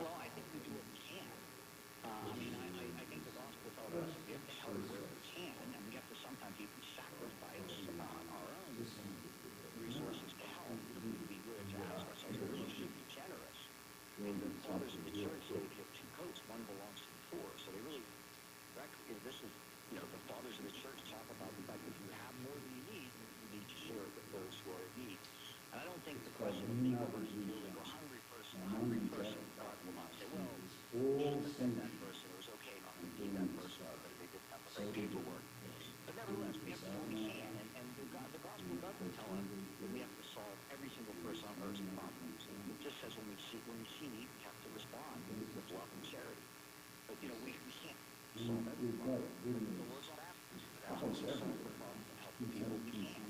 Well, I think we do what we can. I think the gospel tells us we have to help where we can, and we have to sometimes even sacrifice our own resources to help. We really have to ask ourselves, we really should be generous. The fathers of the church say if you have two coats, one belongs to the poor. So they really, this is, the fathers of the church talk about the fact that if you have more than you need to share it with those who are in need. And I don't think the question of legal versus illegal, a hungry person, God will not say, well, you shouldn't have fed that person. It was okay not to feed that person because they didn't have the right paperwork. But nevertheless, we have to do what we can. And the gospel doesn't tell us that we have to solve every single person on earth's problems. It just says when we see need, we have to respond with love and charity. But, we can't solve every problem. The Lord's not asking us to solve the problems and help the people we can.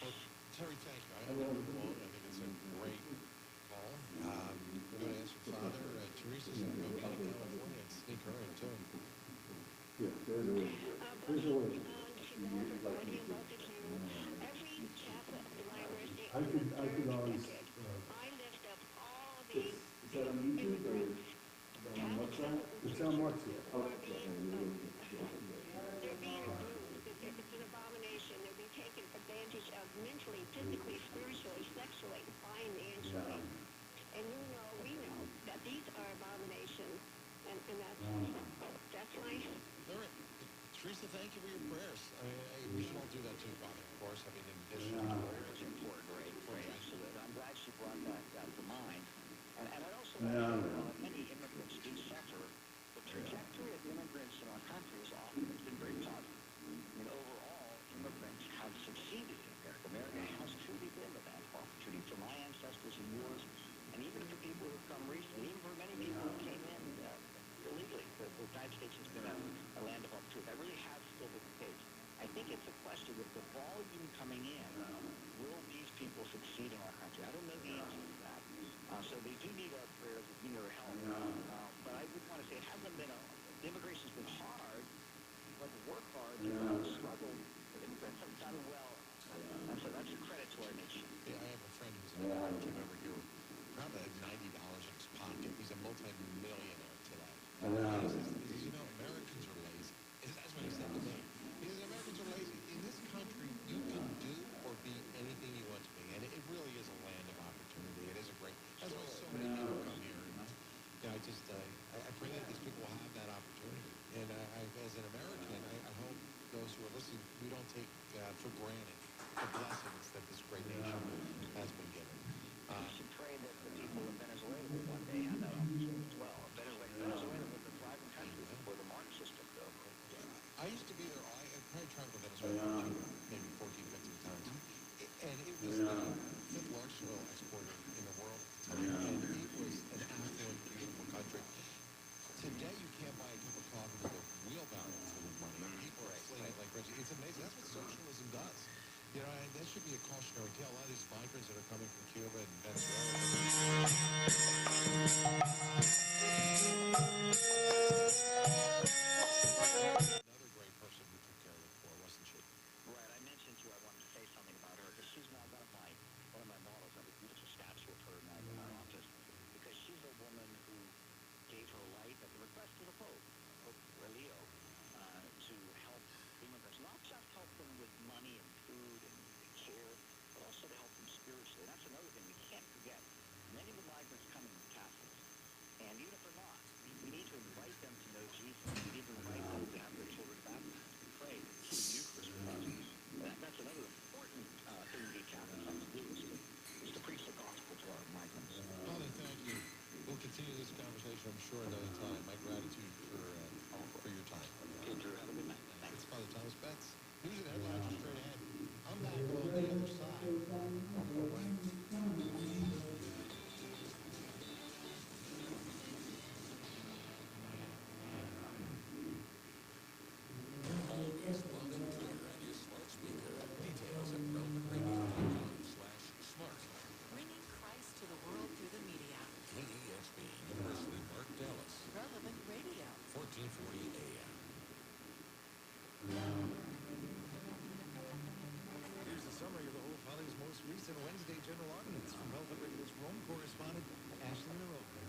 Well, Terry, thank you. I love the call. I think it's a great call. We're going to answer Father Teresa's going to go get in California and sneak her in, too. Yeah, there's a way. Every chapter of the library I could always. I lift up all the Is that on YouTube or on WhatsApp? It's on WhatsApp. they're being abused. It's an abomination. They're being taken advantage of mentally, physically, spiritually, sexually, financially. And we know that these are abominations. And that's my... All right. Teresa, thank you for your prayers. We should all do that too, Father, of course. In addition to prayers. It's important, right? Absolutely. I'm glad she brought that to mind. And I'd also many immigrants do suffer. The trajectory of immigrants in our country has often been very positive. Overall, immigrants have succeeded in America. America has truly been the land of opportunity for my ancestors and yours, and even for people who have come recently, even for many people who came in illegally. The United States has been a land of opportunity. That really has still been the case. I think it's a question with the volume coming in, will these people succeed in our country? I don't know the answer to that. So they do need our prayers, they need our help. But I would want to say it hasn't been, the immigration's been hard, but work hard, struggle with immigrants have done well. And so that's a credit to our nation. Yeah, I have a friend who's an immigrant, came over here, probably had $90 in his pocket. He's a multi-millionaire today. He says, Americans are lazy. That's what he said to me. He says, Americans are lazy. In this country, you can do or be anything you want to be. And it really is a land of opportunity. It is a great... That's why so many people come here. And I pray that these people will have that opportunity. And as an American, I hope those who are listening, we don't take for granted the blessings that this great nation has been given. We should pray that the people of Venezuela will one day have that opportunity as well. Venezuela was a thriving country before the Marxist took over. I used to be there. I probably traveled to Venezuela maybe 14, 15 times. And it was the fifth largest oil exporter in the world at the time. And it was an affluent, beautiful country. Today, you can't buy a cup of coffee with a wheelbarrow full of money. And people are flinging like crazy. It's amazing. That's what socialism does. And that should be a cautionary tale. A lot of these migrants that are coming from Cuba and Venezuela. Another great person who took care of the poor, wasn't she? Right. I mentioned to you I wanted to say something about her because she's now one of my models. I have a beautiful statue of her in our office because she's a woman who gave her life at the request of the Pope Leo, to help immigrants, not just help them with money and food and care, but also to help them spiritually. That's another thing we can't forget. Many of the migrants come in Catholics, and even if they're not, we need to invite them to know Jesus. We need to invite them to have their children baptized, to pray, to receive the Eucharist with us. That's another important thing we Catholics have to do is to preach the gospel to our migrants. Father, thank you. We'll continue this conversation, I'm sure, another time. My gratitude for your time. Okay, Drew, have a good night. Thanks, Father Thomas Betts. News and headlines are straight ahead. I'm back on the other side. One more way. Welcome Twitter and your smart speaker. Details at relevantradiocom/smart. Bringing Christ to the world through the media. KESB, University Park, Dallas. Relevant Radio. 1440 AM. Here's the summary of the Holy Father's most recent Wednesday general audience from Relevant Radio's Rome correspondent, Ashley Naroka.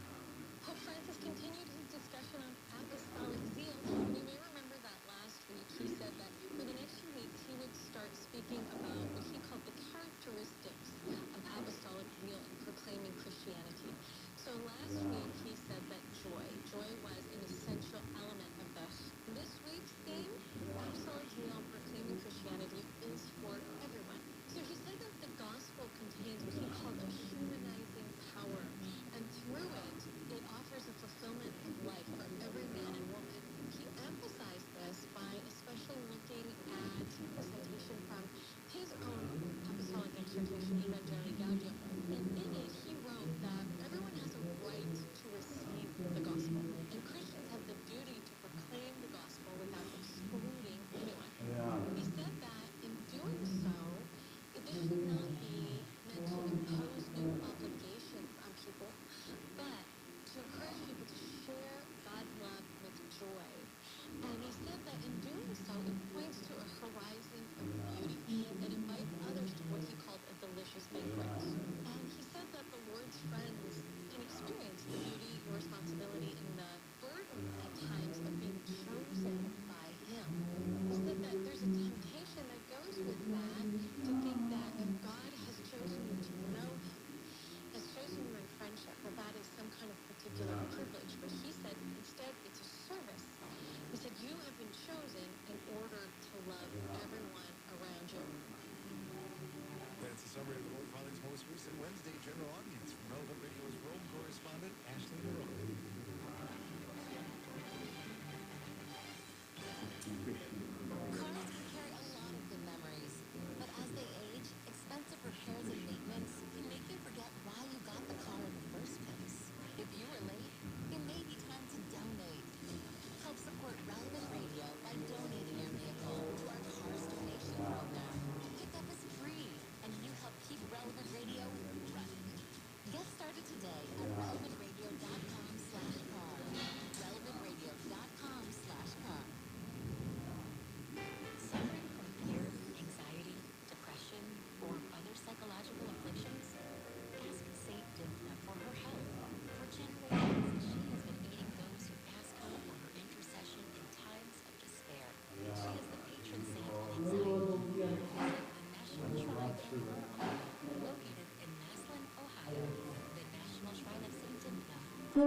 This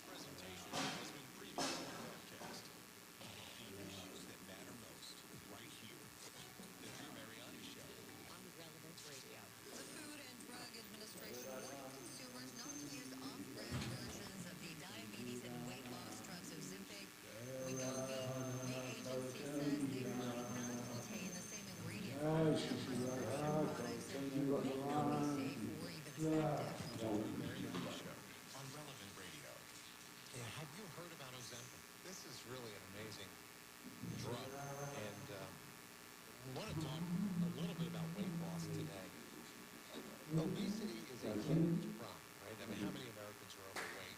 presentation has been previously broadcast. The issues that matter most, right here. The Drew Mariani Show. On Relevant Radio. The Food and Drug Administration warning consumers not to use off-brand versions of the diabetes and weight loss drugs Ozempic, Wegovy. The agency says they might not contain the same ingredients as the prescription products and may not be safe or even effective. The Drew Mariani Show on Relevant Radio. Yeah, have you heard about Ozempic? This is really an amazing drug, and we want to talk a little bit about weight loss today. Obesity is a huge problem, right? I mean, how many Americans are overweight?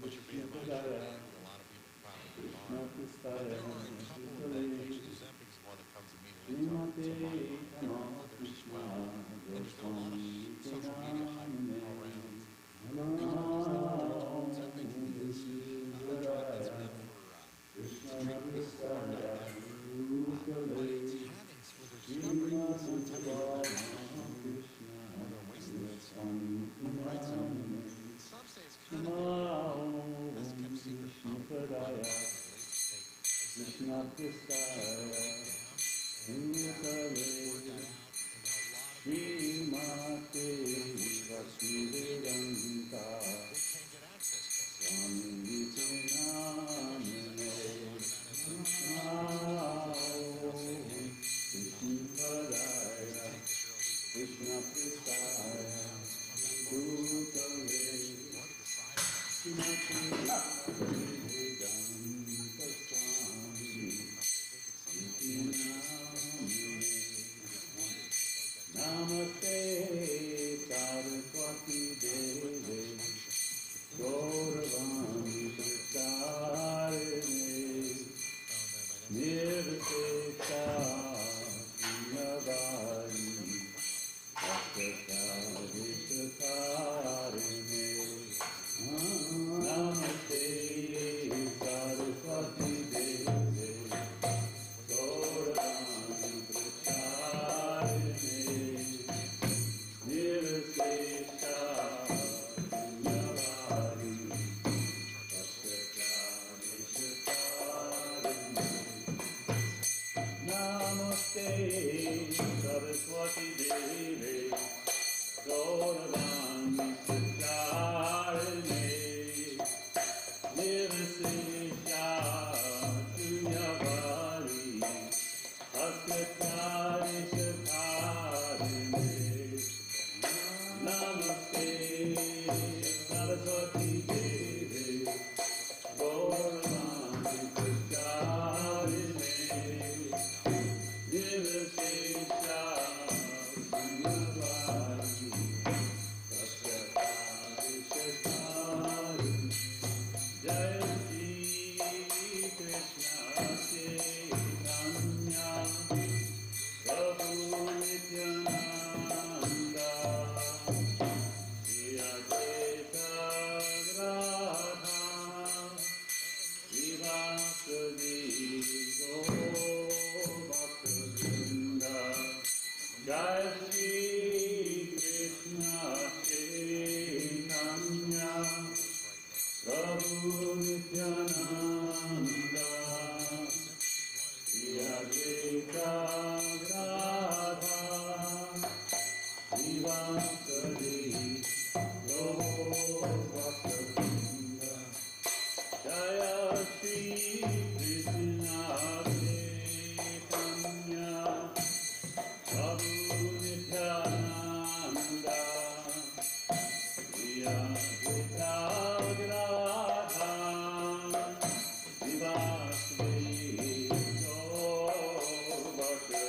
What your BMI should be. A lot of people probably are. But there are a couple of medications. Ozempic is one that comes immediately to mind. There are others as well. And there's been a lot of social media hype around Ozempic is a drug that's meant for to treat people who are not diabetic. But it's having, with their discovery, some type of or their waist limits. Right? So some say it's kind of best kept secret how late state Ozempic to break down and work that out. And now a lot of people unfortunately they can't get access to it. So Namaste Saraswati Deve Gauravani Pracharine Nirvishesha Nyavari Bhaktakarishtarine Namaste Saraswati Deve Gauravani Pracharine Nirvishesha Nyavari Namaste Saraswati Deve Gauravani Pracharine Nirvishesha Nyavari Bhaktakarishtarine Namaste Saraswati Deve Gauravani Pracharine Nirvishesha Nyavari Bhaktakarishtarine Jai Shri Krishna Chaitanya Prabhu Nityananda Shri Advaita Radha Srivasadi Bhakta Jai Shri Krishna Chaitanya Prabhu Nityananda Shri Advaita Radha Srivasadi Bhakta Jaya Shri Krishna Chaitanya Prabhu Nityananda Shri Advaita Radha Srivasadi Bhakta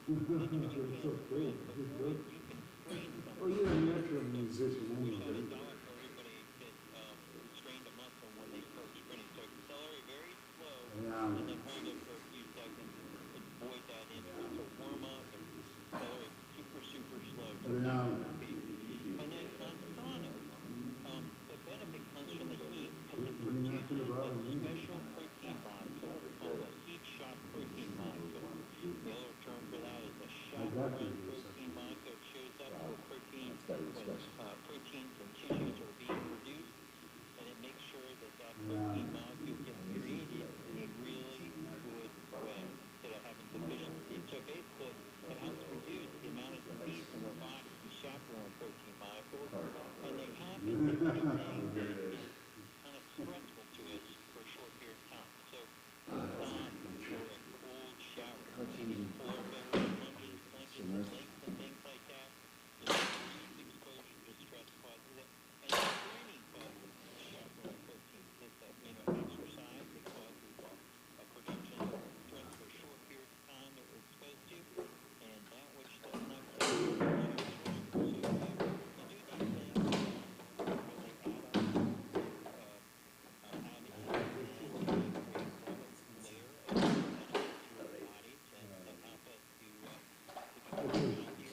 So cool. This is good. Oh, you're a natural musician anyway. Yeah. Yeah.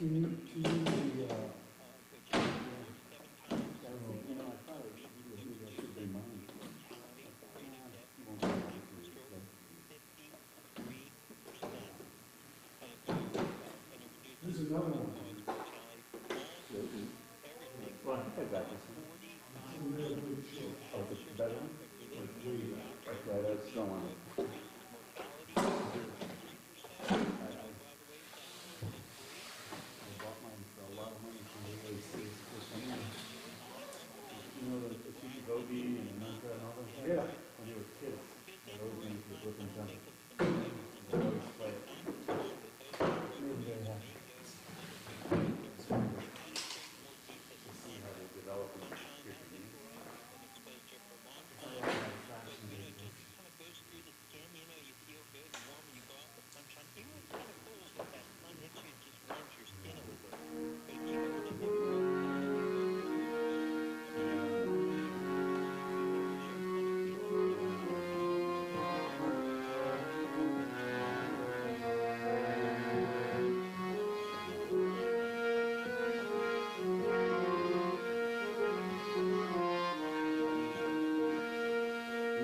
Can you the, which is 4 to 7 times I don't know, you know, I thought it should be, maybe I should be mine. mortality rate of death. You won't Stroke, have to do it, right? 53% of those, and it reduces There's another one. cause mortality, all everything. Well, I think I got this one. 45%. So Oh, as it's you're better? stopping within the doctor, Okay, that's still on. decreases mortality by 3%. So by the way, it's absolutely free. I bought mine for a lot of money from the AAC. You know, the cheap Gobi and the Nunca and all that? Yeah. When they were kids, they always went to Brooklyn Temple. They always play it. Maybe they have. To see how they develop and hear the news. Exposure for long I time. like that fascinating. It just kind of goes through the skin, you feel good, warm, you go out in the sunshine. You know, it's kind of cool that that sun hits you, it just warms your skin a little bit. But even when they make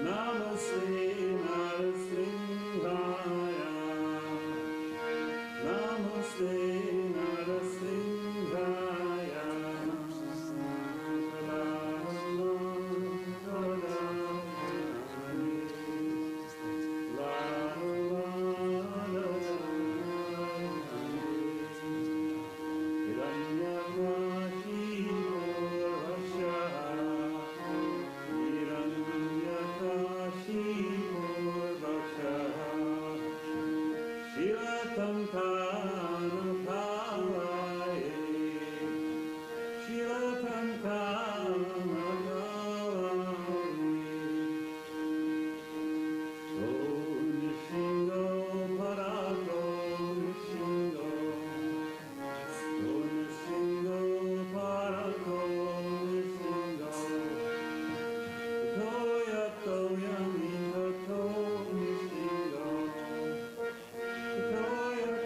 Namaste, Narasimhaya. Namaste, Narasimhaya.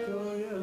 Toya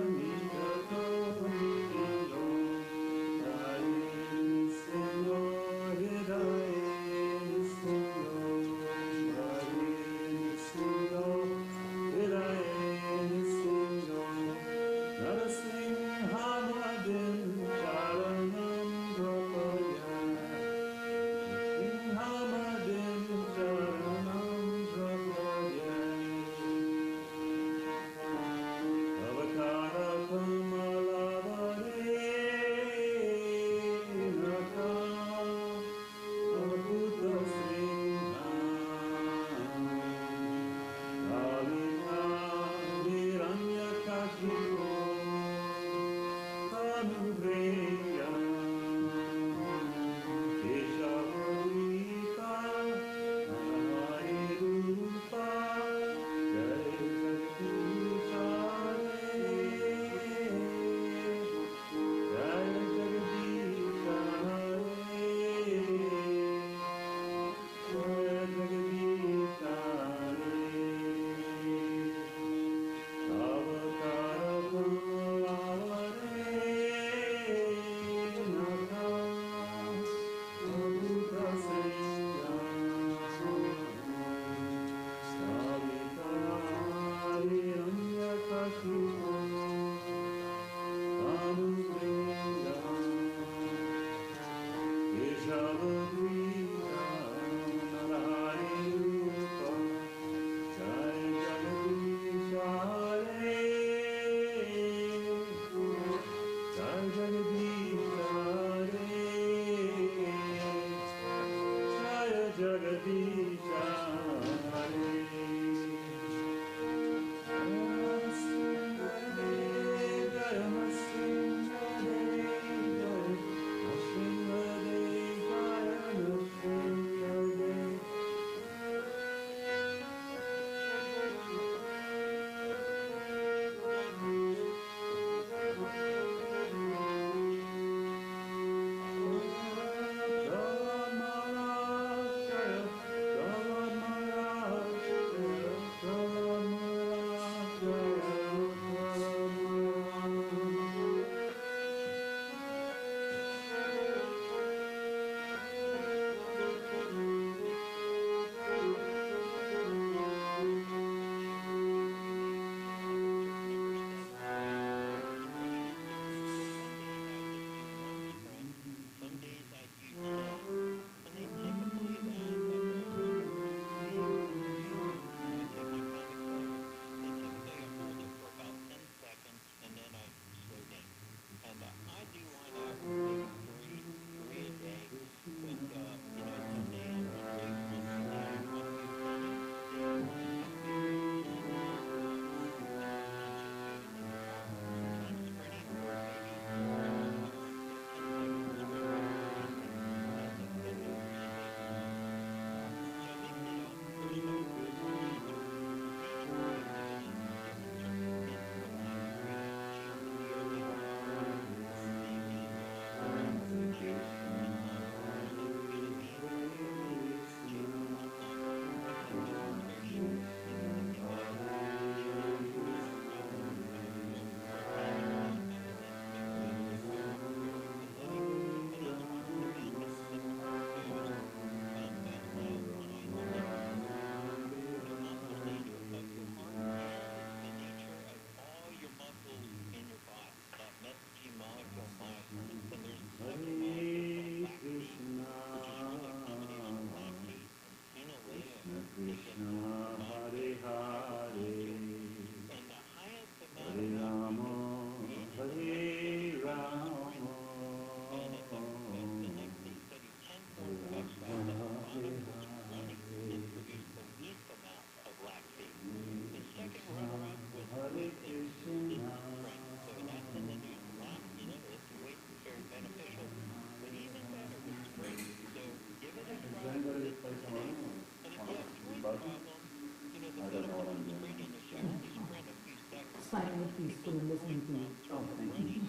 ISKCON listening to. Oh, thank you.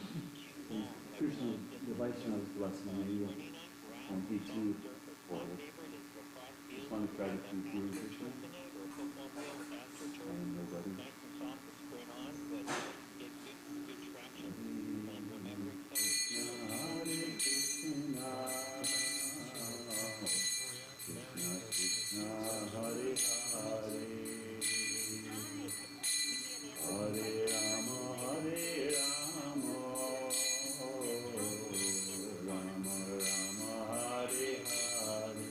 Krishna, the Vaishnava's blessing on you on each you for just want to try to keep you in Krishna. I am nobody. Hare Krishna, Krishna Krishna, Hare Hare, Hare Rama, Hare Rama, Rama Rama, Hare Hare,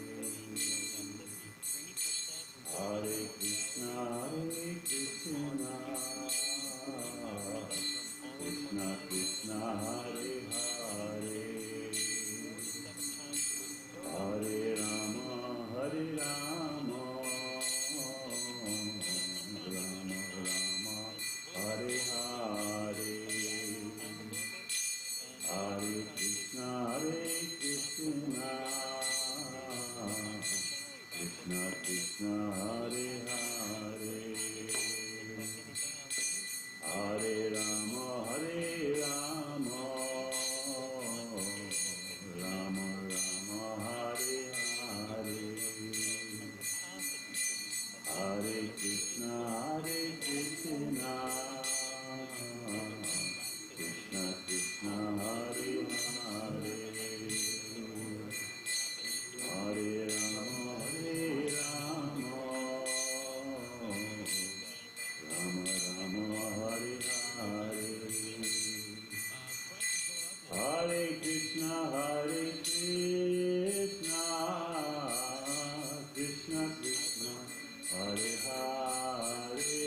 Hare Krishna, Krishna Krishna, Hare Hare, Hare Rama, Hare Rama, Rama Rama, Hare Hare, Hare Krishna, Krishna Krishna, Hare Hare, Hare Rama, Hare Rama, Rama Rama, Hare Hare, Hare Krishna, Krishna Krishna, Hare Hare,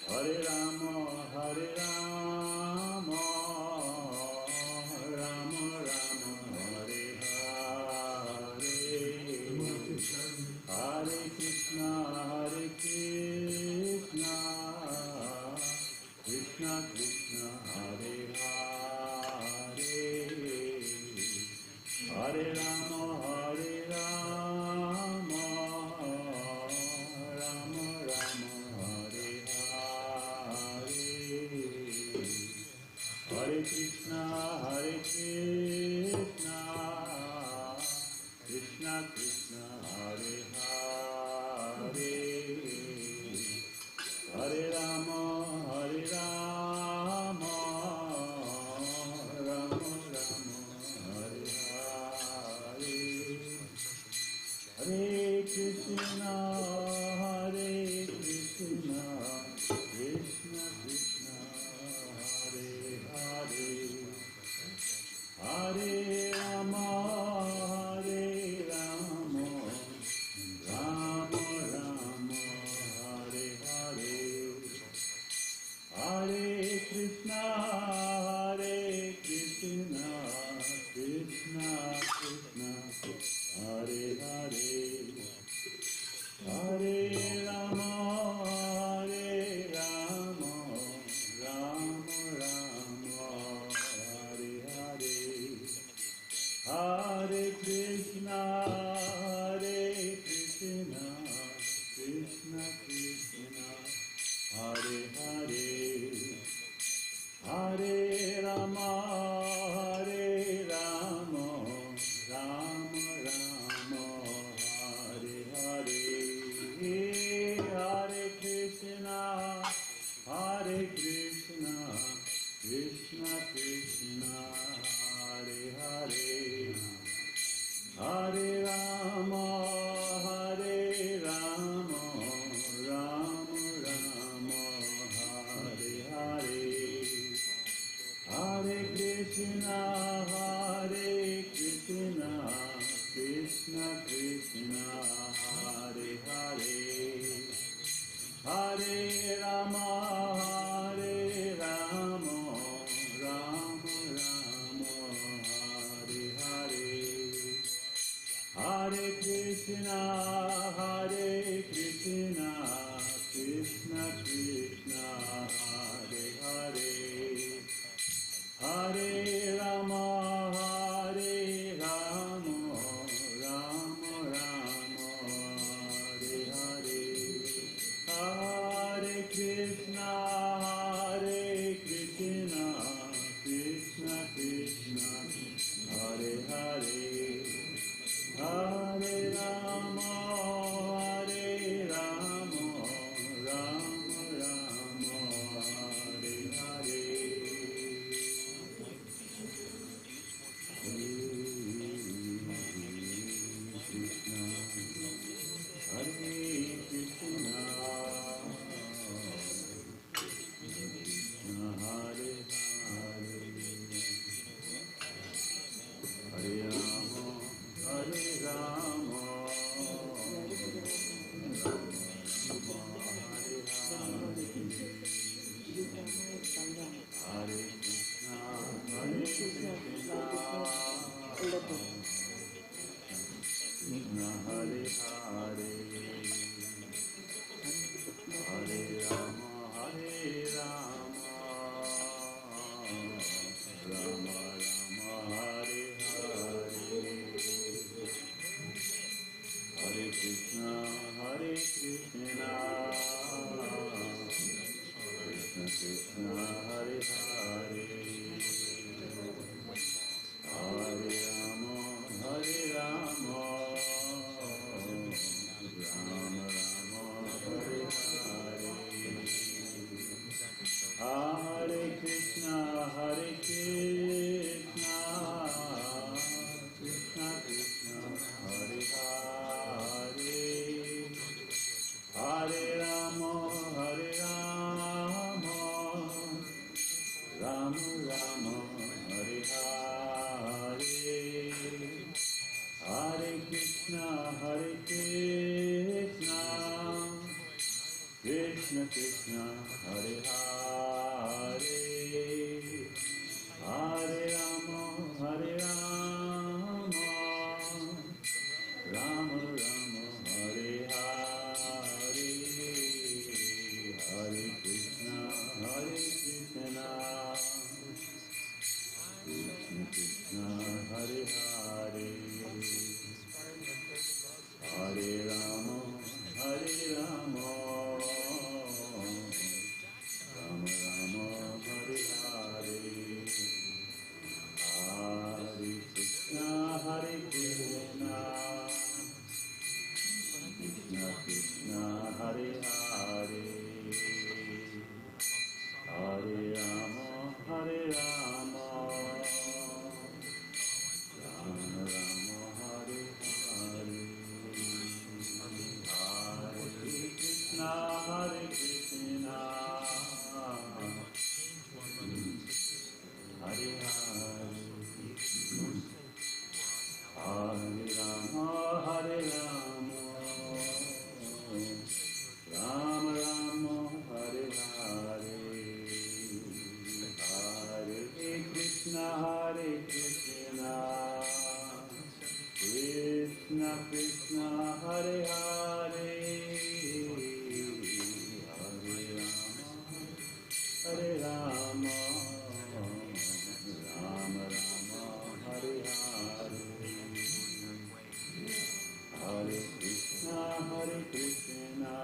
Hare Rama, Hare Rama, Rama Rama, Hare Hare, Hare Krishna, Krishna Krishna, Hare Hare, Hare Rama, Hare Rama, Rama Rama, Hare Hare, Hare Krishna, Krishna Krishna, Hare Hare, Hare Rama, Hare Rama, Rama Rama, Hare Hare, Hare Krishna, Krishna Krishna, Hare Hare, Hare Rama, Hare Rama, Rama Rama, Hare Hare, Hare Krishna, Krishna Krishna, Hare Hare, Hare Rama, Hare Rama, Rama Rama, Hare Hare, Hare Krishna, Krishna Krishna, Hare Hare, Hare Rama, Hare Rama, Rama Rama, Hare Hare, Hare Krishna, Krishna Krishna, Hare Hare, Hare Rama, Hare Rama, Rama Rama, Hare Hare, Hare Krishna, Krishna Krishna, Hare Hare, Hare Rama, Hare Rama, Rama Rama, Hare Hare, Hare Krishna, Krishna Krishna, Hare Hare, Hare Rama, Hare Rama, Rama Rama, Hare Hare, Hare Krishna, Krishna Krishna, Hare Hare, Hare Rama, Krishna, Hare Hare, Hare Rama, Hare Rama, Rama Rama, Hare Hare, Hare Krishna, Hare Krishna, Krishna Krishna, Hare Hare, Hare Rama, Hare Rama, Rama Rama, Hare Hare, Hare Krishna, Hare Krishna, Krishna Krishna, Hare Hare, Hare Rama, Hare Rama, Rama Rama, Hare Hare, Hare Krishna, Hare Krishna, Krishna Krishna, Hare Hare, Hare Rama, Hare Rama, Rama Rama, Hare Hare, Hare Krishna, Hare Krishna, Krishna Krishna, Hare Hare, Hare Rama, Hare Rama, Rama Rama, Hare Hare, Hare Krishna, Hare Krishna, Hare Hare, Hare Rama, Hare Rama, Rama Rama, Hare Hare, Hare Krishna, Hare Krishna, Krishna Krishna, Hare Hare, Hare Rama, Rama Rama, Hare Hare, Hare Krishna, Hare Krishna,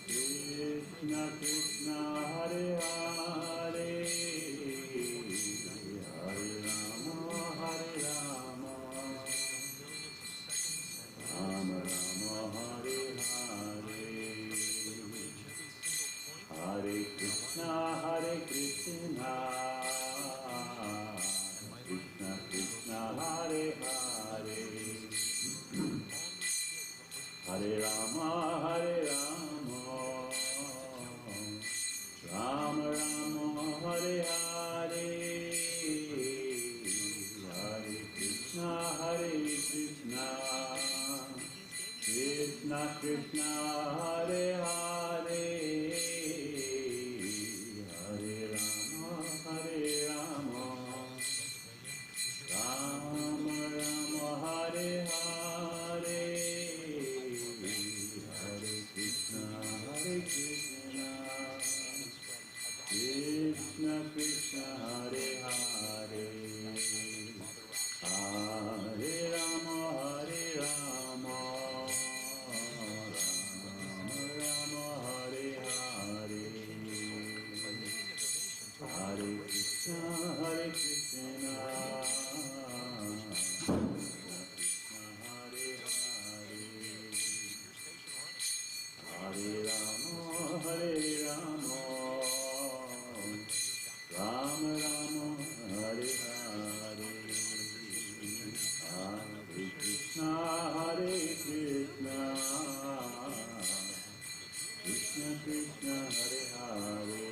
Krishna Krishna, Hare Hare, Hare Rama, Hare Rama, Rama Rama, Hare Hare, Hare Krishna, Hare Krishna, Krishna Krishna, Hare Hare, Hare Rama, Hare Rama, Rama Rama, Hare Hare, Hare Krishna, Hare Krishna, Krishna Krishna, Hare Hare, Hare Rama, Hare Rama, Rama Rama, Hare Hare, Hare Krishna, Hare Krishna, Krishna Krishna, Hare Hare, Hare Rama, Hare Rama, Rama Rama, Hare Hare, Hare Krishna, Hare Krishna, Hare Hare, Hare Rama, Hare Rama, Rama Rama, Hare Hare, Hare Krishna, Hare Krishna, Krishna Krishna, Hare Hare,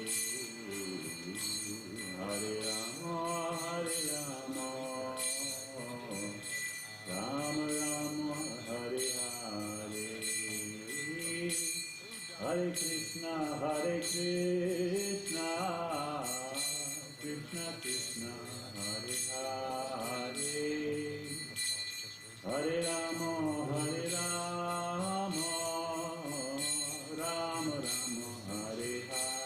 Hare Rama, Hare Rama, Rama Rama, Hare Hare, Hare Krishna, Hare Krishna, Krishna Krishna, Hare Hare, Hare Rama, Hare Rama, Rama Rama, Hare Hare,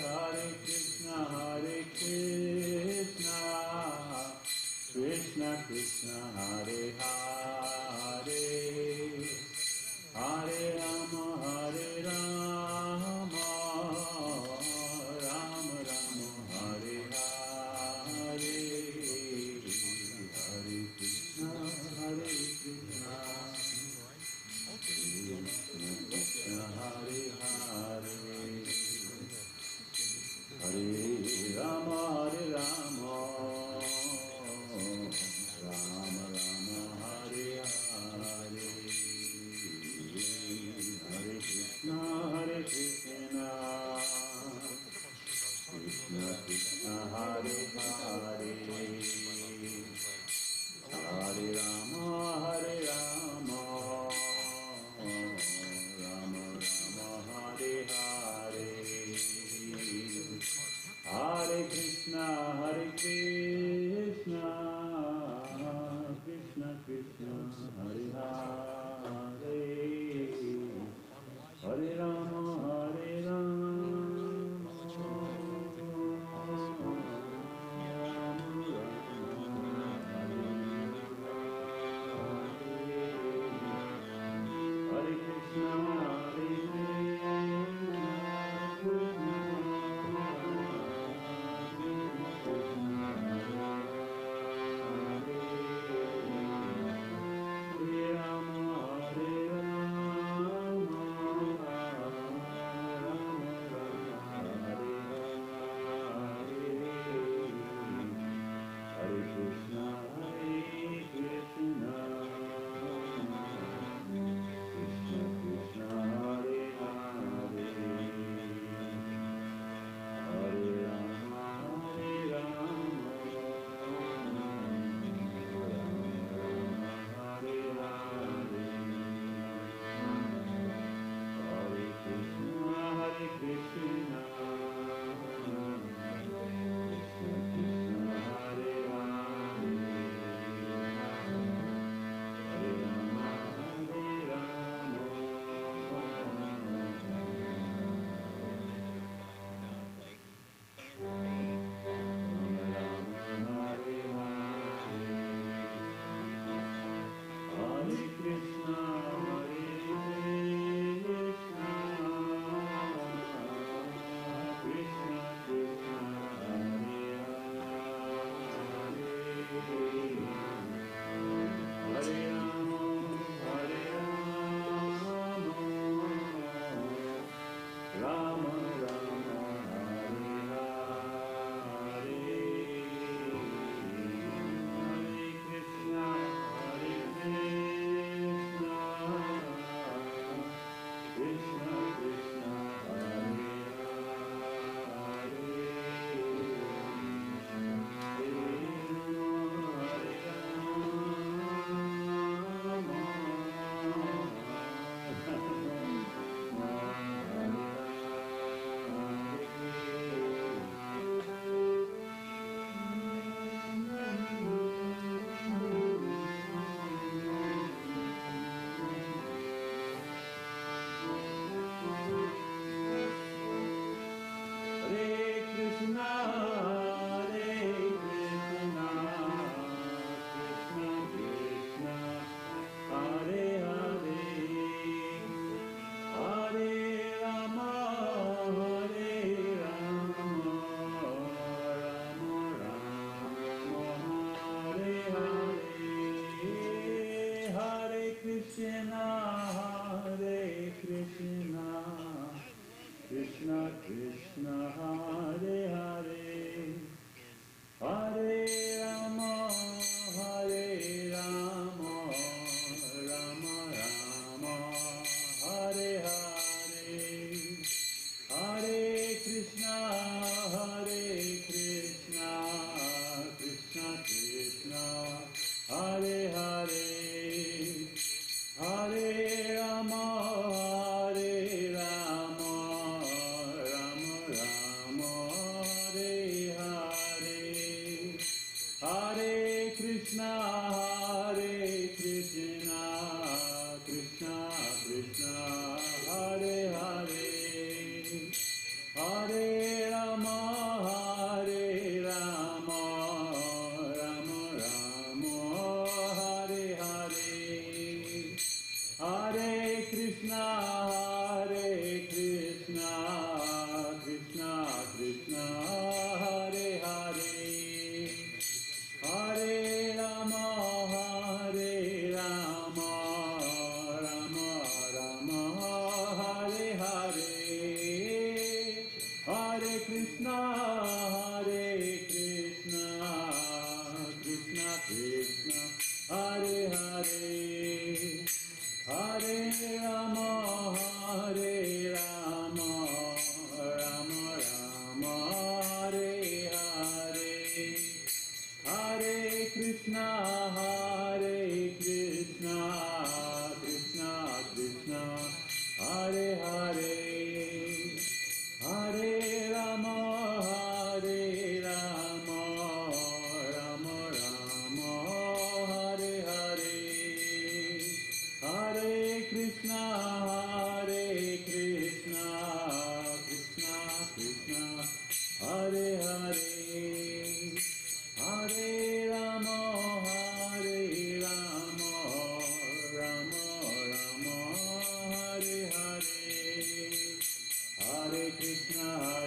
Hare Krishna, Hare Krishna, Krishna Krishna, Hare Hare, Hare Rama, Hare Rama,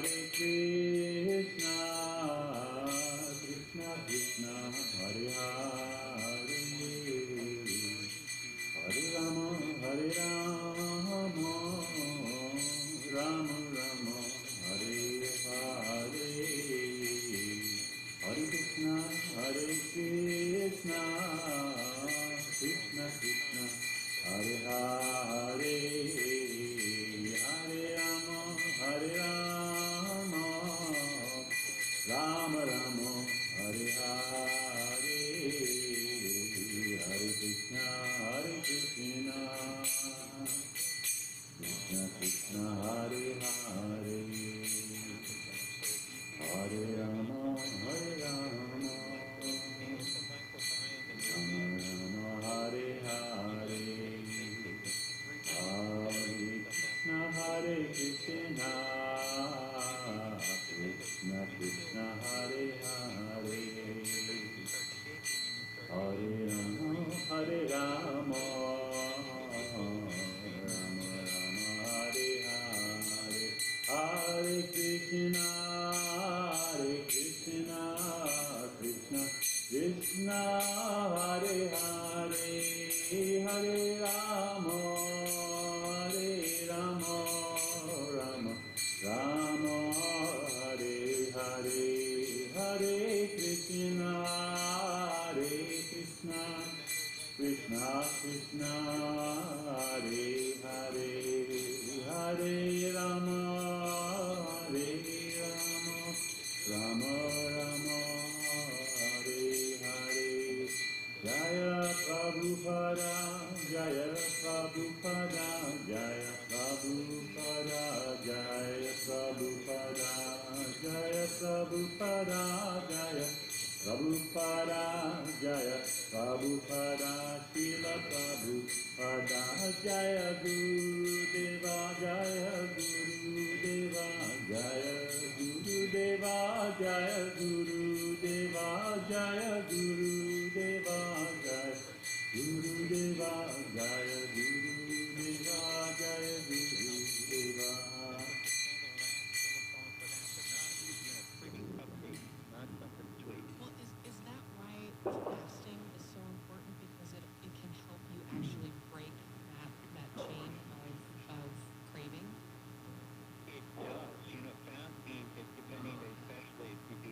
Krishna, Krishna Krishna, Hare Hare, Hare Rama, Hare Rama, Rama Rama, Hare Hare, Hare Krishna, Krishna Krishna, Hare Hare, Hare Rama, Hare Rama, Rama Rama, Hare Hare, Hare Krishna, Krishna Krishna, Hare Hare, Hare Rama, Hare Rama, Rama Rama, Hare Hare, Hare Krishna, Krishna Krishna, Hare Hare, Hare Rama, Hare Rama, Rama Rama, Hare Hare, Hare Krishna, Krishna Krishna, Hare Hare, Hare Rama, Rama Rama, Hare Hare, Hare Krishna, Krishna Krishna, Hare Hare, Hare Rama, Rama Rama, Hare Hare, Jaya Prabhupada, Jaya Prabhupada, Jaya Prabhupada, Jaya Prabhupada, Jaya Prabhupada, Jaya Prabhupada, Jaya Prabhupada, Srila Prabhupada, Jaya Gurudeva, Jaya Gurudeva, Jaya Gurudeva, Jaya Gurudeva, Jaya Gurudeva, Jaya Gurudeva, Jaya Gurudeva, Jaya Gurudeva. Well, is that why fasting is so important? Because it can help you actually break that chain of craving? It does. Fasting, depending, especially if you do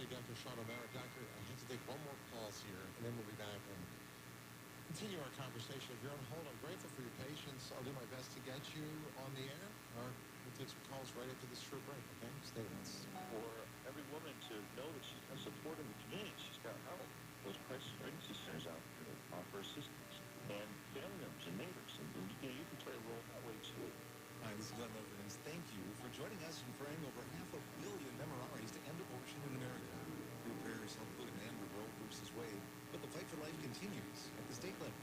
Dr. Sean O'Mara. Doctor, I have to take one more pause here, and then we'll be back and continue our conversation. If you're on hold, I'm grateful for your patience. I'll do my best to get you on the air, or we'll take some calls right after this short break, okay? Stay with us. For every woman to know that she's got support in the community, she's got help. Those crisis pregnancy centers out there that offer assistance, and family members and neighbors, and you can play a role that way too. Hi, this is Glenn Overens. Thank you for joining us in praying over 500 million memoraries to end abortion in America. Your prayers help put an end to Roe versus Wade, but the fight for life continues at the state level.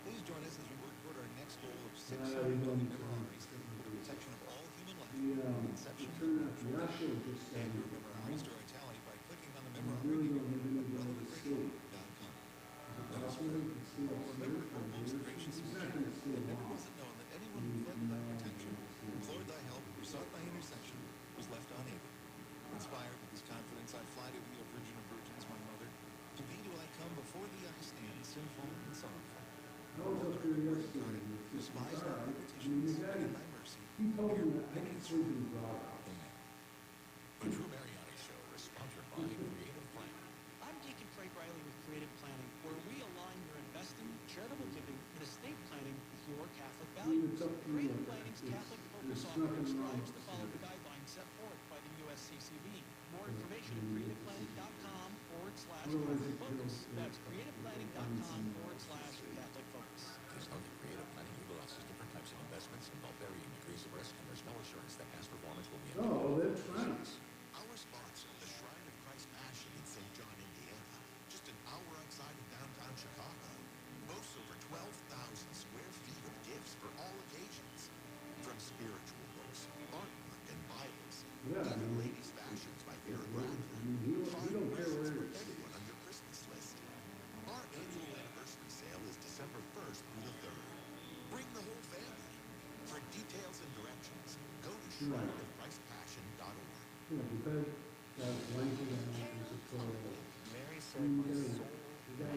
Please join us as we work toward our next goal of 600 million memoraries for the protection of all human life, from conception to birth. Add your memoraries to our tally by clicking on the memorare at relevantradio.com. Those who remember Orwell's gracious speech, it never wasn't known that anyone who fled without protection, implored thy help, or sought thy intercession, was left unaided. Inspired with this confidence, I fly to thee, O Virgin of Virgins, my mother. To thee do I come, before thee I stand, sinful and sorrowful. Lord, incarnate, despise not my petitions, but in thy mercy, hear and answer. Amen. The Drew Mariani Show is sponsored by Creative Planning. I'm Deacon Craig Riley with Creative Planning, where we align your investing, charitable giving, and estate planning with your Catholic values. Creative Planning's Catholic Focus offering strives to follow the guidelines set forth by the USCCB. More information at creativeplanning.com/Catholic Focus. That's creativeplanning.com/Catholic Focus. Please note that Creative Planning utilizes different types of investments involve varying degrees of risk, and there's no assurance that past performance will be That's right. Our sponsor, the Shrine of Christ Passion in St. John, Indiana, just an hour outside of downtown Chicago, boasts over 12,000 square feet of gifts for all occasions, from spiritual books, artwork, and Bibles, even ladies' fashions by Vera Bradley. Find presents for anyone on your Christmas list. Our annual anniversary sale is December 1st through the 3rd. Bring the whole family. For details and directions, go to shrineofchristpassion.org. Mary said, my soul, it's kind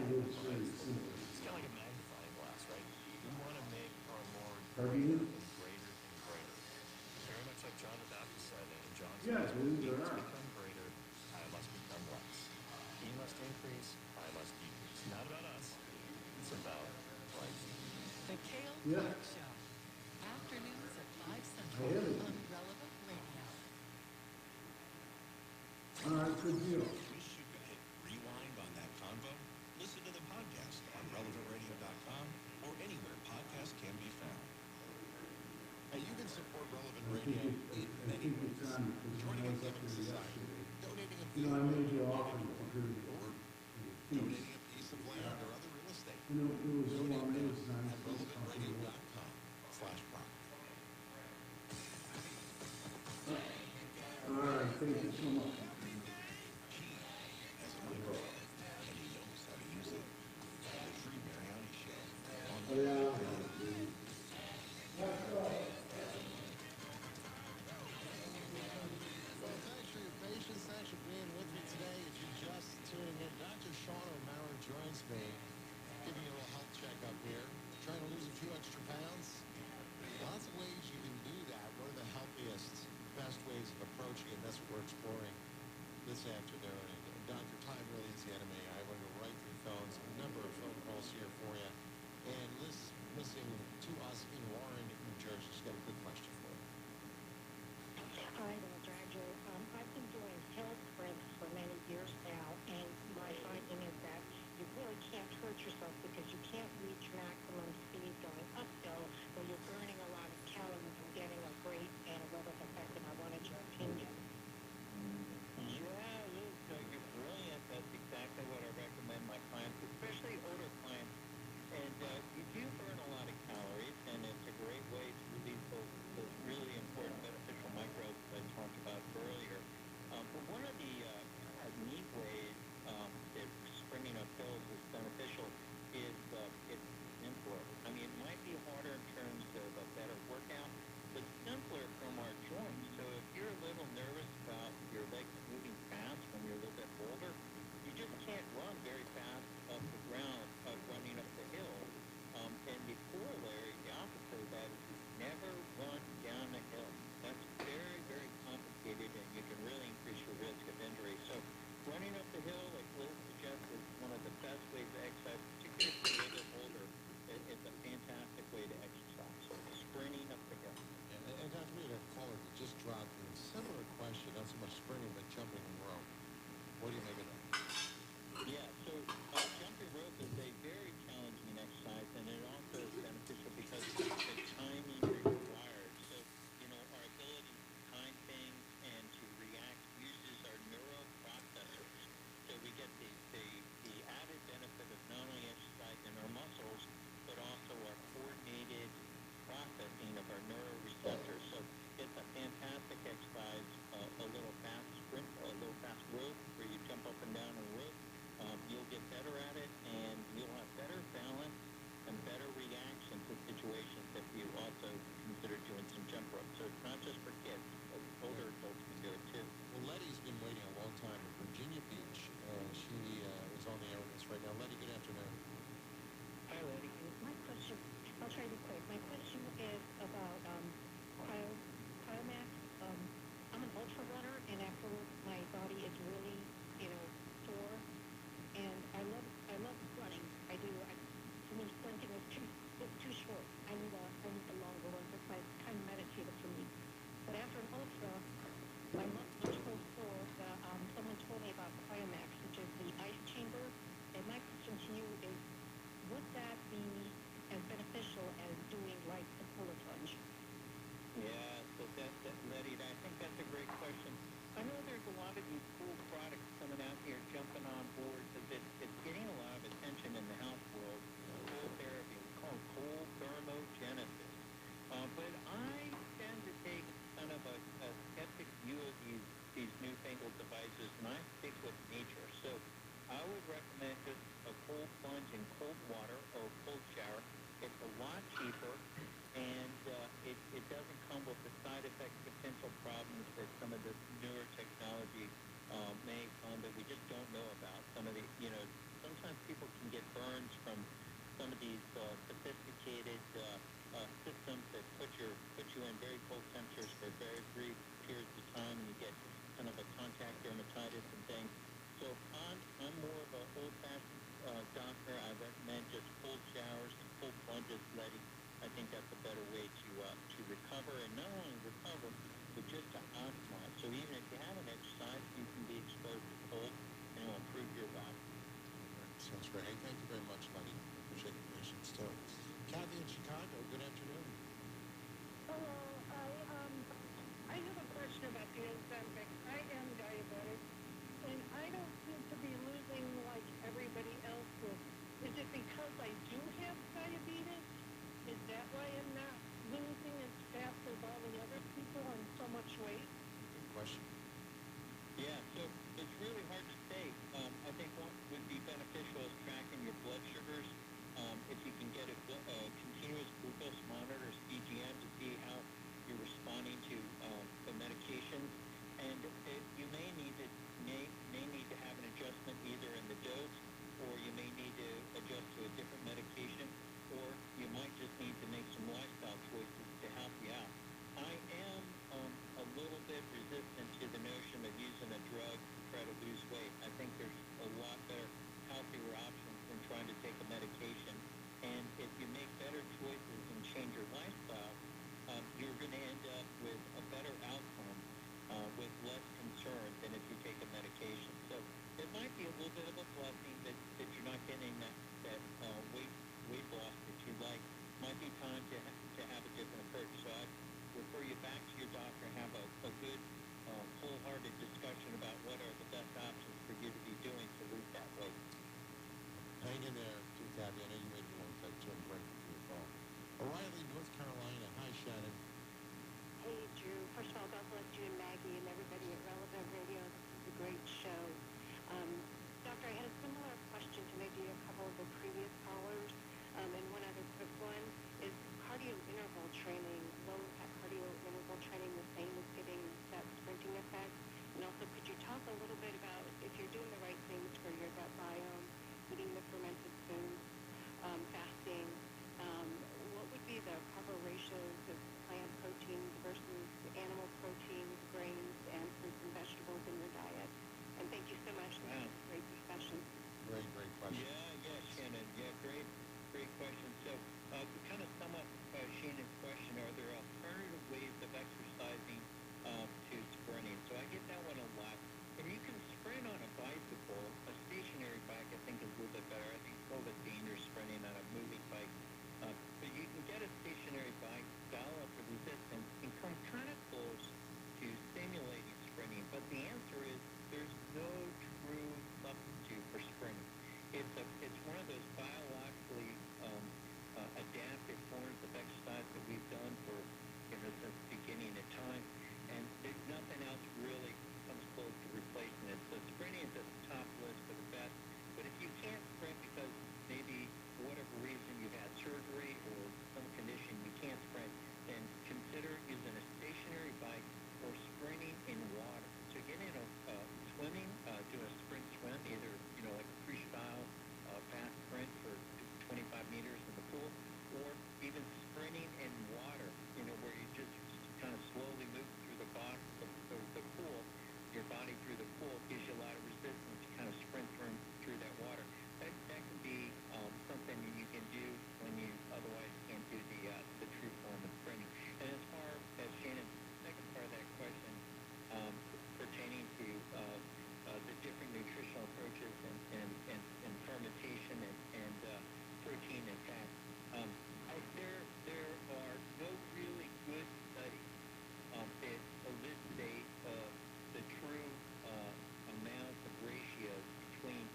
of like a magnifying glass, right? We want to make our Lord greater and greater and greater. Very much like John the Baptist said in John's Gospel, he must become greater, I must become less. He must increase, I must decrease. It's not about us, it's about Christ. The Kale Clark Show. Afternoons at 5 Central on Relevant Radio. All right, good deal. Wish you could hit rewind on that convo? Listen to the podcast on relevantradio.com or anywhere podcasts can be found. Hey, you can support Relevant Radio in many ways. Joining a giving society, donating a few, I made you offer or donating a piece of land or other real estate. it was a Donate long now days, at relevantradio.com/profit. All right, thank you so much. He has a microphone, and he knows how to use it. The Drew Mariani Show on Well, thanks for your patience. Thanks for being with me today. If you're just tuning in, Dr. Sean O'Mara joins me, giving you a little health checkup here. Trying to lose a few extra pounds. Lots of ways you can do that. What are the healthiest, best ways of approaching it? That's what we're exploring this afternoon. And Dr. Time really is the enemy. I want to go right through phones. A number of phone calls here for you. And listening to us in Warren, New Jersey. She's got a good question for you. Hi, Dr. Andrew. I've been doing hill sprints for many years now, and my finding is that you really can't hurt yourself because you can't reach maximum speed going uphill when you're burning a lot of calories and getting a great anaerobic effect, and I wanted your opinion. Yeah, look, Hello, I have a question about the Ozempic. I am diabetic, and I don't seem to be losing like everybody else is. Is it because I do have diabetes? Is that why I'm not losing as fast as all the other people and so much weight? Good question. Yeah, so it's really hard to say. I think what would be beneficial is tracking your blood sugars. If you can get a continuous glucose monitor, CGM, to see how you're responding to the medications, and you may need to have an adjustment either in the dose, or you may need to adjust to a different medication, or you might just need to make some lifestyle choices to help you out. I am a little bit resistant to the notion of using a drug to try to lose weight. I think there's a lot better, healthier options than trying to take a medication. And if you make better choices and change your lifestyle, you're going to end up with a better outcome with less concern than if you take a medication. So it might be a little bit of a blessing that you're not getting that weight loss that you like. Might be time to have a different approach. So I refer you back to your doctor and have a good, wholehearted discussion about what are the best options for you to be doing to lose that weight. Hang in there, too, Tabby. I know you made a long time, so I'm grateful for your call. O'Reilly, North Carolina. Hi, Shannon. Hey, Drew. First of all, God bless you and Maggie and everybody at Relevant Radio. This is a great show. Doctor, I had a similar question to maybe a couple of the previous callers. And one other quick one is cardio interval training, low impact cardio interval training, the same as getting that sprinting effect? And also, could you talk a little bit about if you're doing the right things for your gut biome, eating the fermented foods, fasting, what would be the proper ratios of plant proteins versus animal proteins, grains, and fruits and vegetables in your diet? And thank you so much. Wow. Great discussion. Great question. Yeah, Shannon. Yeah, great question. So, to kind of sum up Shannon's question, are there alternative ways of exercising to sprinting? So I get that one a lot. And you can sprint on a bicycle. A stationary bike, I think, is a little bit better. I think it's a little bit dangerous sprinting on a moving bike. But you can get a stationary bike, dial up the resistance, and come kind of close to simulating sprinting. But the answer is there's no true substitute for sprinting. It's one of those biologically adaptive forms of exercise that we've done for since the beginning of time, and there's nothing else really comes close to replacing it. So sprinting is at the top list for the best. But if you can't sprint because maybe for whatever reason you've had surgery or some condition you can't sprint, then consider using a stationary bike or sprinting in water. So getting swimming, doing a sprint swim, either like a freestyle fast sprint for 25 meters in the pool, or even sprinting in water, where you just kind of slowly move through the bottom of the pool. Your body through the pool gives you a lot of resistance to kind of sprint through that water. That can be something you can do when you otherwise can't do the true form of sprinting. And as far as Shannon's second part of that question, pertaining to the different nutritional approaches and fermentation and protein and fat, there are no really good studies that elucidate the true amount of ratios between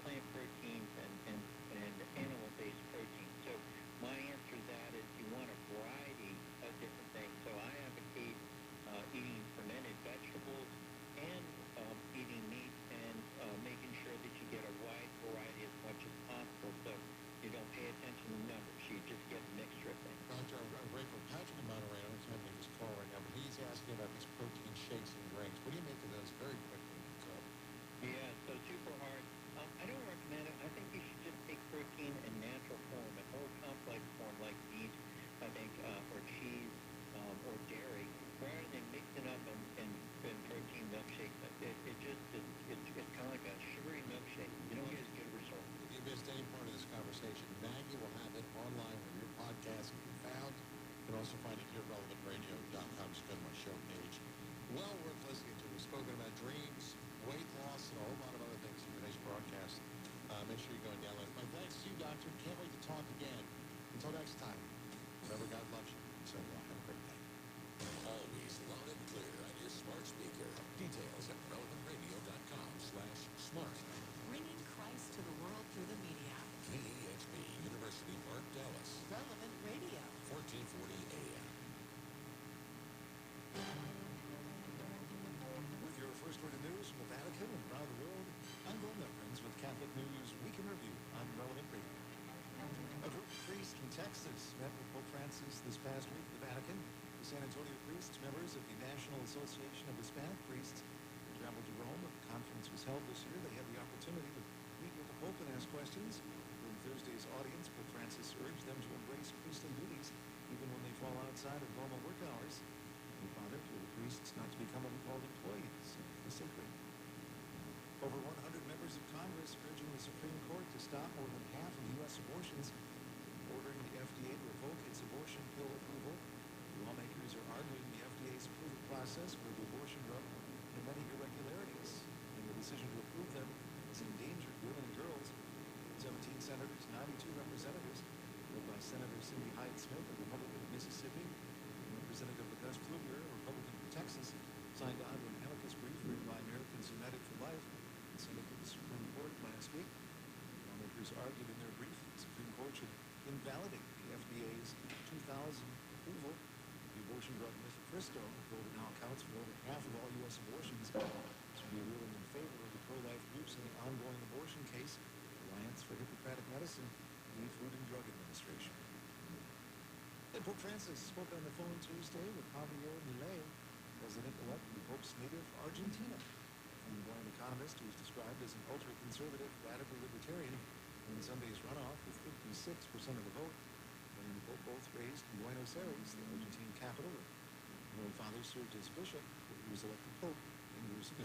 plant proteins and animal-based proteins. So my answer to that is you want a variety of different things. So I advocate eating fermented vegetables and eating meat and making sure that you get a wide variety as much as possible, so you don't pay attention to numbers. You just get a mixture of things. Doctor, I'm grateful. Patrick in Monterey, I don't have him in his call right now, but he's asking about these protein shakes and drinks. What do you make of those very quickly? Yeah, so super hard. I don't recommend it. I think you should just take protein in natural form, a whole complex form like meat, I think, or cheese, or dairy, rather than mixing up in protein milkshake. It's kind of like a sugary milkshake. You don't get as good a result. If you missed any part of this conversation, Maggie will have it online where your podcast can be found. You can also find it here at relevantradio.com. Just go to my show page. Well worth listening to. We've spoken about dreams, weight loss, and a whole lot of other things in today's broadcast. Make sure you go and download it. My thanks to you, Doctor. Can't wait to talk again. Until next time, remember, God loves you. So have a great day. is loud and clear on your smart speaker. Details at relevantradio.com/smart. Bringing Christ to the world through the media. KEXP, University Park, Dallas. Relevant Radio. 1440 AM. With your first word of news from the Vatican and around the world, I'm Glenn Friends with Catholic News Week in Review on Relevant Radio. A group of priests from Texas met with Pope Francis this past week at the Vatican. The San Antonio priests, members of the National Association of Hispanic Priests, traveled to Rome. The conference was held this year. They had the opportunity to meet with the Pope and ask questions. During Thursday's audience, Pope Francis urged them to embrace priestly duties even when they fall outside of normal work hours. The Father told the priests not to become what he called employees of the sacred. Over 100 members of Congress urging the Supreme Court to stop more than half of U.S. abortions, ordering the FDA to revoke its abortion pill approval. The lawmakers are arguing the FDA's approval process for the abortion drug and many irregularities, and the decision to approve them has endangered women and girls. 17 senators, 92 representatives, led by Senator Cindy Hyde-Smith, a Republican of Mississippi, and Representative Gus Pfluger, a Republican from Texas, signed on to an amicus brief written by Americans United for Life and sent it to the Supreme Court last week. Lawmakers argued in their brief the Supreme Court should invalidate the FDA's 2000 approval of the abortion drug mifepristone, a pill that now accounts for over half of all U.S. abortions. This would be a ruling in favor of the pro-life groups in the ongoing abortion case, Alliance for Hippocratic Medicine, and the Food and Drug Administration. And Pope Francis spoke on the phone Tuesday with Javier Milei, president-elect of the Pope's native Argentina. The flamboyant economist, who is described as an ultra-conservative radical libertarian, in Sunday's runoff with 56% of the vote, when the Pope both raised in Buenos Aires, the Argentine capital. The Holy Father served as bishop when he was elected Pope 10 years ago.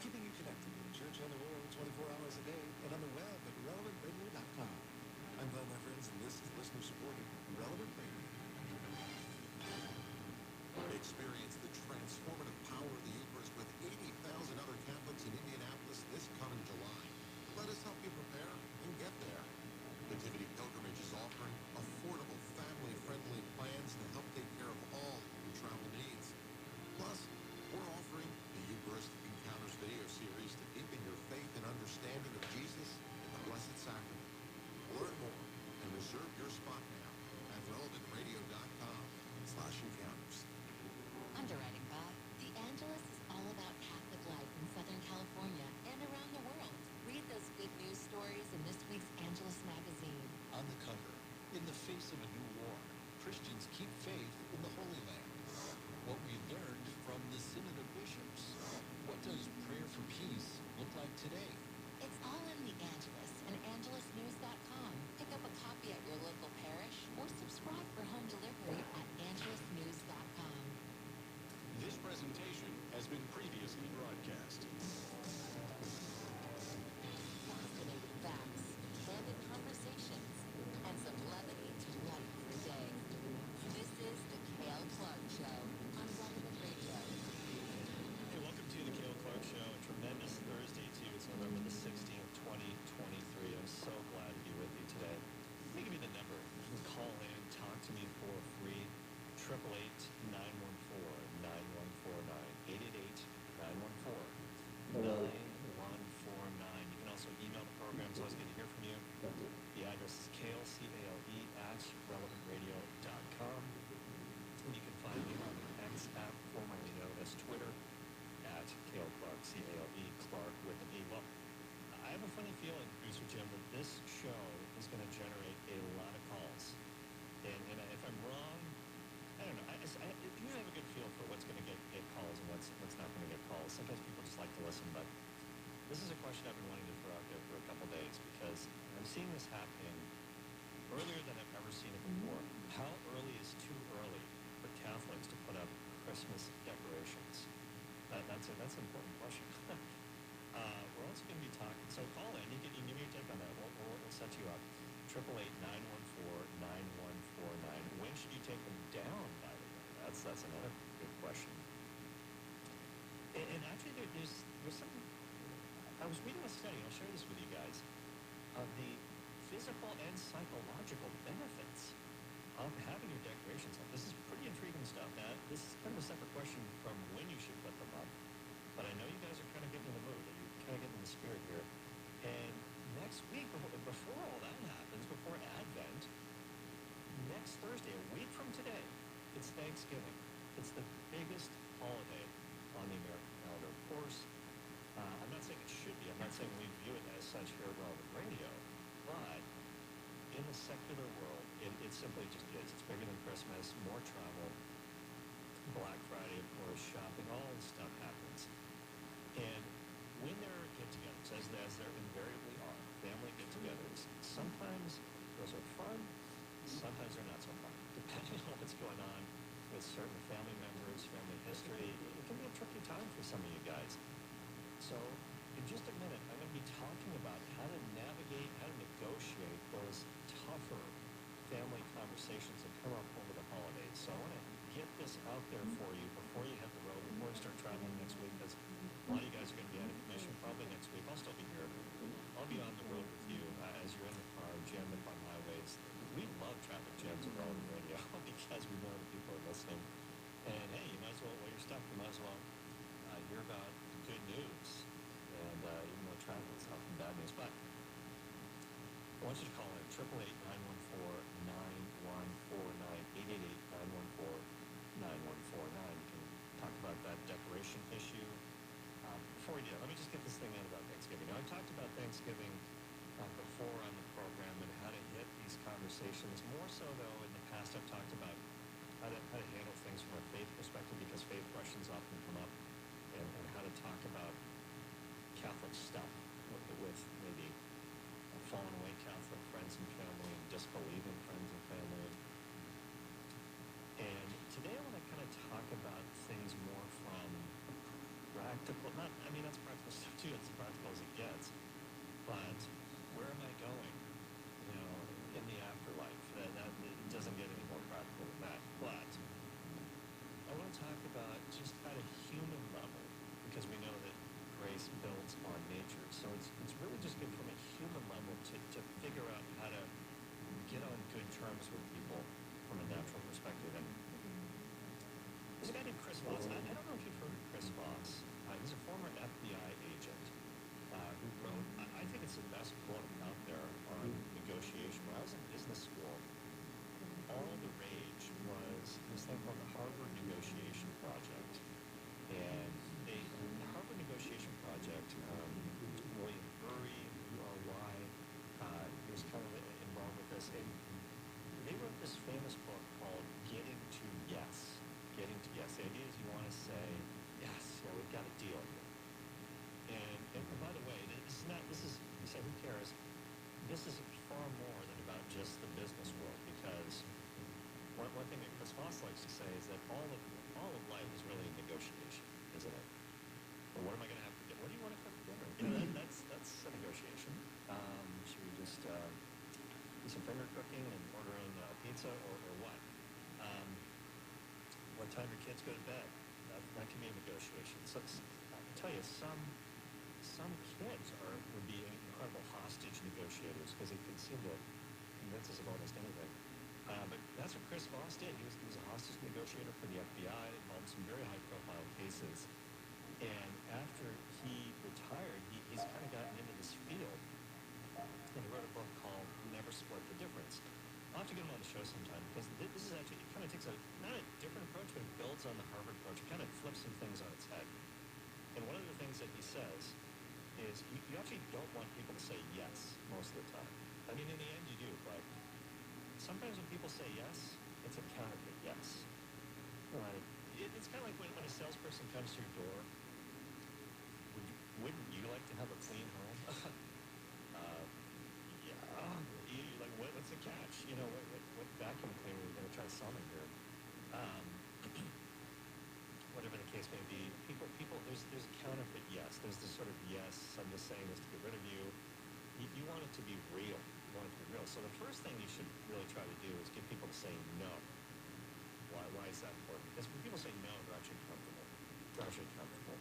Keeping you connected to the church and the world 24 hours a day and on the web at relevantradio.com. I'm Glenn, my friends, and this is listener-supported Relevant Radio. Experience the transformative power of the Eucharist with 80,000 other Catholics in Indianapolis this coming July. Let us help you prepare and get there. Nativity Pilgrimage is offering affordable, family-friendly plans to help take care of all your travel needs. Plus, we're offering the Eucharistic Encounters video series to deepen your faith and understanding of Jesus and the Blessed Sacrament. Learn more and reserve your spot now at relevantradio.com/encounters. Underwriting by The Angelus is all about Catholic life in Southern California and around the world. Read those good news stories in this week's Angelus magazine. On the cover, in the face of a new war, Christians keep faith in the Holy Land. What we learned from the Synod of Bishops. What does prayer for peace look like today? It's all in The Angelus and angelusnews.com. Pick up a copy at your local parish or subscribe for home delivery at angelusnews.com. This presentation has been previously broadcast. Fascinating facts, candid conversations, and some levity to lighten your day. This is the Cale Clark Show on Relevant Radio. Hey, welcome to the Cale Clark Show. A tremendous Thursday to you. It's November the 16th, 2023. I'm so glad to be with you today. Let me give you the number. You can call in, talk to me for free. 888-914-9149. 888-914-9149. You can also email the program. It's always good to hear from you. The address is Cale, C-A-L-E, at relevantradio.com. And you can find me on the X app, formerly known as Twitter, at Cale Clark, C-A-L-E, Clark with an E. Well, I have a funny feeling, Producer Jim, that this show is going to generate a lot of calls. And if I'm wrong, I don't know. I usually have a good feel for what's going to get calls and what's not going to get calls. Sometimes people just like to listen, but this is a question I've been wanting to throw out there for a couple days because I'm seeing this happening earlier than I've ever seen it before. How early is too early for Catholics to put up Christmas decorations? That's an important question. We're also going to be talking, so call in. You can give me your take on that. We'll set you up. 888-914-9149. When should you take them down, by the way? That's another good question. And actually, there's some. I was reading a study. I'll share this with you guys of the physical and psychological benefits having your decorations up. This is pretty intriguing stuff. Now, this is kind of a separate question from when you should put them up, but I know you guys are kind of getting in the mood. You're kind of getting in the spirit here. And next week, before all that happens, before Advent, next Thursday, a week from today, it's Thanksgiving. It's the biggest holiday on the American calendar. Of course, I'm not saying it should be. I'm not saying we view it as such here at Relevant Radio, but in the secular world, it simply just is. It's bigger than Christmas, more travel, Black Friday, of course, shopping, all this stuff happens. And when there are get-togethers, as there invariably are, family get-togethers, sometimes those are fun, sometimes they're not so fun. Depending on what's going on with certain family members, family history, it can be a tricky time for some of you guys. So, in just a minute, I'm going to be talking about how to navigate, how to negotiate those tougher family conversations that come up over the holidays. So I want to get this out there for you before you hit the road, before you start traveling next week, because a lot of you guys are going to be out of commission probably next week. I'll still be here. I'll be on the road with you as you're in the car, jammed up on highways. We love traffic jams at Relevant Radio because we know that people are listening. And hey, you might as well, while you're stuck, you might as well hear about good news. And even though traffic is often bad news, but I want you to call in 888-914-9149, 888-914-9149. You can talk about that decoration issue. Before we do, let me just get this thing in about Thanksgiving. Now, I talked about Thanksgiving before on the program and how to hit these conversations. More so, though, in the past, I've talked about how to handle things from a faith perspective, because faith questions often come up, and how to talk about Catholic stuff with maybe fallen away Catholic friends and family and disbelieving friends and family. And today I want to kind of talk about things more from practical, that's practical stuff too, it's as practical as it gets, but where am I going, in the afterlife? That it doesn't get any more practical than that, but I want to talk about just at a human level, because we know that grace builds on nature. So it's really just good from a human level to figure out how to get on good terms with people from a natural perspective. And there's a guy named Chris Voss. I don't know if you've heard of Chris Voss. He's a former FBI agent who wrote, I think it's the best book out there on negotiation. When I was in business school, all the rage was this thing called the Harvard Negotiation Project. And the Harvard Negotiation Project, William Burry, why he was kind of involved with this. And they wrote this famous book called Getting to Yes. Getting to Yes. The idea is you want to say, yes, we've got a deal here. And by the way, you say, who cares? This is far more than about just the business world, because one thing that Chris Voss likes to say is that all of life is really a negotiation, isn't it? Well, what am I going to have to do? What do you want to cook for dinner? That's a negotiation. Should we just do some finger cooking and order in pizza, or what? What time your kids go to bed? That can be a negotiation. So I can tell you, some kids would be incredible hostage negotiators, because they could seem to convince us of almost anything. But that's what Chris Voss did. He was a hostage negotiator for the FBI, involved in some very high-profile cases. And after he retired, he's kind of gotten into this field, and he wrote a book called Never Split the Difference. I'll have to get him on the show sometime, because this is actually, it kind of takes not a different approach, but it builds on the Harvard approach. It kind of flips some things on its head. And one of the things that he says is you actually don't want people to say yes most of the time. I mean, in the end you do, but sometimes when people say yes, it's a counterfeit yes. Right. It's kind of like when a salesperson comes to your door, wouldn't you like to have a clean home? You're like, what's the catch? What vacuum cleaner are you going to try to sell me here? Whatever the case may be, people, there's a counterfeit yes. There's this sort of yes, I'm just saying this to get rid of you. You want it to be real. You want it to be real. So the first thing you should really try to do is get people to say no. Why is that important? Because when people say no, they're actually comfortable. They're actually comfortable.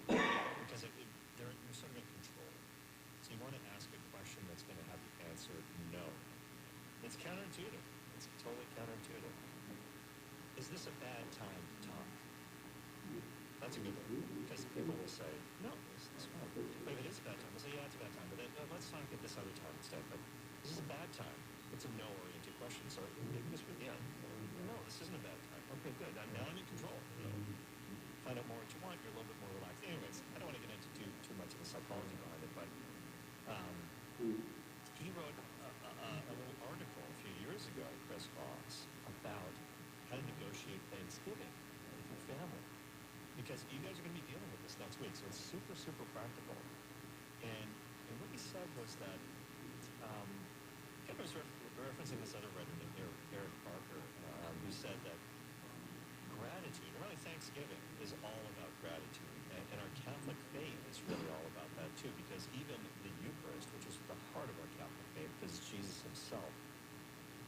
Because you're sort of in control. So you want to ask a question that's going to have the answer no. It's counterintuitive. It's totally counterintuitive. Is this a bad time to talk? That's a good one, because people will say, no, it's fine. But if it is a bad time, we'll say, yeah, it's a bad time, but then let's talk at this other time instead. But this is a bad time. It's a no-oriented question. So maybe this would, yeah, no, this isn't a bad time. Okay, good. Now I'm in control. You know, find out more what you want. You're a little bit more relaxed. Anyways, I don't want to get into too much of the psychology behind it, but he wrote a little article a few years ago, Chris Voss, about how to negotiate Thanksgiving with your family. Because you guys are going to be dealing with this next week, so it's super, super practical. And what he said was that, I was referencing this other writer named Eric Parker, who said that gratitude, or really Thanksgiving, is all about gratitude. And our Catholic faith is really all about that too, because even the Eucharist, which is the heart of our Catholic faith, because it's Jesus himself,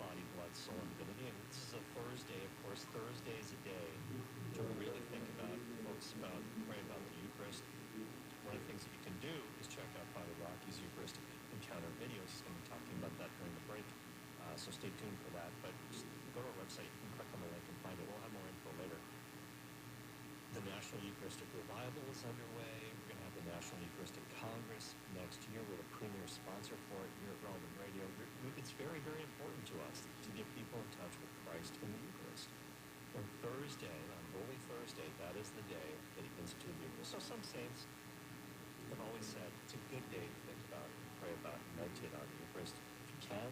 body, blood, soul, and divinity. And this is a Thursday, of course. Thursday is a day to really think about, folks, pray about the Eucharist. One of the things that you can do is check out Father Rocky's Eucharistic Encounter videos. He's going to be talking about that during the break, so stay tuned for that. But just go to our website, you can click on the link and find it. We'll have more info later. The National Eucharistic Revival is underway. We're going to have the National Eucharistic Congress next year. We're the premier sponsor for it here at Relevant Radio. It's very, very important to us to get people in touch with Christ in the Eucharist. On Thursday, on Holy Thursday, that is the day that he instituted the Eucharist. So some saints have always said it's a good day to think about, pray about, meditate on the Eucharist. If you can,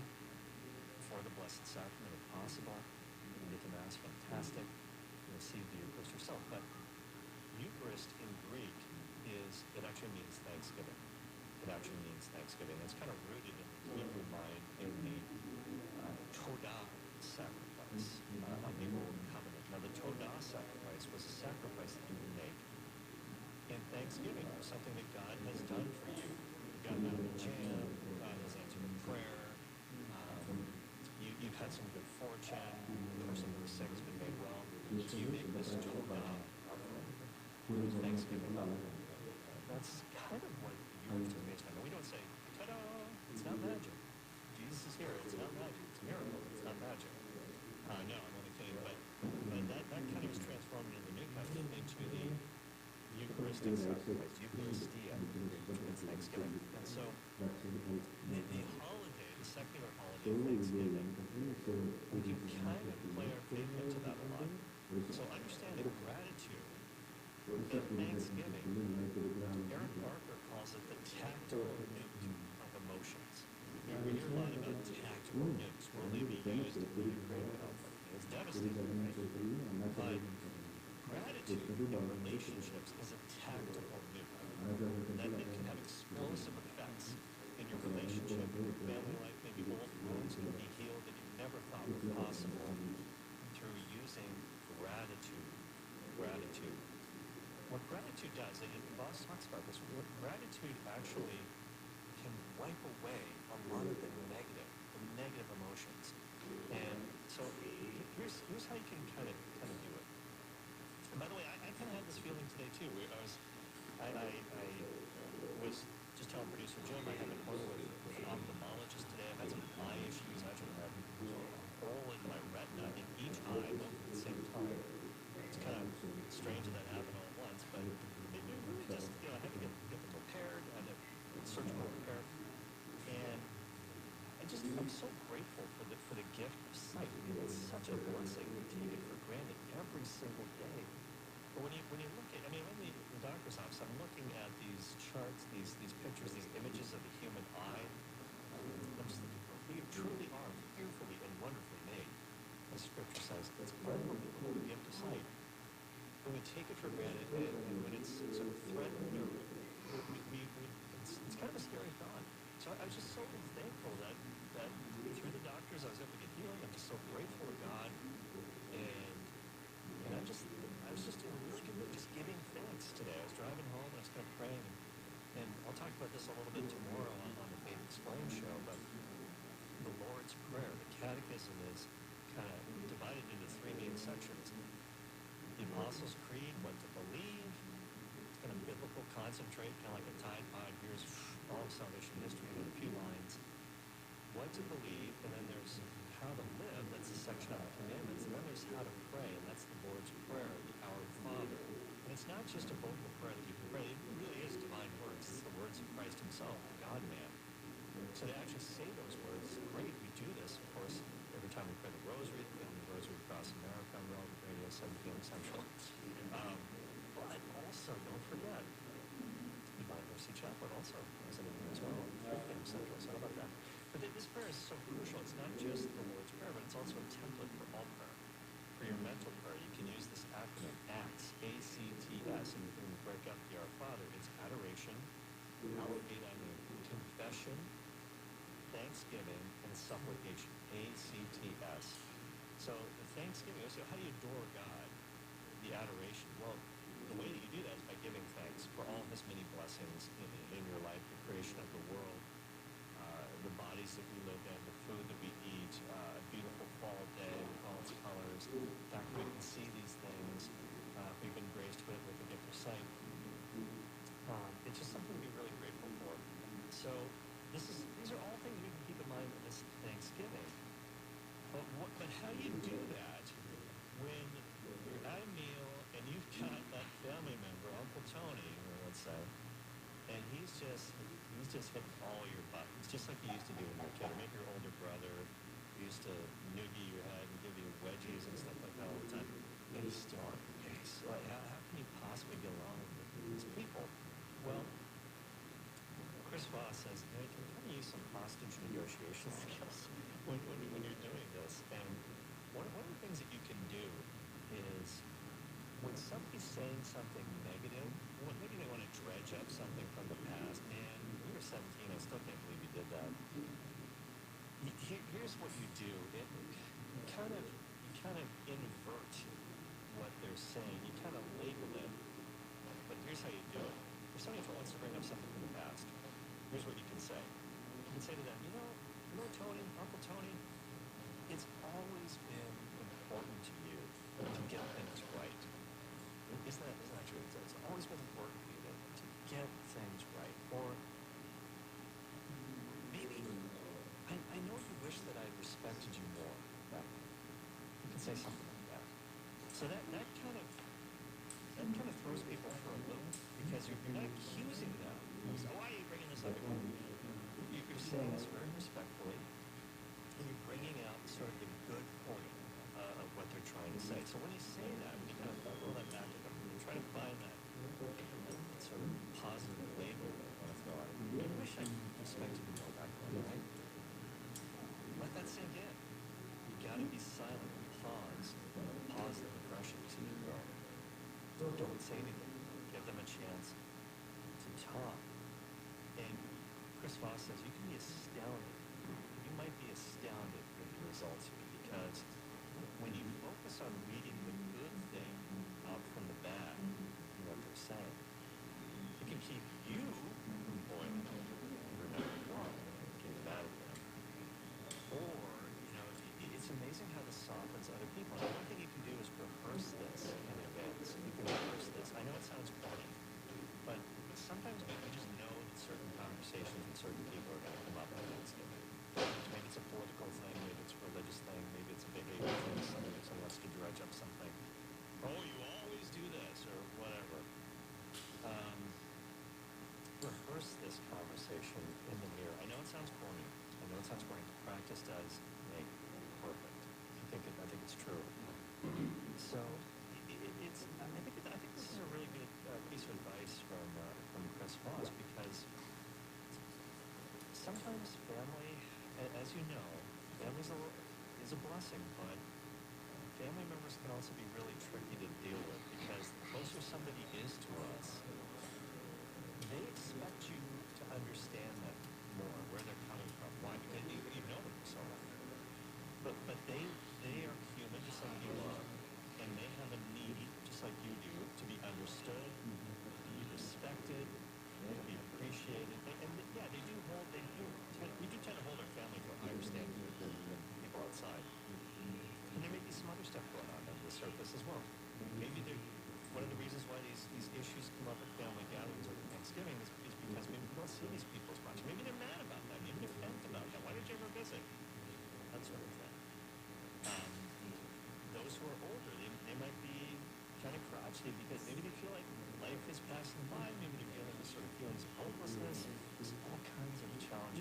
before the Blessed Sacrament, if possible, you can get to Mass, fantastic. You receive the Eucharist yourself. But Eucharist in Greek it actually means Thanksgiving. It actually means Thanksgiving. It's kind of rooted in the Hebrew mind in the Todah sacrifice of the Old Covenant. Now, the Todah sacrifice was a sacrifice that you would make in Thanksgiving for something that God has done for you. You got out of the jam, God has answered a prayer, you've had some good fortune, the person who was sick has been made well. So you make this Todah offering, Thanksgiving offering. That's kind of what the Eucharist is based on. We don't say, ta-da, it's not magic. Jesus is here, it's not magic. It's a miracle, it's not magic. No, I'm only kidding, but that kind of was transformed in the New Covenant into the Eucharistic sacrifice, Eucharistia, which means Thanksgiving. And so the holiday, the secular holiday of Thanksgiving, we can kind of play our faith into that a lot. So understand that gratitude in Thanksgiving, Eric Parker calls it the tactile newt of emotions. We hear a lot about tactile nukes. Will they be used in the Ukraine conflict? It's devastating, right? But gratitude in relationships is a tactical nuke. That it can have explosive effects in your relationship, your family life. Maybe old wounds can be healed that you never thought were possible through using gratitude. Gratitude. What gratitude does, and Voss talks about this, what gratitude actually can wipe away a lot of the negative emotions. And so here's how you can kind of do it. And by the way, I kind of had this feeling today too. I was just telling producer Jim I had an appointment with an ophthalmologist today. I've had some eye issues. I actually had a hole in my retina in each eye both at the same time. It's kind of strange that happened all at once, but it really just, I had to get them repaired. I had a surgical repair. And I'm so grateful for the gift of sight. I mean, it's such a blessing. We take it for granted every single day. But when you look at, I'm in the doctor's office, I'm looking at these charts, these pictures, these images of the human eye. I'm just thinking, we truly are fearfully and wonderfully made. As Scripture says, it's unbelievable, the gift of sight. When we take it for granted, and when it's sort of threatened, or it's kind of a scary thought. So I was just so thankful that through the doctors I was able to get healing. I'm just so grateful to God, and I was just in a really good mood, just giving thanks today. I was driving home and I was kind of praying, and I'll talk about this a little bit tomorrow on the Faith Explained show. But the Lord's Prayer, the Catechism, is kind of divided into three main sections. The Apostles' Creed, what to believe. It's kind of biblical concentrate, kind of like a Tide Pod. Here's all of salvation history in a few lines. What to believe, and then there's how to live. That's the section so crucial. It's not just the Lord's Prayer, but it's also a template for all prayer. For your mental prayer, you can use this acronym ACTS, A-C-T-S, and when you break up the Our Father, it's adoration, confession, thanksgiving, and supplication, ACTS. So the thanksgiving, so how do you adore God? The adoration. Well, the way that you do that is by giving thanks for all his many blessings in your life, the creation of the world, the bodies that we live in, the food that we eat, a beautiful fall day with all its colors, the fact that we can see these things, we've been graced with the gift of sight. It's just something to be really grateful for. So these are all things we can keep in mind in this Thanksgiving. But how do you do that when you're at a meal and you've got that family member, Uncle Tony, let's say, and he's just hitting all your buttons, just like he used to do when you were a kid, or maybe your older brother used to noogie your head and give you wedgies and stuff like that all the time, and he's still on your case. Like, how can you possibly get along with these people? Well, Chris Voss says, hey, can you use some hostage negotiation skills when you're doing this? And one of the things that you can do is when somebody's saying something negative, maybe they want to dredge up something from the past. Man, when you were 17, I still can't believe you did that. Here's what you do. You kind of invert what they're saying. You kind of label it. But here's how you do it. If somebody wants to bring up something from the past, here's what you can say. You can say to them, you know, Tony, Uncle Tony, it's always been important to you to get things right. Isn't that true? It's always been important for you to get things right. Or maybe, I know you wish that I respected you more. You can say something like that. So that kind of throws people for a loop, because you're not accusing them. So why are you bringing this up again? You're saying this very respectfully, and you're bringing out sort of the good point of what they're trying to say. So when you say that, when you kind of pull that back to them, and try to find that sort of positive label on a thought. I wish I respected you more back then, right? Let that sink in. You gotta be silent, pause the impression so you go. Don't say anything. Give them a chance to talk. And Chris Voss says you can be astounded. You might be astounded with the results here, because when you focus on reading the good thing out from the bad in what they're saying, it can keep you from boiling over number one, getting mad at them. Or, it's amazing how this softens other people. And one thing you can do is rehearse this in advance. You can rehearse this. I know it sounds corny, but sometimes we just know that certain conversations with certain people are going to come up on Thanksgiving. Maybe it's a political thing, maybe it's a religious thing, maybe it's a behavior thing, someone wants to dredge up something. Oh, you always do this, or whatever. Rehearse this conversation in the mirror. I know it sounds corny. Practice does make perfect. I think it's true. So I think this is a really good piece of advice from Chris Voss, because sometimes family, as you know, family is a blessing, but family members can also be really tricky to deal with, because the closer somebody is to us, they expect you to understand them more, where they're coming from. Why? Because you know them for so long. But they are human, just like you are, and they have a need, just like you do, to be understood, to be respected, to be appreciated. We do tend to hold our family to a higher standard than people outside. And there may be some other stuff going on under the surface as well. Maybe one of the reasons why these issues come up at family gatherings or Thanksgiving is because maybe we don't see these people as much. Maybe they're mad about that. Maybe they're bent about that. Why did you ever visit? That sort of thing. Those who are older, they might be kind of crotchety because maybe they feel like life is passing by. Maybe they're dealing with sort of feelings of hopelessness. There's all kinds of challenges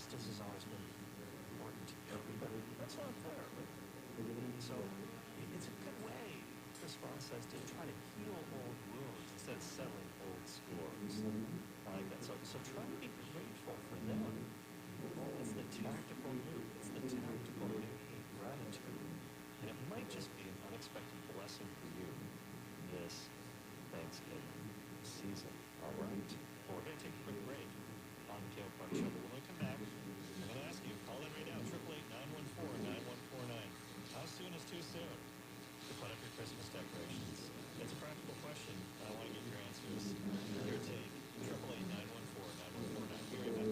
justice has always been important to you, but that's not fair. So it's a good way, Response says, to try to heal old wounds instead of settling old scores. I like that. So try to be grateful for them. It's the tactical move. It's the tactical new gratitude. And it might just be an unexpected blessing for you this Thanksgiving season. All right. Well, we're going to take a quick break on the Kale Clark Show. But when we come back, I'm going to ask you, call in right now, 888-914-9149. How soon is too soon to put up your Christmas decorations? It's a practical question. I want to get your answers. Your take, 888-914-9149. Be right back.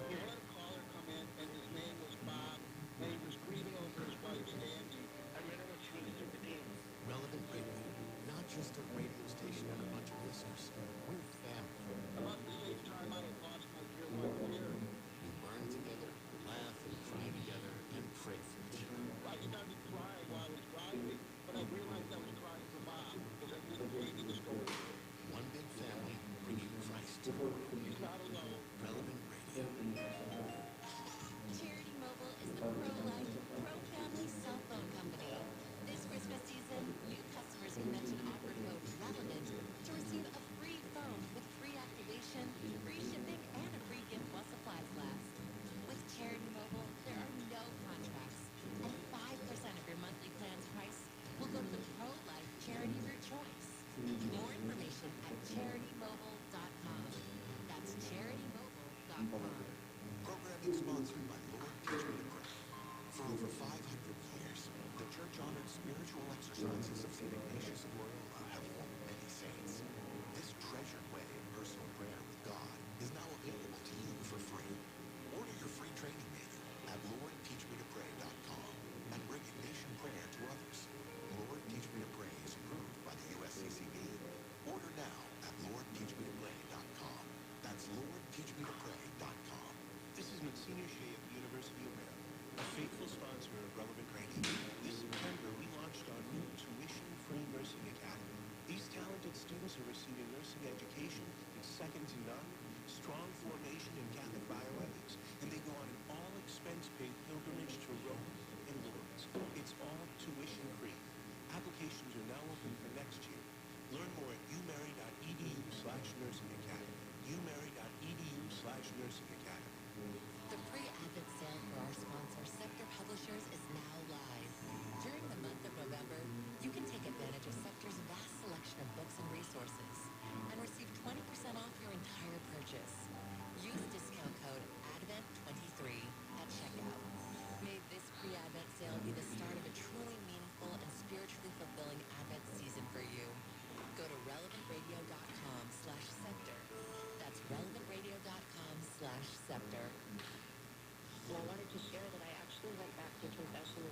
We had a caller come in, and his name was Bob, and he was grieving over his wife, Sandy. I read what changed the name. Relevant Radio, not just a radio station and a bunch of listeners. We're family. About the same time I had lost my dear wife, Mary. We learn together, laugh and cry together, and pray for each other. I started crying while I was driving, but I realized I was crying for Bob, because I knew the baby was going through. One big family bringing Christ. He's not alone. Relevant Radio. Charity Mobile is the pro-life, pro-family cell phone company. This Christmas season, new customers can mention offer code RELEVANT to receive a free phone with free activation, free shipping, and a free gift while supplies last. With Charity Mobile, there are no contracts, and 5% of your monthly plan's price will go to the pro-life charity of your choice. More information at CharityMobile.com. That's CharityMobile.com. Programming sponsored by Lord Teach Me to Pray. For over 500 years, the church-honored spiritual exercises of St. Ignatius of Loyola have formed many saints. This treasured way of personal prayer with God is now available to you for free. Order your free training manual at LordTeachMeToPray.com and bring Ignatian prayer to others. Lord Teach Me to Pray is approved by the USCCB. Order now at LordTeachMeToPray.com. That's LordTeachMeToPray.com. This is Monsignor Shea of the University of Maryland, a faithful sponsor of Relevant Radio. This September, we launched our new tuition-free nursing academy. These talented students are receiving nursing education that's second to none, strong formation in Catholic bioethics, and they go on an all-expense-paid pilgrimage to Rome and Lourdes. It's all tuition-free. Applications are now open for next year. Learn more at umary.edu/nursing academy. umary.edu/nursing academy. The pre-advent sale for our sponsor, Scepter Publishers, is now live. During the month of November, you can take advantage of Scepter's vast selection of books and resources and receive 20% off your entire purchase. Use discount code ADVENT23 at checkout. May this pre-advent sale be the start of a truly meaningful and spiritually fulfilling Advent season for you. Go to relevantradio.com/scepter. That's relevantradio.com/scepter. And I wanted to share that I actually went back to confession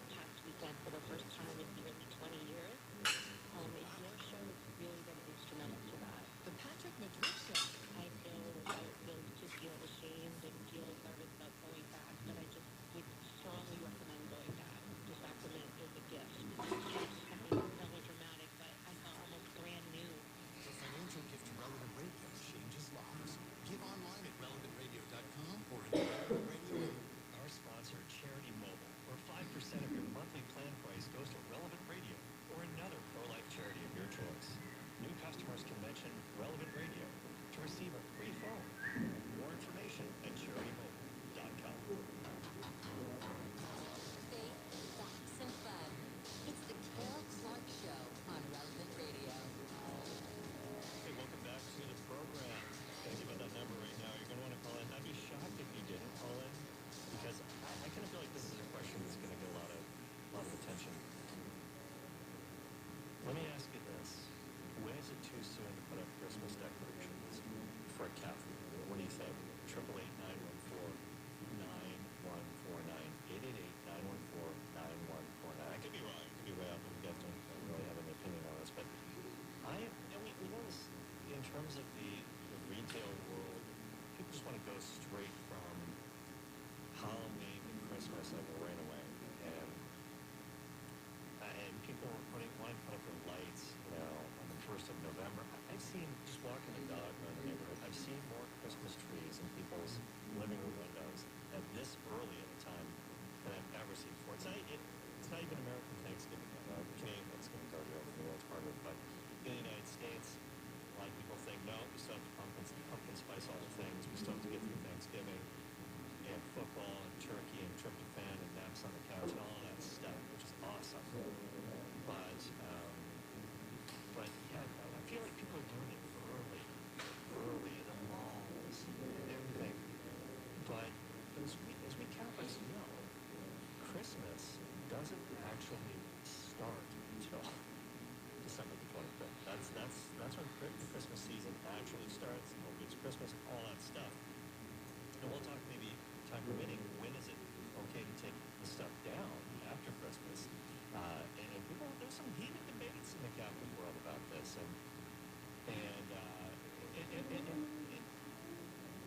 permitting, when is it okay to take the stuff down after Christmas? And people, there's some heated debates in the Catholic world about this, and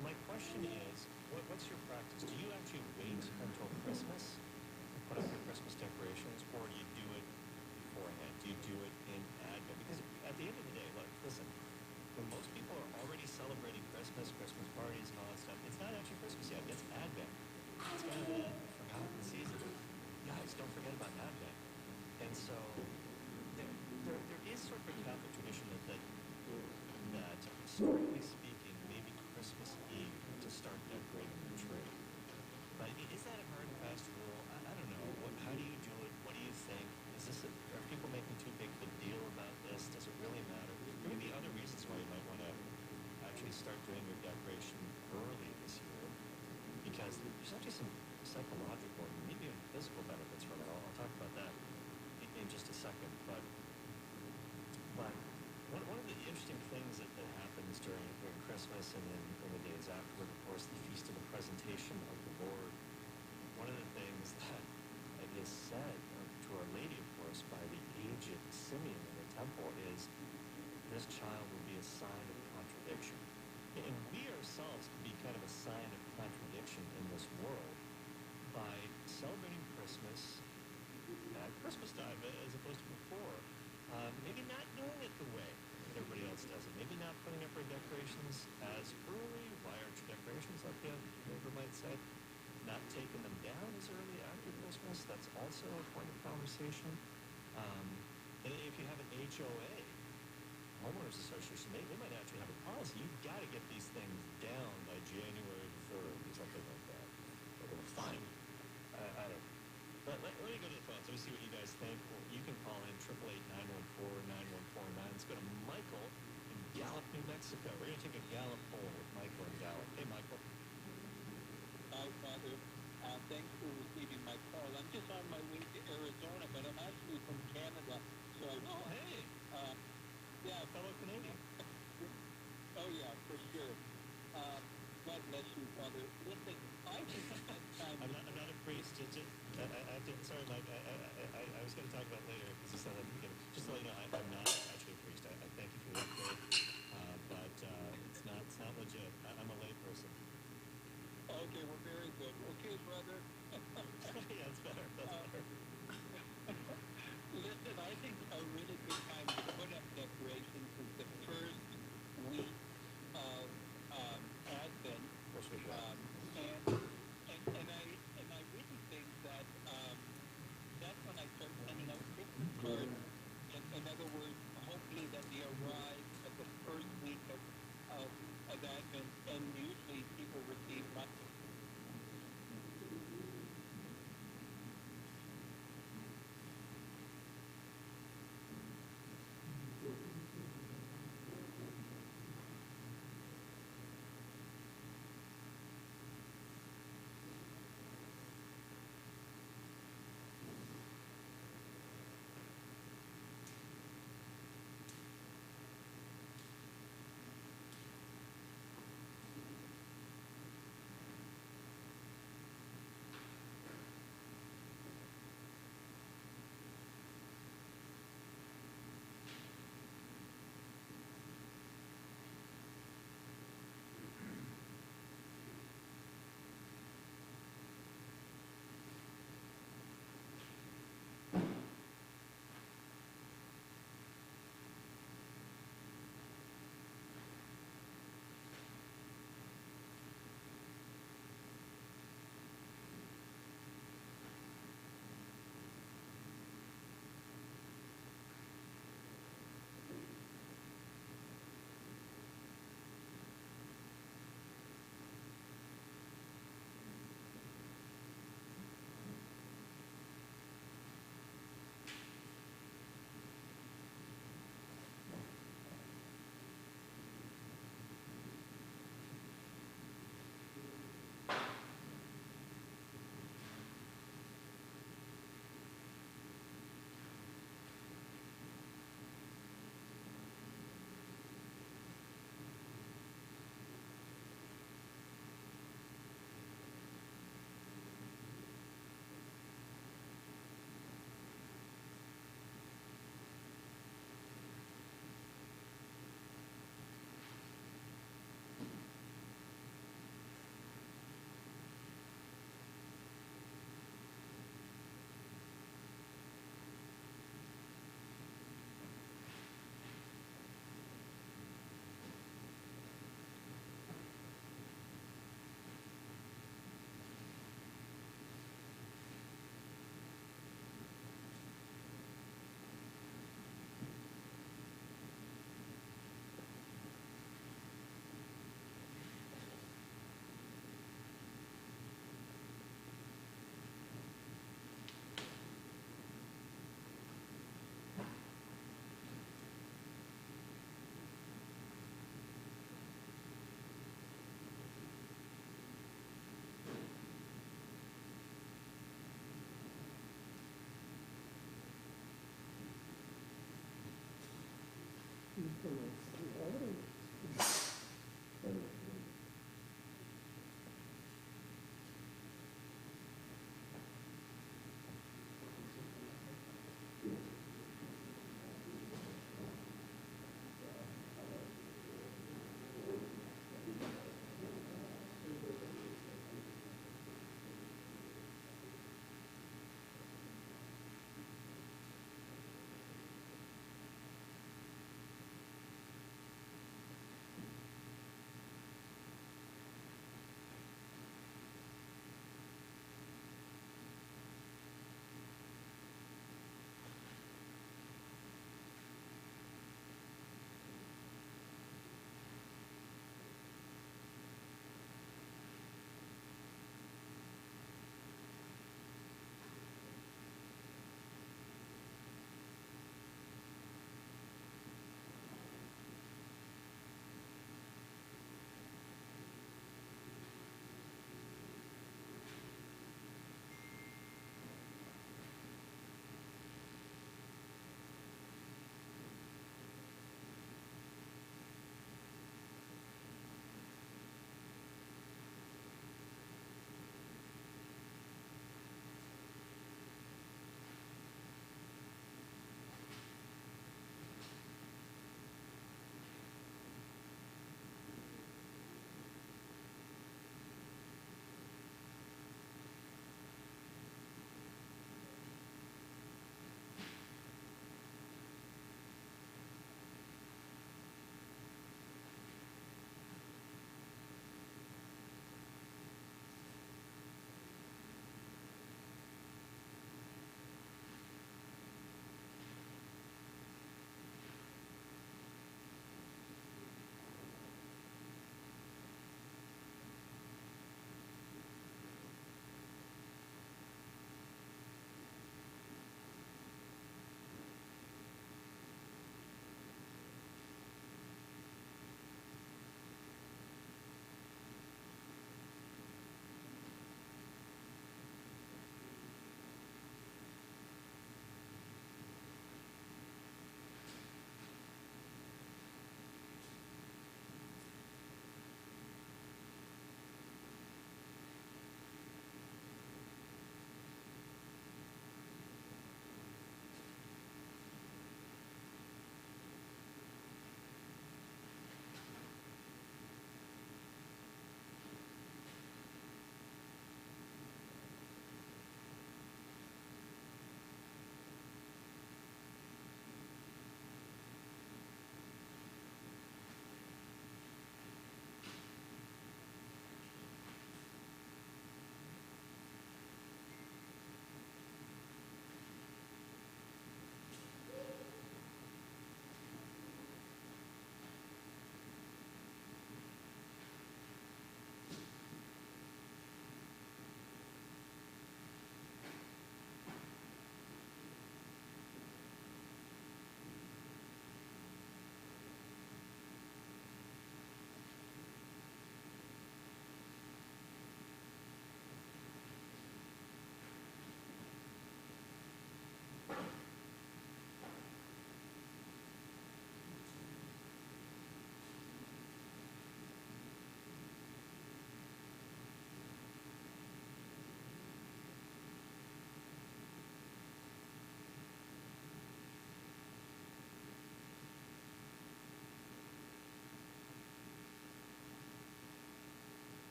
my question is, what's your practice? Do you actually wait until Christmas to put up your Christmas decorations, or do you do it beforehand? Do you do it in Advent? Because at the end of the day, look, listen, when most people are already celebrating Christmas, Christmas parties and all that stuff, it's not actually Christmas yet. It's Advent. It's kind of the forgotten season. Guys, don't forget about Advent. And so there is sort of a Catholic tradition that historically speaking, maybe Christmas Eve to start decorating the tree. But is that a hard and fast rule? I don't know. How do you do it? What do you think? Are people making too big of a deal about this? Does it really matter? There may be other reasons why you might want to actually start doing your decoration early this year, because there's actually some psychological and maybe even physical benefits from it. I'll talk about that in just a second. But one of the interesting things that happens during Christmas and then in the days afterward, of course, the Feast of the Presentation of the Lord. One of the things that is said to Our Lady, of course, by the aged Simeon in the temple is, this child will be a sign of contradiction. And we ourselves can be kind of a sign of contradiction in this world by celebrating Christmas at Christmas time as opposed to before. Maybe not doing it the way that everybody else does it. Maybe not putting up our decorations as early. Why aren't your decorations up yet? Neighbor might say. Not taking them down as early after Christmas. That's also a point of conversation. And if you have an HOA, homeowners association, they might actually have a policy. You've got to get these things down by January 3rd or something like that. Or they'll fine you. I don't know. But let me go to the phones. Let me see what you guys think. Well, you can call in 888-914-9149. Let's go to Michael in Gallup, New Mexico. We're going to take a Gallup poll with Michael in Gallup. Hey, Michael. Hi, Father. Thanks for receiving my call. I'm just on my way to Arizona, but I'm actually from Canada. So Hey. Yeah. Fellow Canadian. Oh, yeah, for sure. God bless you, Father. Listen, I think that time... I'm not a priest. Sorry, Mike. I was going to talk about it later because you said at the beginning. Just to let you know, I'm not actually a priest. I thank you for the update. But it's not legit. I'm a lay person. Okay, well, very good. Okay, brother. Yeah, it's better. That's better. Listen, I think a really good time to put up decorations is the first week of Advent. First week of And I really think that that's when I start sending out Christmas cards. In other words,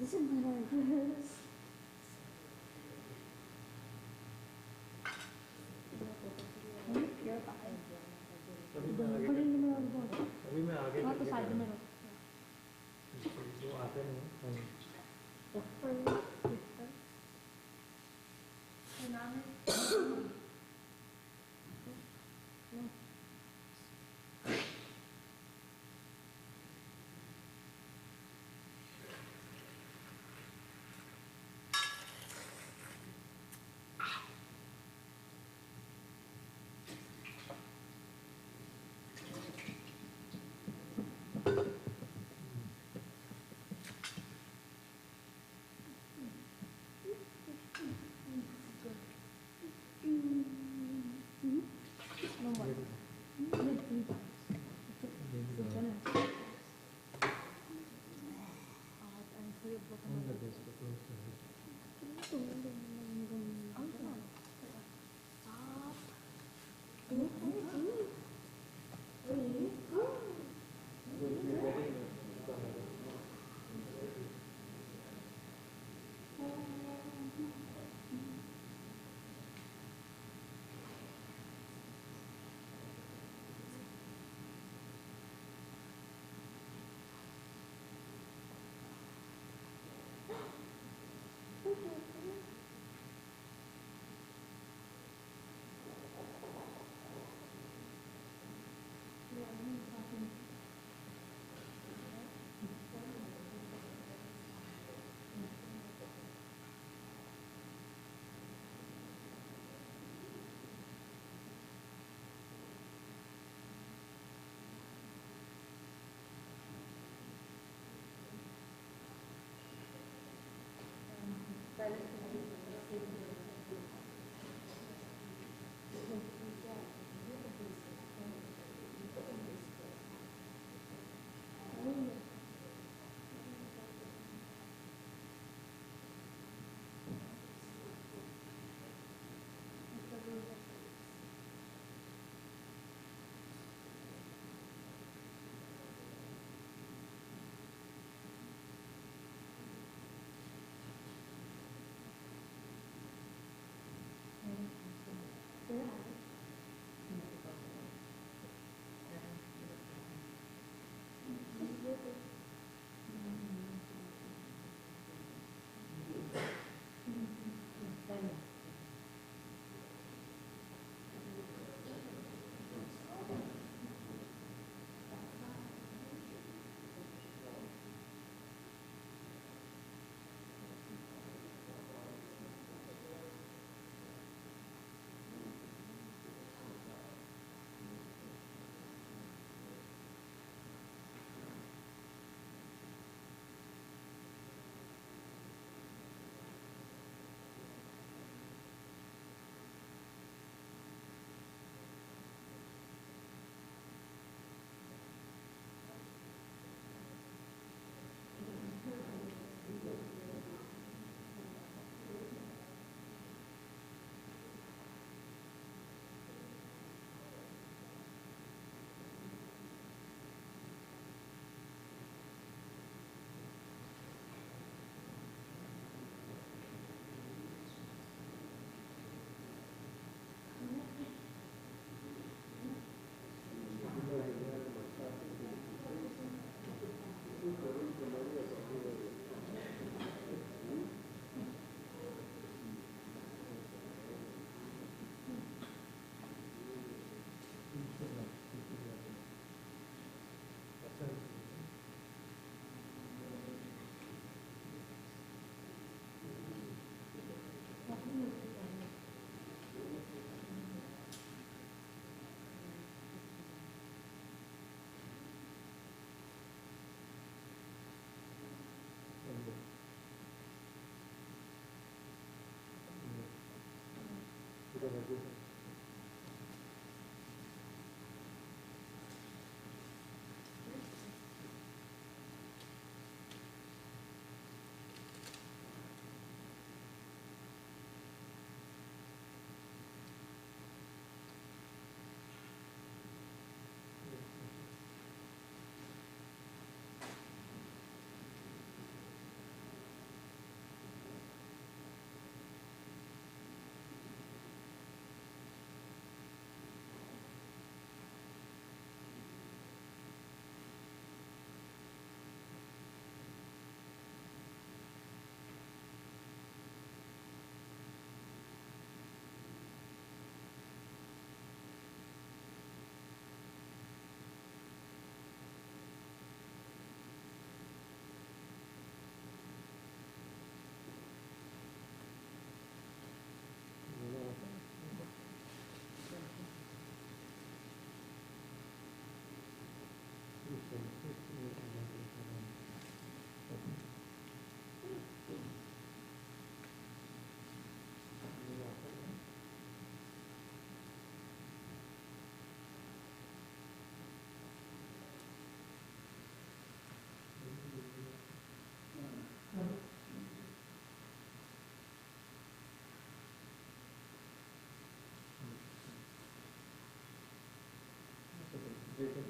Isn't that obvious? Can you purify? Put it in the middle of the bowl. Not the side, the middle. No more. You did 3 times. It's generous. And put your book on the desk.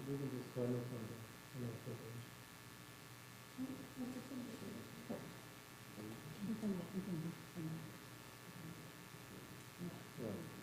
we can just turn it on the page. Right.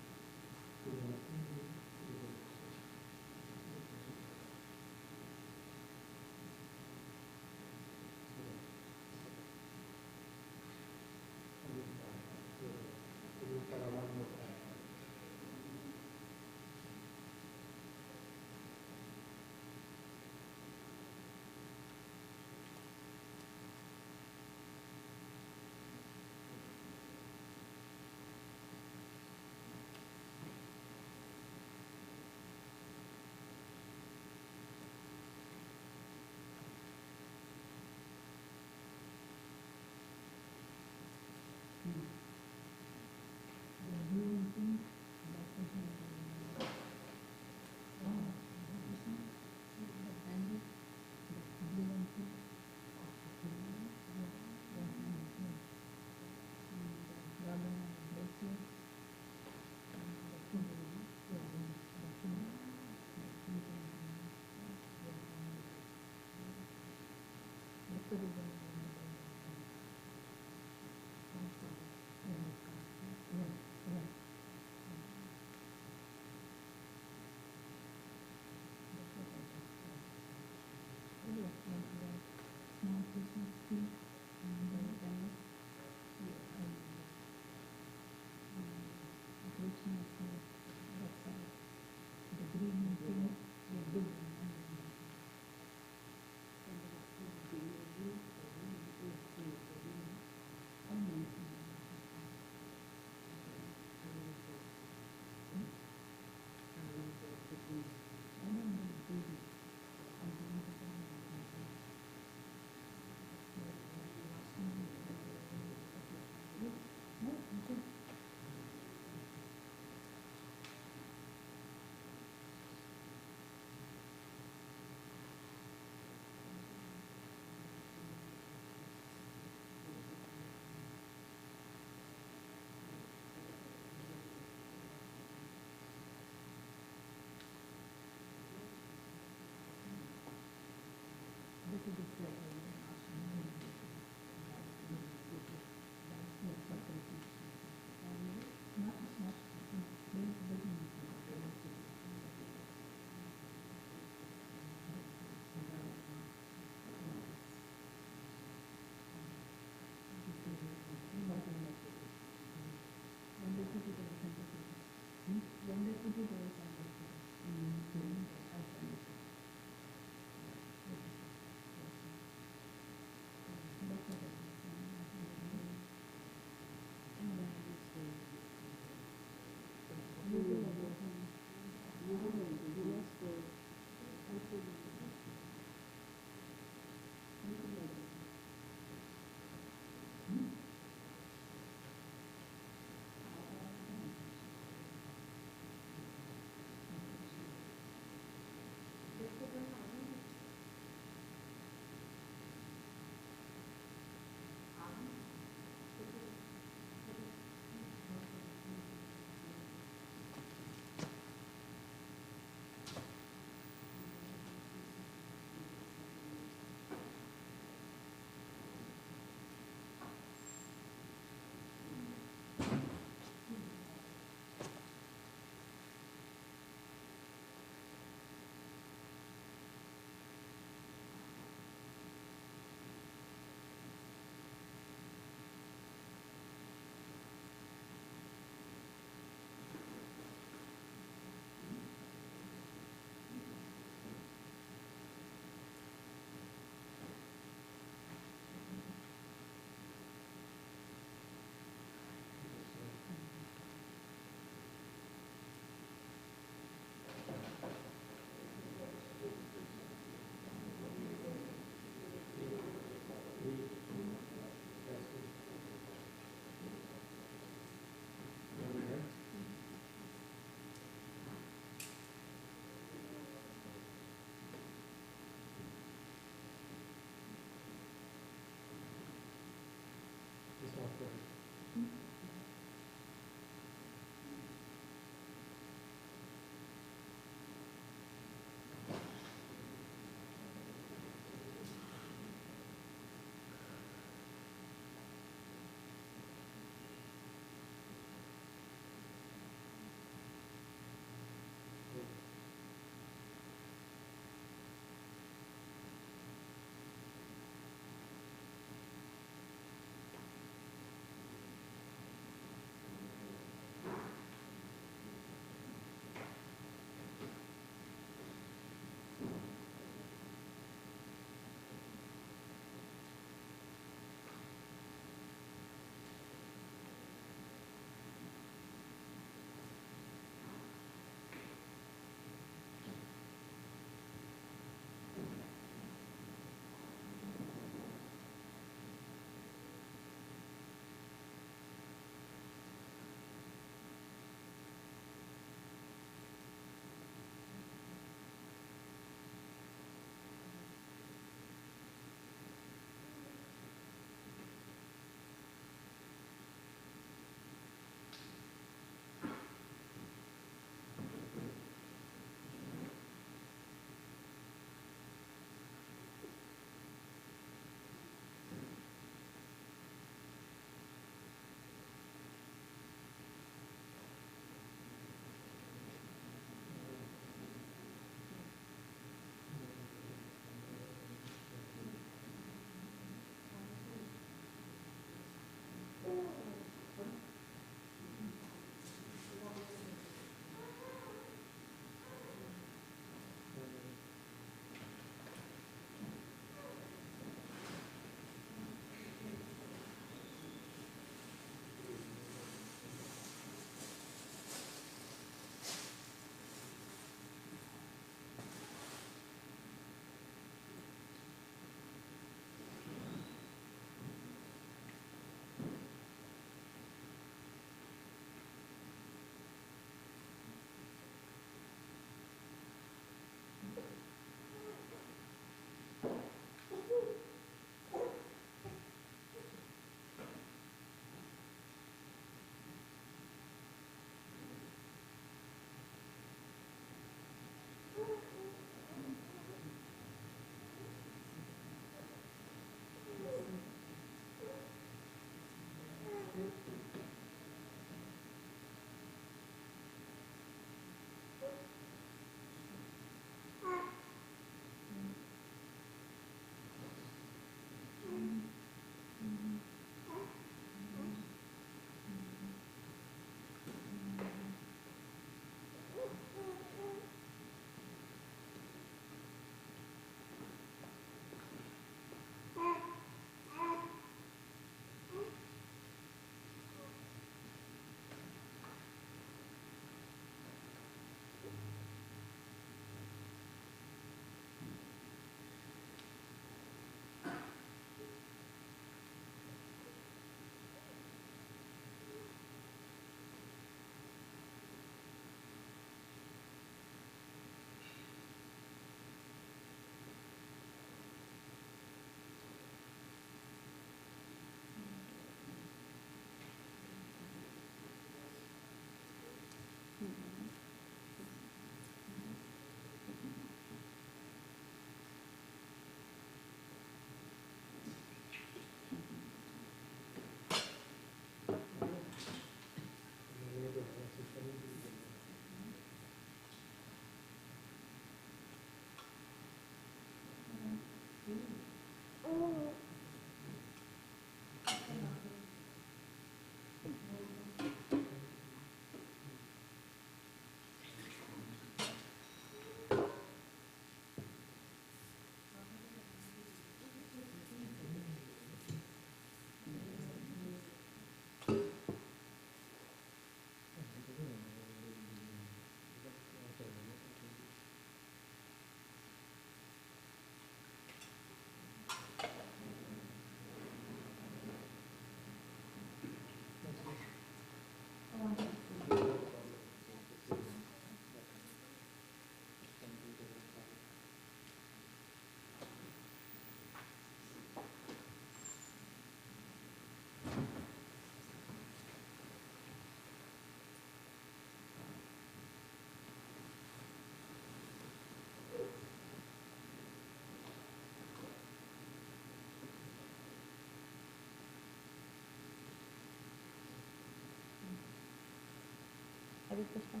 Hare Krishna.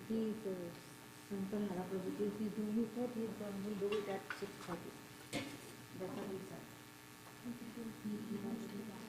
He's Santan Prabhu. He said he'll do it at 6:30. That's what he said. He wants to do that.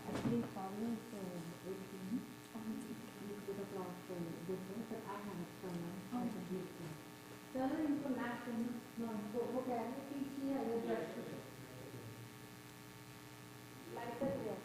Actually, following everything to the class business, but I have it from my business. Tell into last no, okay, I will teach you how to dress. Like that, yes.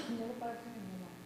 Another person in the line.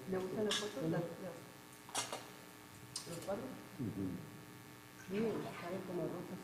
¿Le gustan las fotos? ¿Los cuadros? Sí, salen como rosas.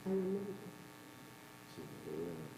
Sí, pero era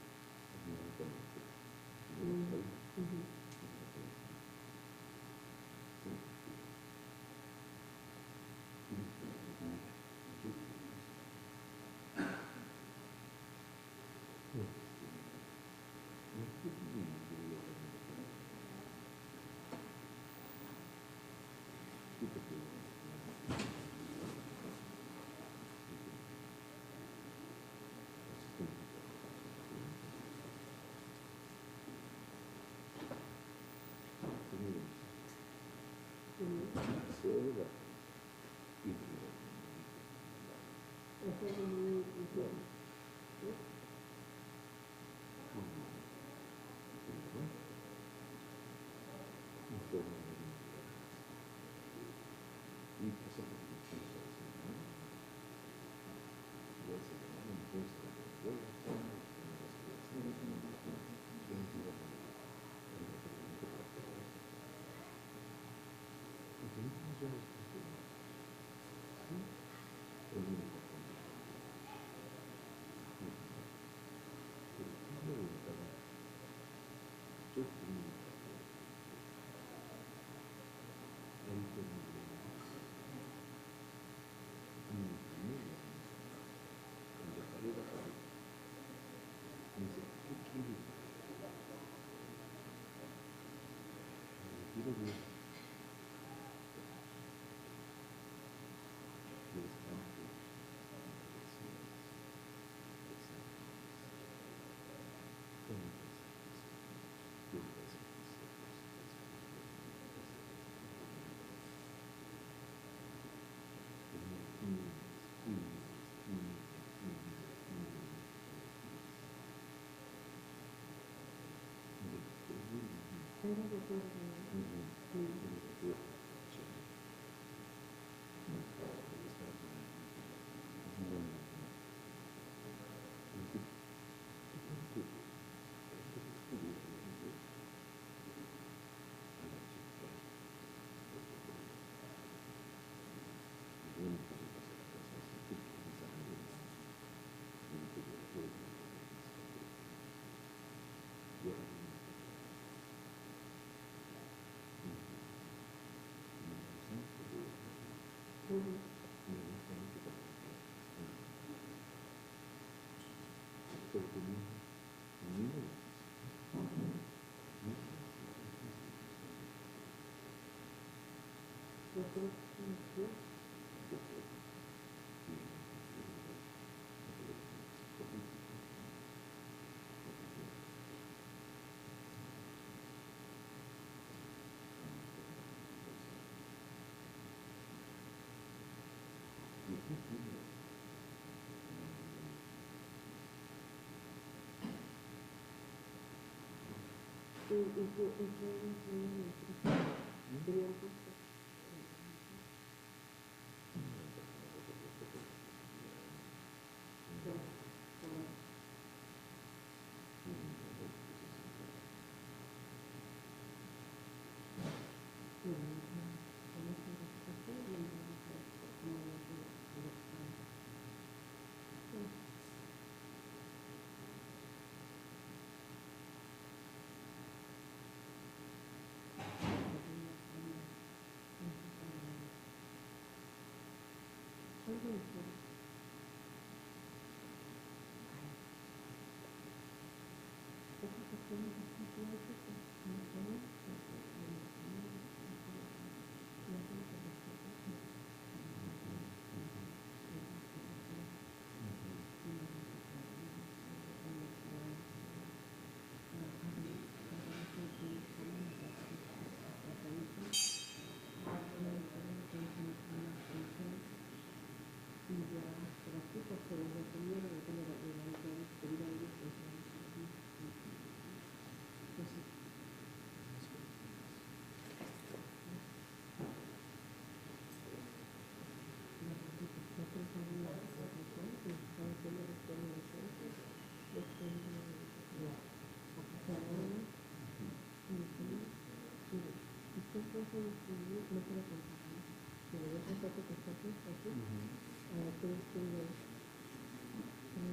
Sí,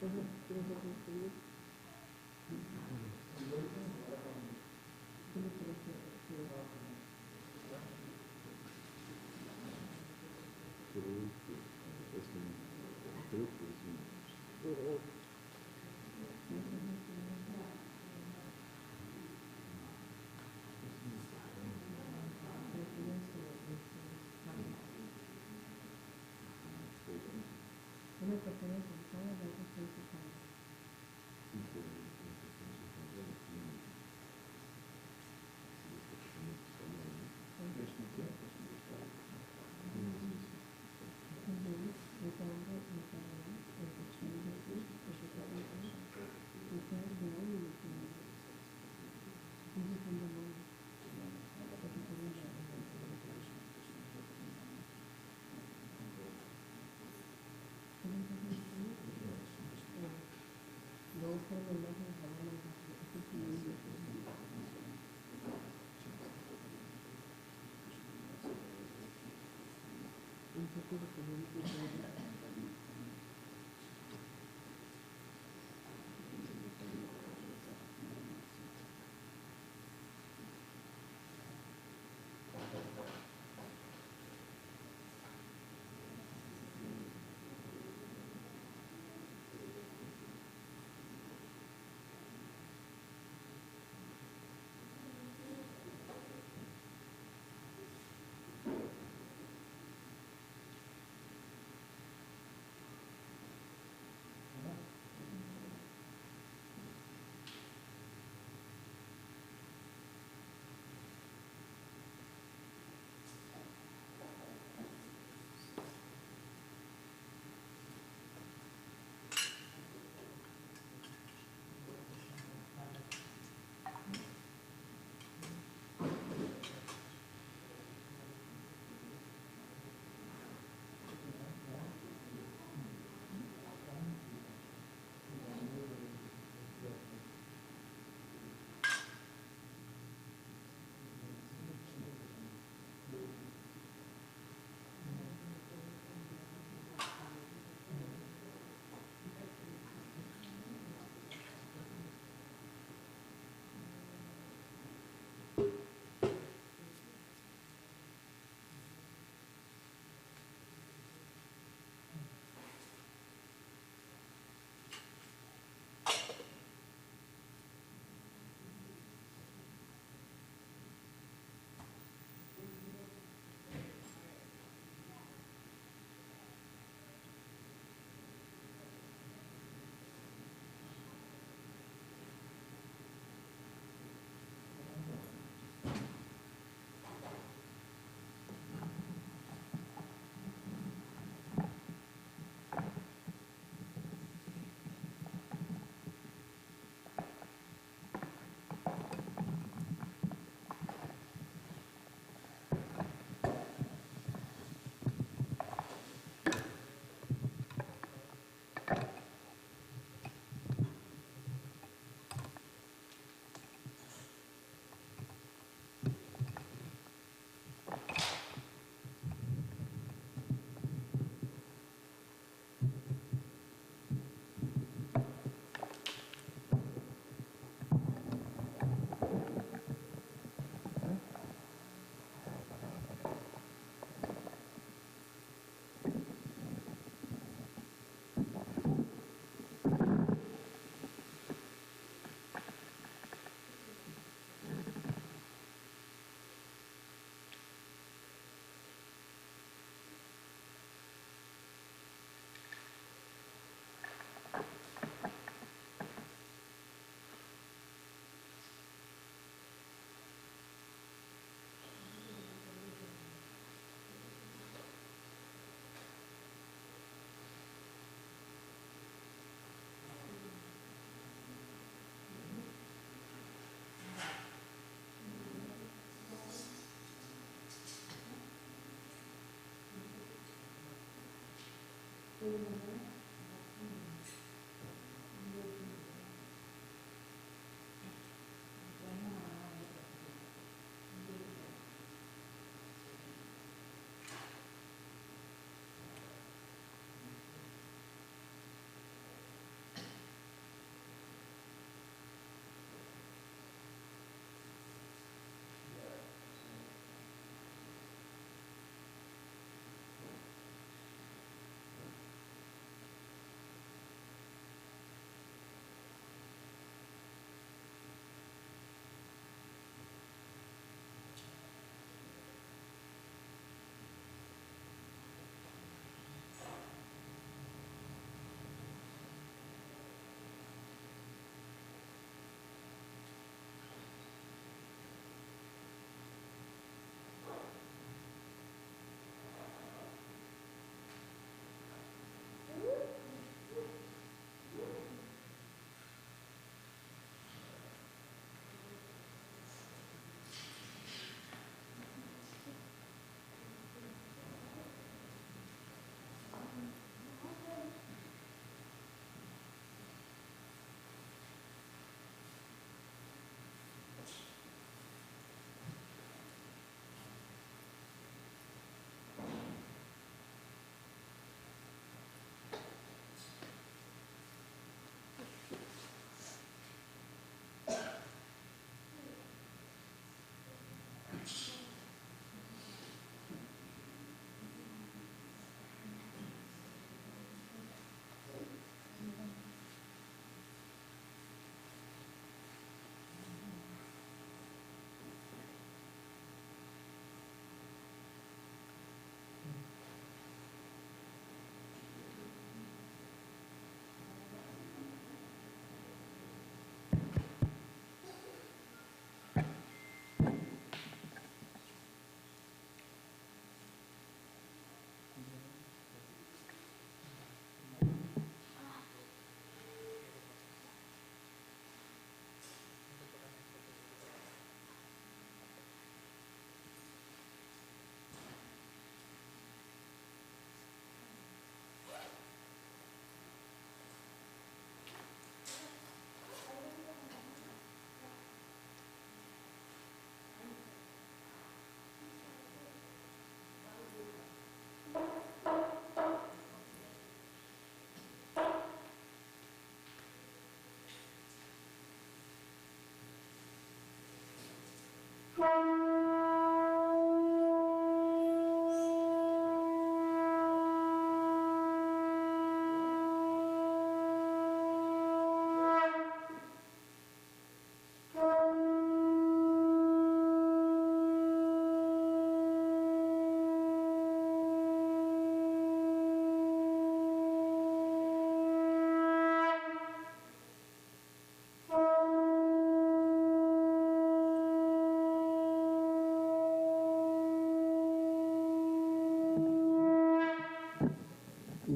ajá, tienes que escribir. Una persona sensata da questa situazione.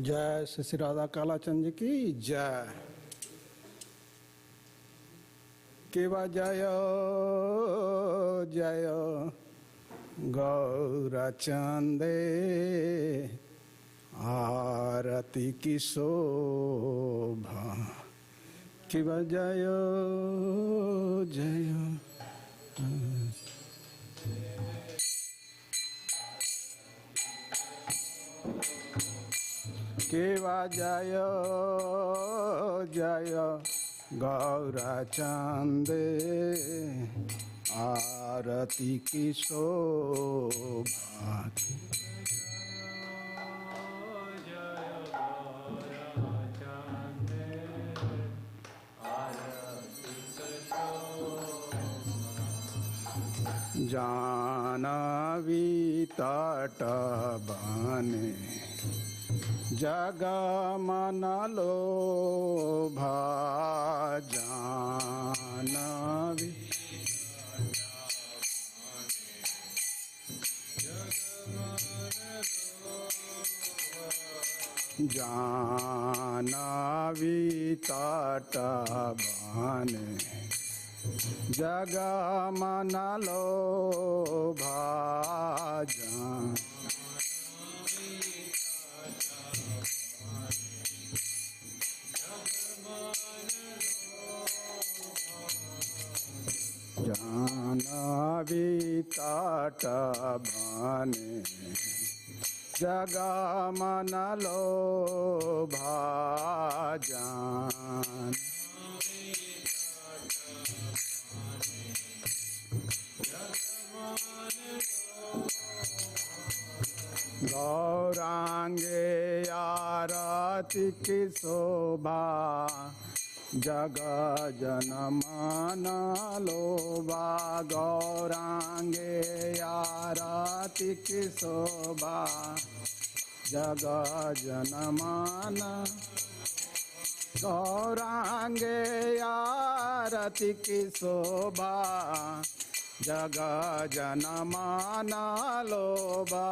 जय श्री राधा कालाचंद जी की जय। केवा जय जय गौरचंदे आरती की शोभा। केवा जय जय केवा जय जय गौरचंदे आरती की शोभा। जानवी तट बने जगमन लोभा। जानवी जानवी तट बने जगमन लोभा। जानवी तट बने जगमन लोभा। जान गौरांगे आरती की शोभा। जग जनमन लोभा। गौरांगे आरती की शोभा। जग जनमन गौरांगे आरती की शोभा। जग जनमन लोभा।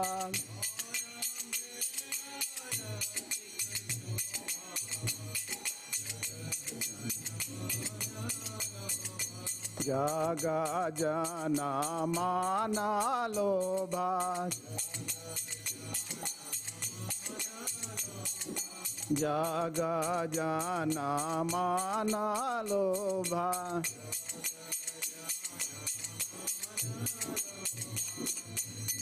जग जनमन लोभा। जग जनमन लोभा।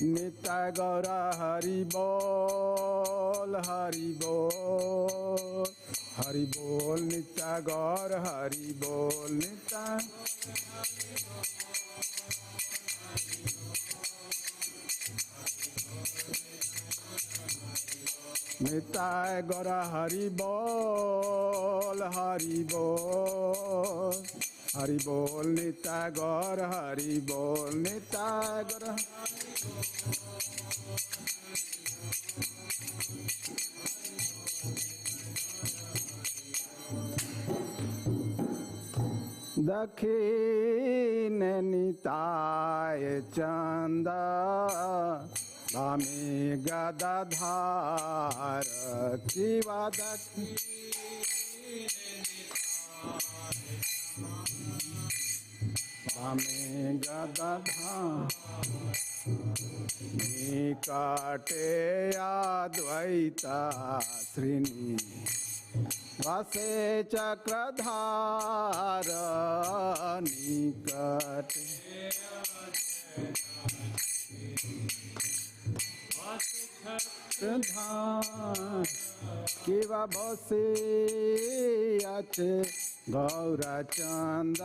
नित्य गौर हरि बोल हरि बोल हरि बोल। नित्य गौर हरि बोल। नित्य नित्य गौर हरि बोल हरि बोल हरि बोल। नित्य गौर हरि बोल। नित्य गौर दक्षिण निताय चंद वामे गदाधार। किवा वामे गदाधार। निकटे अद्वैता श्रीनि वसे चक्रधार। निकटे किवा बसे अचे गौरचंद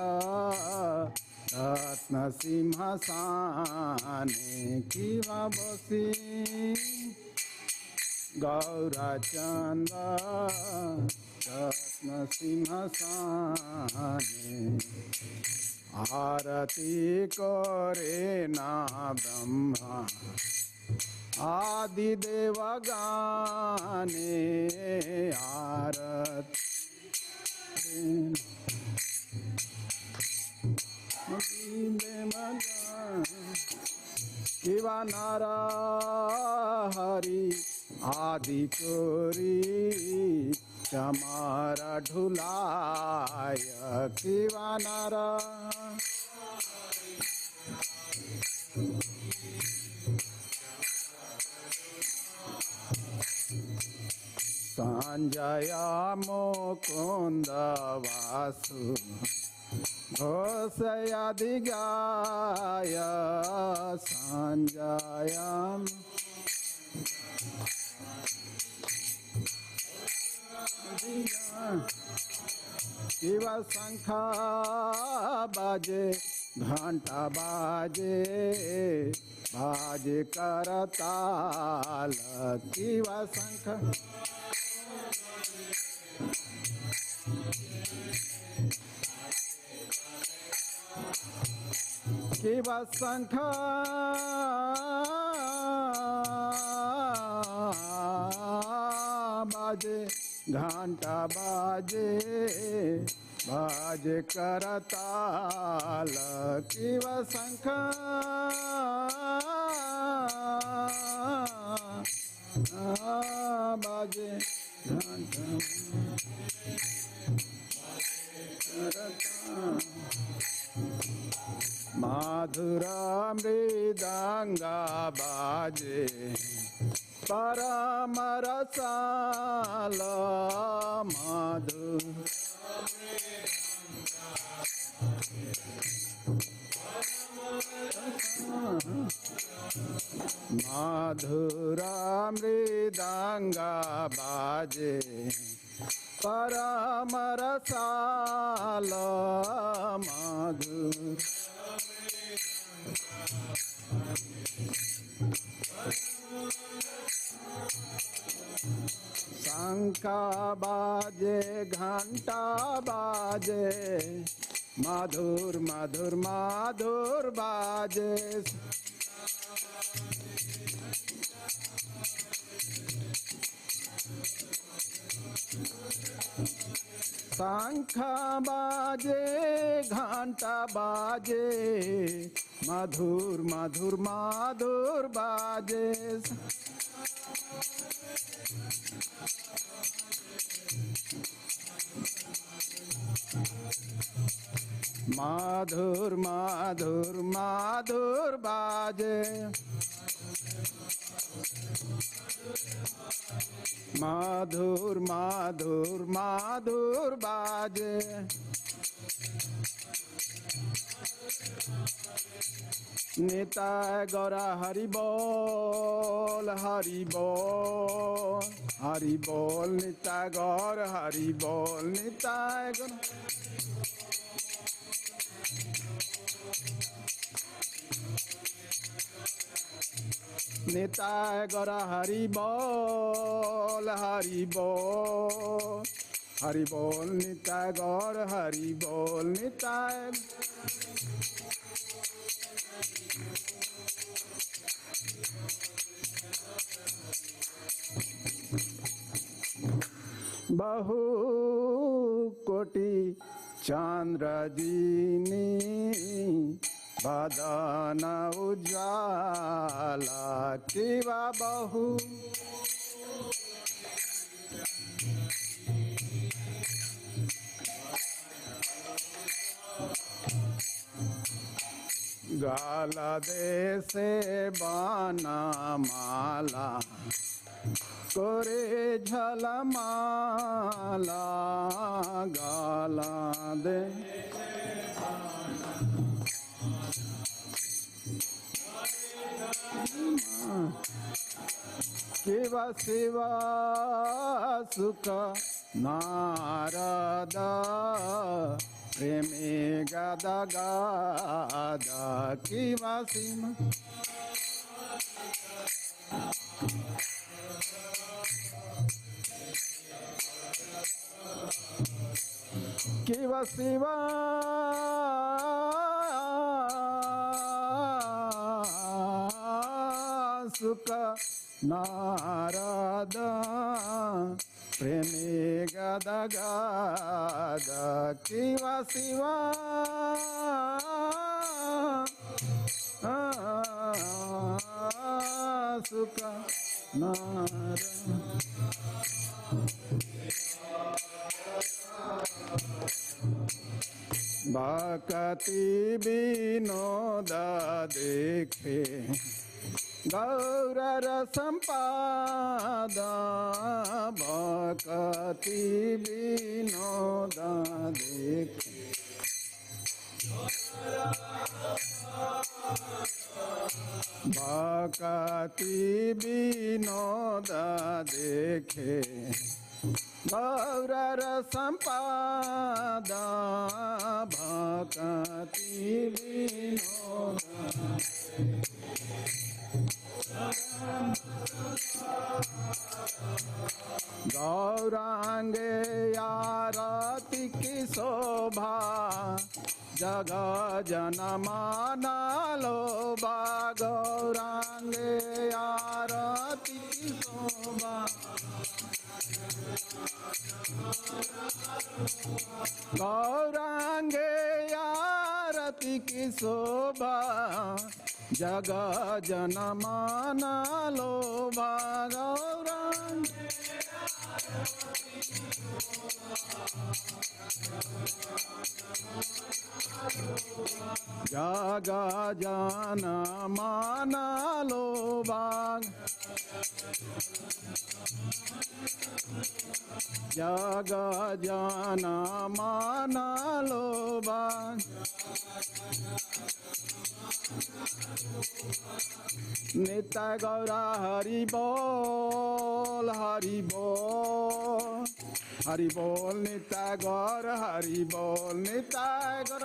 रत्न सिंहासने। किवा बसे गौरचंद रत्न सिंहासने। आरती करे ना ब्रह्मा आदि देवगाने। आरती किवा नर हरि आदि कोरी चमारा ढुलाय किवानारा संजया मुकुंद वासु घोषयादि गाय संजयाम शिव शंखा बाजे घंटा बाजे बाजे करताल शिव शंख शिव शंख बाजे घंटा बाजे बाजे करताल शिव शंख बाजे घंटा माधुरा मृदंगा बाजे परम रसाल मधुर माधुरा मृदंगा बाजे परम रसाल मधुर शंखा बाजे घंटा बाजे मधुर मधुर मधुर बाजे शंख बाजे घंटा बाजे मधुर मधुर मधुर बाजे माधुर माधुर माधुर बाजे माधुर माधुर माधुर बाजे निताय गौरा हरि बोल हरि बोल हरि बोल निताय गौर हरि बोल निताय गौर निताय गौरा हरि बोल हरि बोल हरि बोल निताय गौर हरि बोल निताय बहु कोटि चंद्र दीनी बदन उज्ज्वला किवा बहु गाला देशे बाना माला करे झलमाला गाला दे शिवा शिवा सुख नारद प्रेमी गदा गदा किवा सीमा किवा शिवा सुख नारद प्रेमी गदा गदा किवा शिवा सुख भक्ति विनोद देखे गौर संपाद भक्ति विनोद देखे भक्ति विनोद देखे गौर संपाद भक्ति विनोद गौरांगे आरती की शोभा जग जनमाना लोभा गौरांगे आरती की शोभा गौरांगे आरती की शोभा जग जनमाना लोभा गौरांगे जग जनमाना लोभा जग जनमाना लोभा नित्य गौरा हरि बोल नित्य गौर हरि बोल नित्य गौर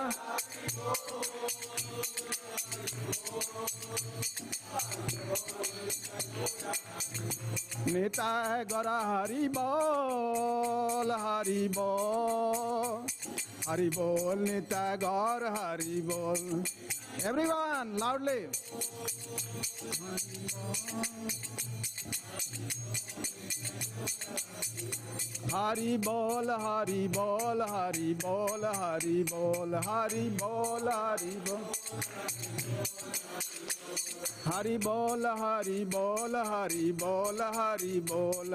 नित्य गौर हरि बोल नित्य गौर हरि बोल everyone loudly हरि बोल हरि बोल हरि बोल हरि बोल हरि बोल हरि बोल हरि बोल हरि बोल हरि बोल हरि बोल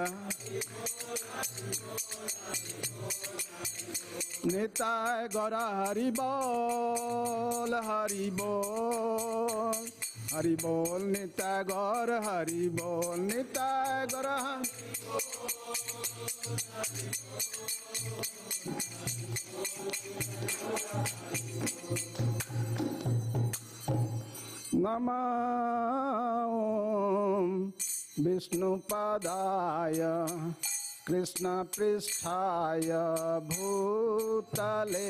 निताय गौर हरि बोल निताय गौर हरि बोल निताय गौर नमः विष्णुपदाय कृष्णपृष्ठाय भूतले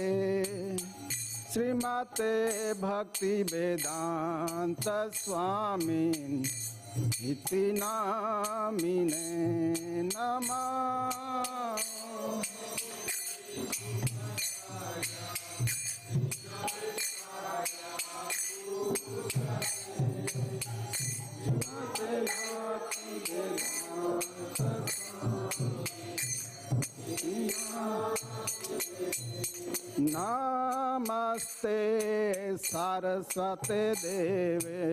श्रीमते भक्तिवेदांत स्वामिन् इति नामिने नमः नमस्ते सरस्वते देवे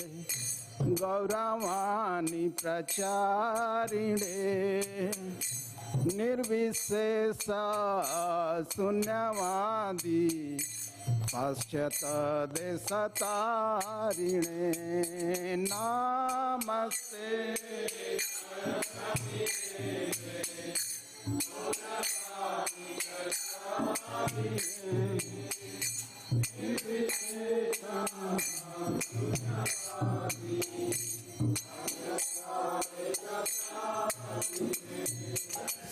गौरवाणी प्रचारिणे निर्विशेष शून्यवादी पश्चात देशतारिणे नमस्ते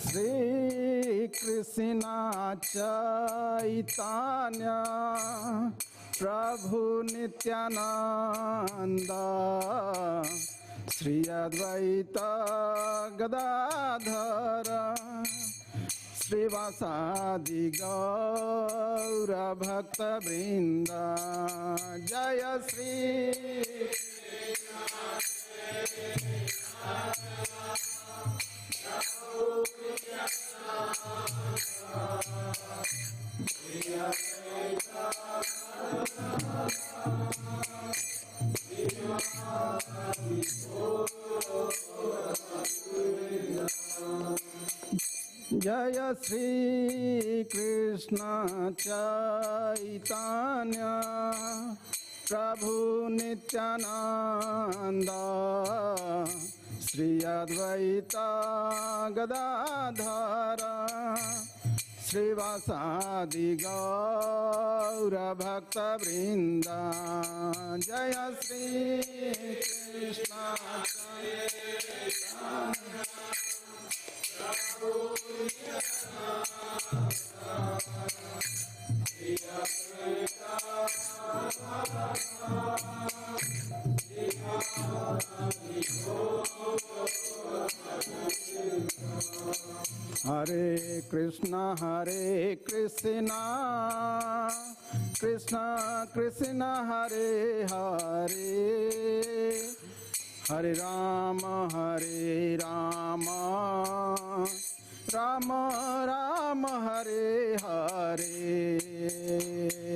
श्री कृष्ण चैतन्य प्रभु नित्यानंद श्री अद्वैत गदाधर श्रीवासादि गौर भक्त वृंद जय Shri Sri Krishna Chaitanya Prabhu Nityananda Sri Advaita Gadadhara Srivasadi Gaura Bhakta Vrinda Jaya Sri Krishna Chaitanya Prabhu Hare Krishna Krishna Krishna Hare Hare Hare Rama Rama Rama Hare Hare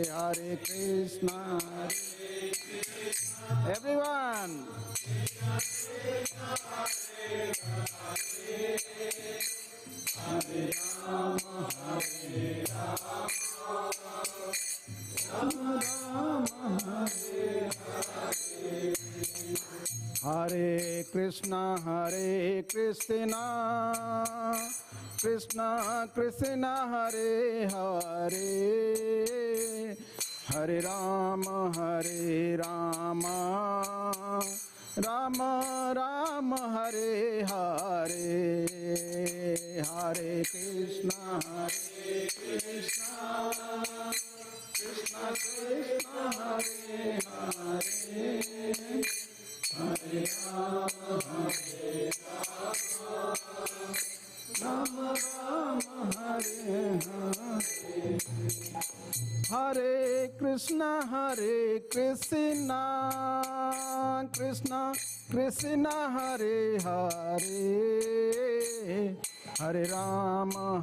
Hare Krishna everyone Hare Rama Rama Rama Hare Hare Hare Krishna Krishna Krishna Hare Hare Hare Rama Rama Rama Hare Hare Hare Krishna Krishna Krishna Hare Hare Hare Rama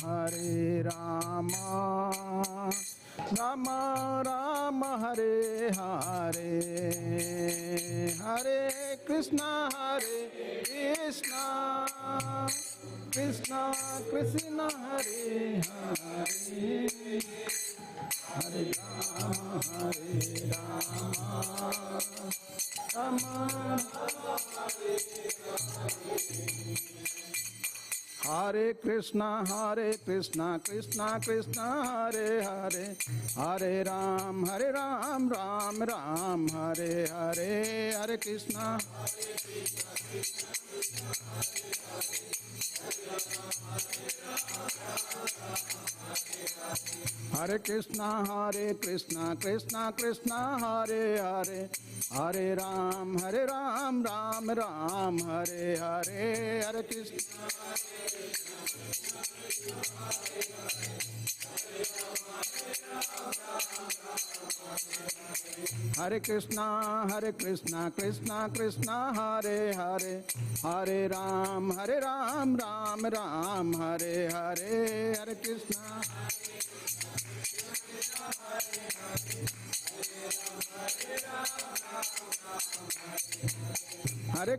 Rama Rama Hare Hare Hare Krishna Krishna Krishna Hare Hare Hare Rama Rama Rama Hare Hare Hare Krishna Krishna Krishna Hare Hare Hare Rama Rama Hare Krishna Krishna Krishna Hare Hare Hare Ram Ram Ram Hare Hare Hare Krishna Hare Krishna Krishna Krishna Hare Hare Hare Ram Ram Ram Hare Hare Hare Krishna Hare Krishna Krishna Krishna Hare Hare Hare Ram Ram Ram Hare Hare Hare Krishna Hare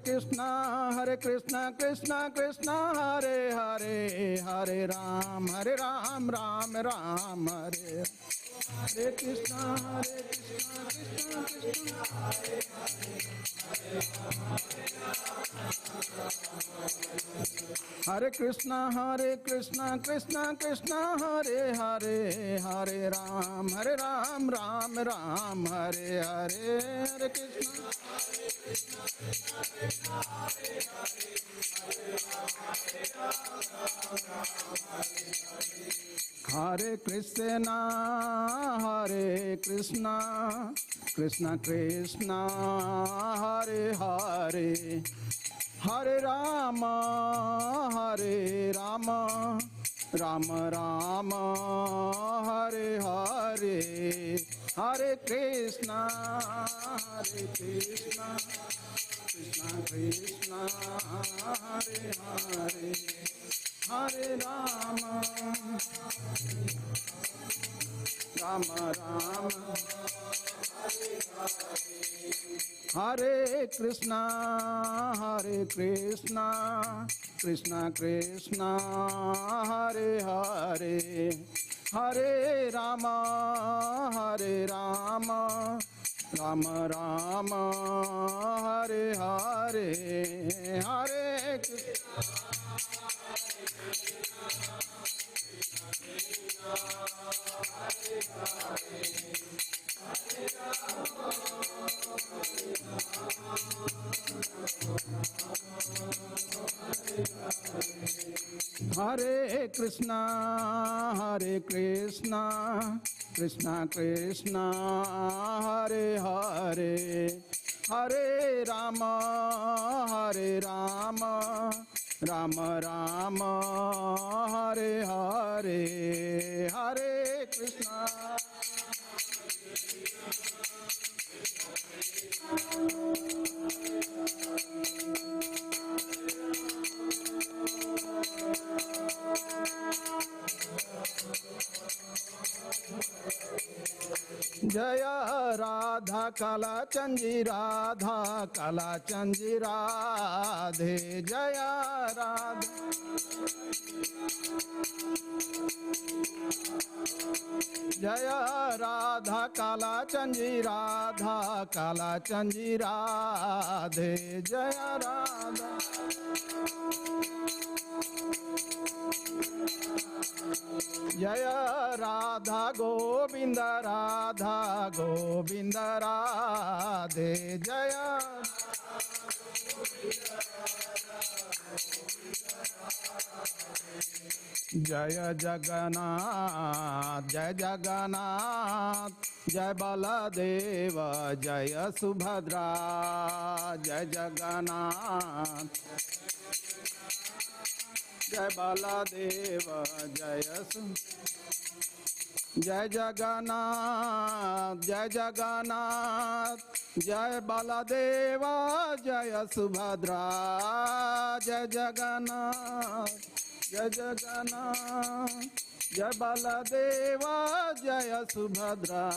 Krishna Krishna Krishna Hare Hare Hare Ram Ram Ram Hare Hare Krishna Krishna Hare Krishna Krishna Hare Hare Hare Ram Ram Hare Hare Hare Krishna Hare Krishna Krishna Krishna Hare Hare Hare Rama Rama Rama Hare Hare Hare Krishna Krishna Krishna Hare Hare Hare Rama Rama Rama Hare Hare Hare Krishna, Krishna Krishna, Hare Hare, Hare Rama, Rama Rama, Hare Hare, Hare Krishna. Hare Krishna, Krishna Krishna, Hare Hare, Hare Rama, Rama Rama, Hare Hare, Hare Krishna. Jaya Radha Kala Chanji Radha Kala Chanji Radhe Jaya Radha Jaya Radha Kala Chanji Radha Kala Chanji Radhe Jaya Radha Jaya Radha Govinda Radha Govinda Radhe Jaya Jaya Jagannath Jaya Jagannath Jaya Baladeva Jaya Subhadra Jaya Jagannath Jai Baladeva Jaya Jai Jagannath Jai Jagannath Jai Baladeva Jaya Subhadra Jai Jagannath Jai Jagannath Jai Baladeva Jaya Subhadra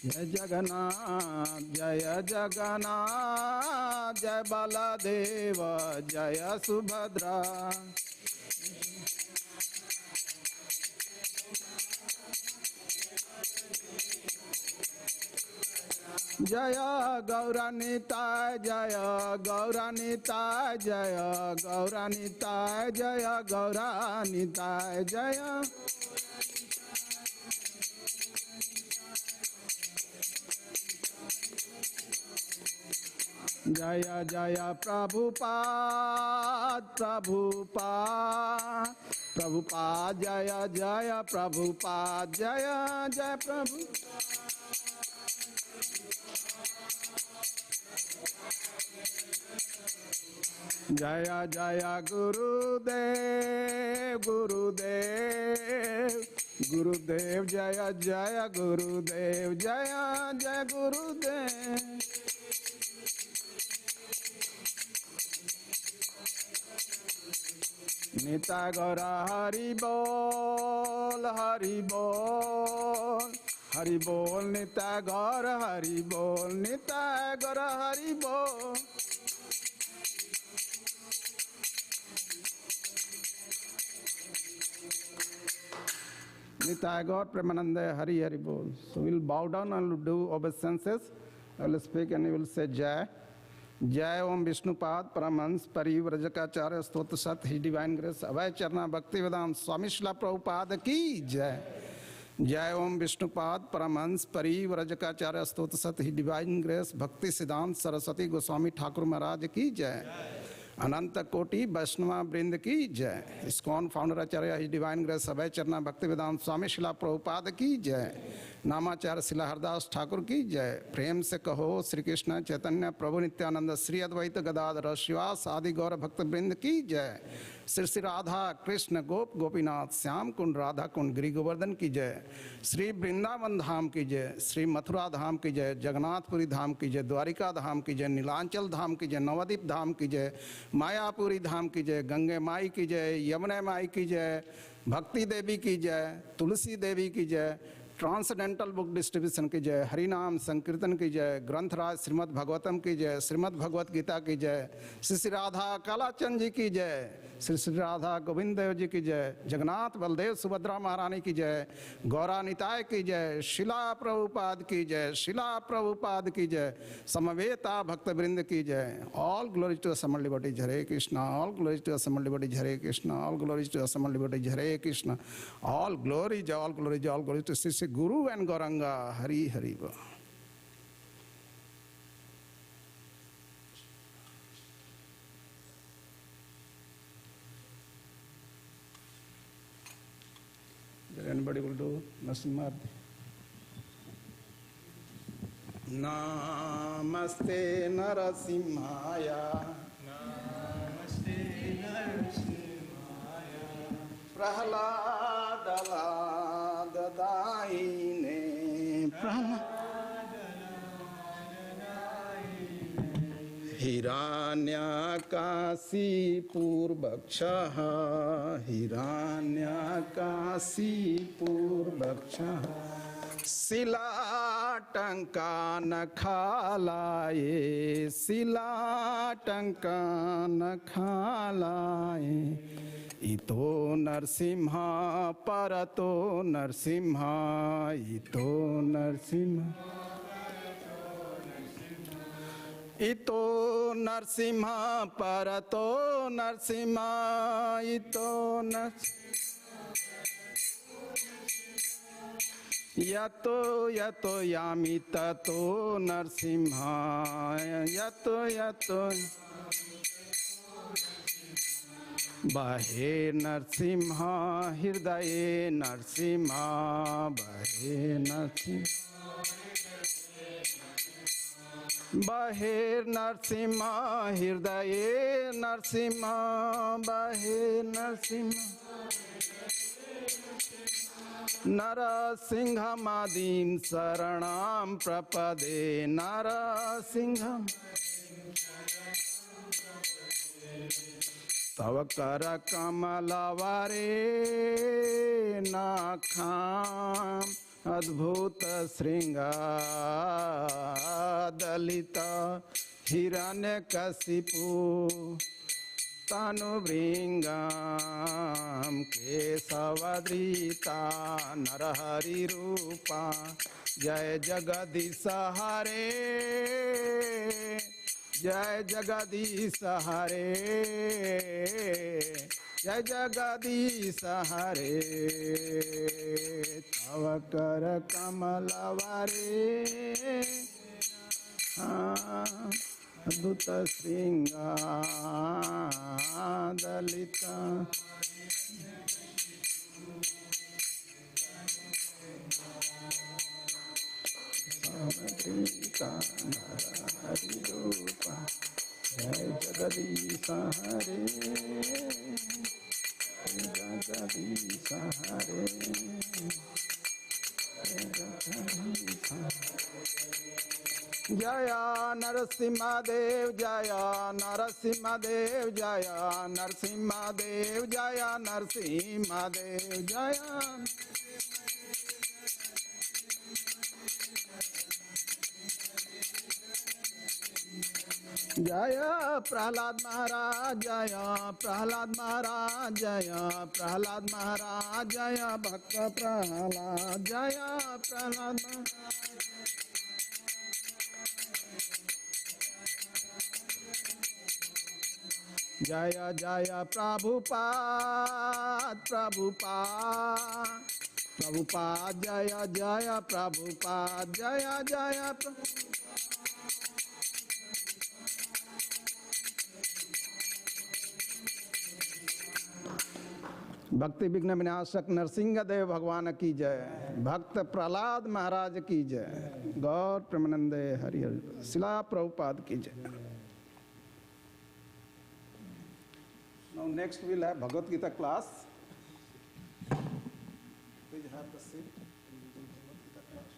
Jai Jagannath Jaya Jagannath Jai Baladeva Jaya Subhadra Jaya Gauranitai Jaya Gauranitai Jaya Gauranitai Jaya Gauranitai Jaya Jaya Jaya Prabhupada Prabhupada Prabhupada Jaya Jaya Prabhupada Jaya Jaya Prabhupada Jaya Jaya Gurudev Gurudev Gurudev Jaya Jaya Gurudev Jaya Jaya Gurudev Nita Gora Hari Bol Hari Bol Hari Bol Nita Gora Hari Bol Nita Gora Hari Bol Nitya God Premanande Hari Hari Bol. So we'll bow down and we'll do obeisances. I will speak and you will say Jai. Jai Om Vishnupad Paramhans Parivrajakacarya Stottra Sat His Divine Grace Abhay Charna Bhaktivedanta Swami Srila Prabhupada Ki Jai. Jai Om Vishnupad Paramhans Parivrajakacarya Stottra Sat His Divine Grace Bhakti Siddhanta Saraswati Goswami Thakur Maharaj Ki Jai. Ananta Koti Vaishnava Vrind Ki Jai. ISKCON Founder Acharya His Divine Grace Abhay Charna Bhaktivedanta Swami Srila Prabhupada Ki Jai. नामाचार्य शिला हरदास ठाकुर की जय। प्रेम से कहो श्री कृष्ण चैतन्य प्रभु नित्यानंद श्री अद्वैत गदाधर शिवास आदि गौर भक्त वृंद की जय। श्री श्री राधा कृष्ण गोप गोपीनाथ श्याम कुंड राधा कुंड गिरि गोवर्धन की जय। श्री वृंदावन धाम की जय, श्री मथुरा धाम की जय, जगन्नाथपुरी धाम की जय, द्वारिका धाम की जय, नीलांचल धाम की जय, नवद्वीप धाम की जय, मायापुरी धाम की जय, गंगे माई की जय, यमुना माई की जय, भक्ति देवी की जय, तुलसी देवी की जय, ट्रांसडेंटल बुक डिस्ट्रीब्यूशन की जय, हरिनाम संकीर्तन की जय, ग्रंथराज श्रीमद् भगवतम की जय, श्रीमद् भगवत गीता की जय, श्री श्री राधा कालाचंद जी की जय, श्री श्री राधा गोविंद देव जी की जय, जगन्नाथ बलदेव सुभद्रा महारानी की जय, गौरा निताय की जय, शिला प्रभुपाद की जय, शिला प्रभुपाद की जय, समवेता भक्तवृंद की जय। All glories to assembled devotees, Hare Krishna. All glories to assembled devotees, Hare Krishna. All glories to assembled devotees, Hare Krishna. All glories, all glories, all glories to Shri Shri Guru and Gauranga. Hari Hari बोल। Anybody will do Narasimha? Namaste Narasimhaya. Namaste Narasimhaya. Prahlada Dadaine. हिरण्यकाशीपूर्वक्षः, हिरण्यकाशीपूर्वक्षः, शिलाटङ्कानखालाये, शिलाटङ्कानखालाये। इतो नरसिंह परतो नरसिंह, इतो नरसिंह, इतो नरसिंह परतो नरसिंह, इतो यतो यतो यामि ततो नरसिंह, यतो यतो बहे नरसिंह हृदये नरसिंह, बहे नरसिंह, बहे नरसिंह हृदये नरसिंह, बहे नरसिंह। नरसिंहमादीं शरणं प्रपदे, नरसिंहम् तव कर कमलवरे नाखाम् अद्भुत श्रृंगादलित हिरण्यकशिपु तनुभृङ्गां केशवधृता नरहरि रूपा। जय जगदीश हरे, जय जगदीश हरे, जय जगदीश हरे। तव कर कमलवरे अद्भुत श्रृंगादलिता हरि रूपा। जय जगदीश हरे, जगदीश हरे, जगदीश। जय नरसिंहदेव, जय नरसिंहदेव, जय नरसिंहदेव, जय नरसिंहदेव, जय जय प्रहलाद महाराज, जय प्रहलाद महाराज, जय प्रहलाद महाराज, जय भक्त प्रहलाद, जय प्रहलाद महाराज। जय जय प्रभुपाद, प्रभुपाद, प्रभुपाद, जय जय प्रभुपाद, जय जय भक्ति विघ्न विनाशक नरसिंह देव भगवान की जय, भक्त प्रहलाद महाराज की जय, गौर प्रेमानंदे हरि हरि, शिला प्रभुपाद की जय। Now next we'll have Bhagavad Gita class. Please have the seat. Bhagavad Gita class.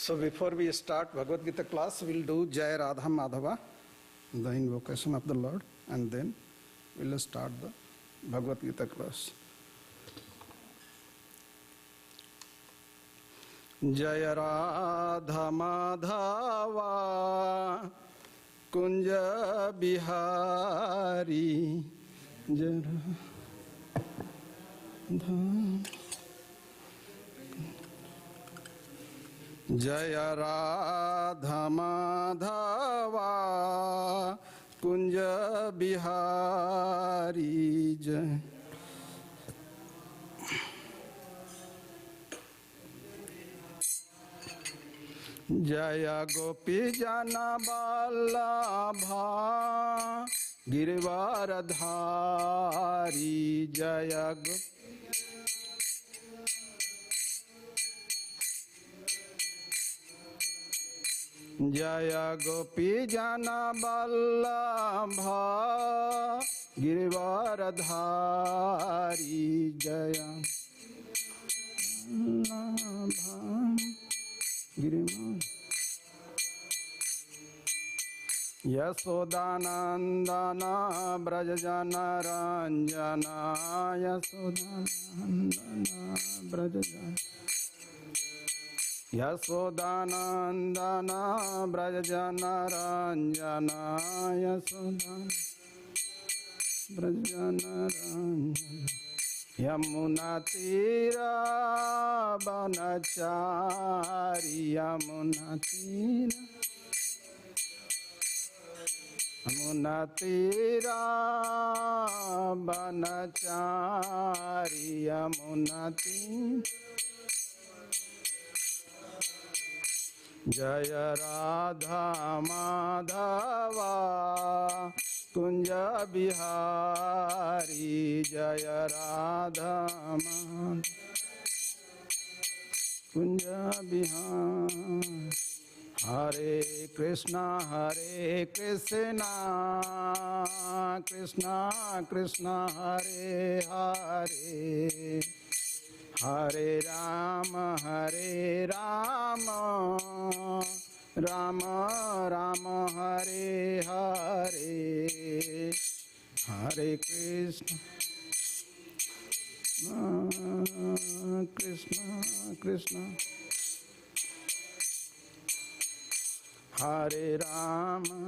So before we start Bhagavad Gita class, we'll do Jai Radha Madhava, the invocation of the Lord, and then we'll start the Bhagavad Gita class. Jai Radha Madhava Kunja Bihari Jai Radha Jaya Radha Madhava Kunja Bihari Jai Jaya Gopi Jana Vallabha Girivaradhari Jaya Gopi Jaya Gopi Jana Vallabha Girivaradhari Jaya Vallabha Girivaradhari Yasodhanandana Brajajana Ranjana Yasodhanandana Brajajana Yasodhanandana Brajajana Ranjana Yasodhanandana Brajajana Ranjana Yamuna Tira Banachari Yamuna Tira Yamuna Tira Banachari Yamuna Tira Jaya Radha Madhava Kunja Bihari Jaya Radha Madhava Kunja Bihari Hare Krishna Krishna Krishna Hare Hare Hare Rama Rama Rama Hare Hare Hare Krishna Krishna Krishna Hare Rama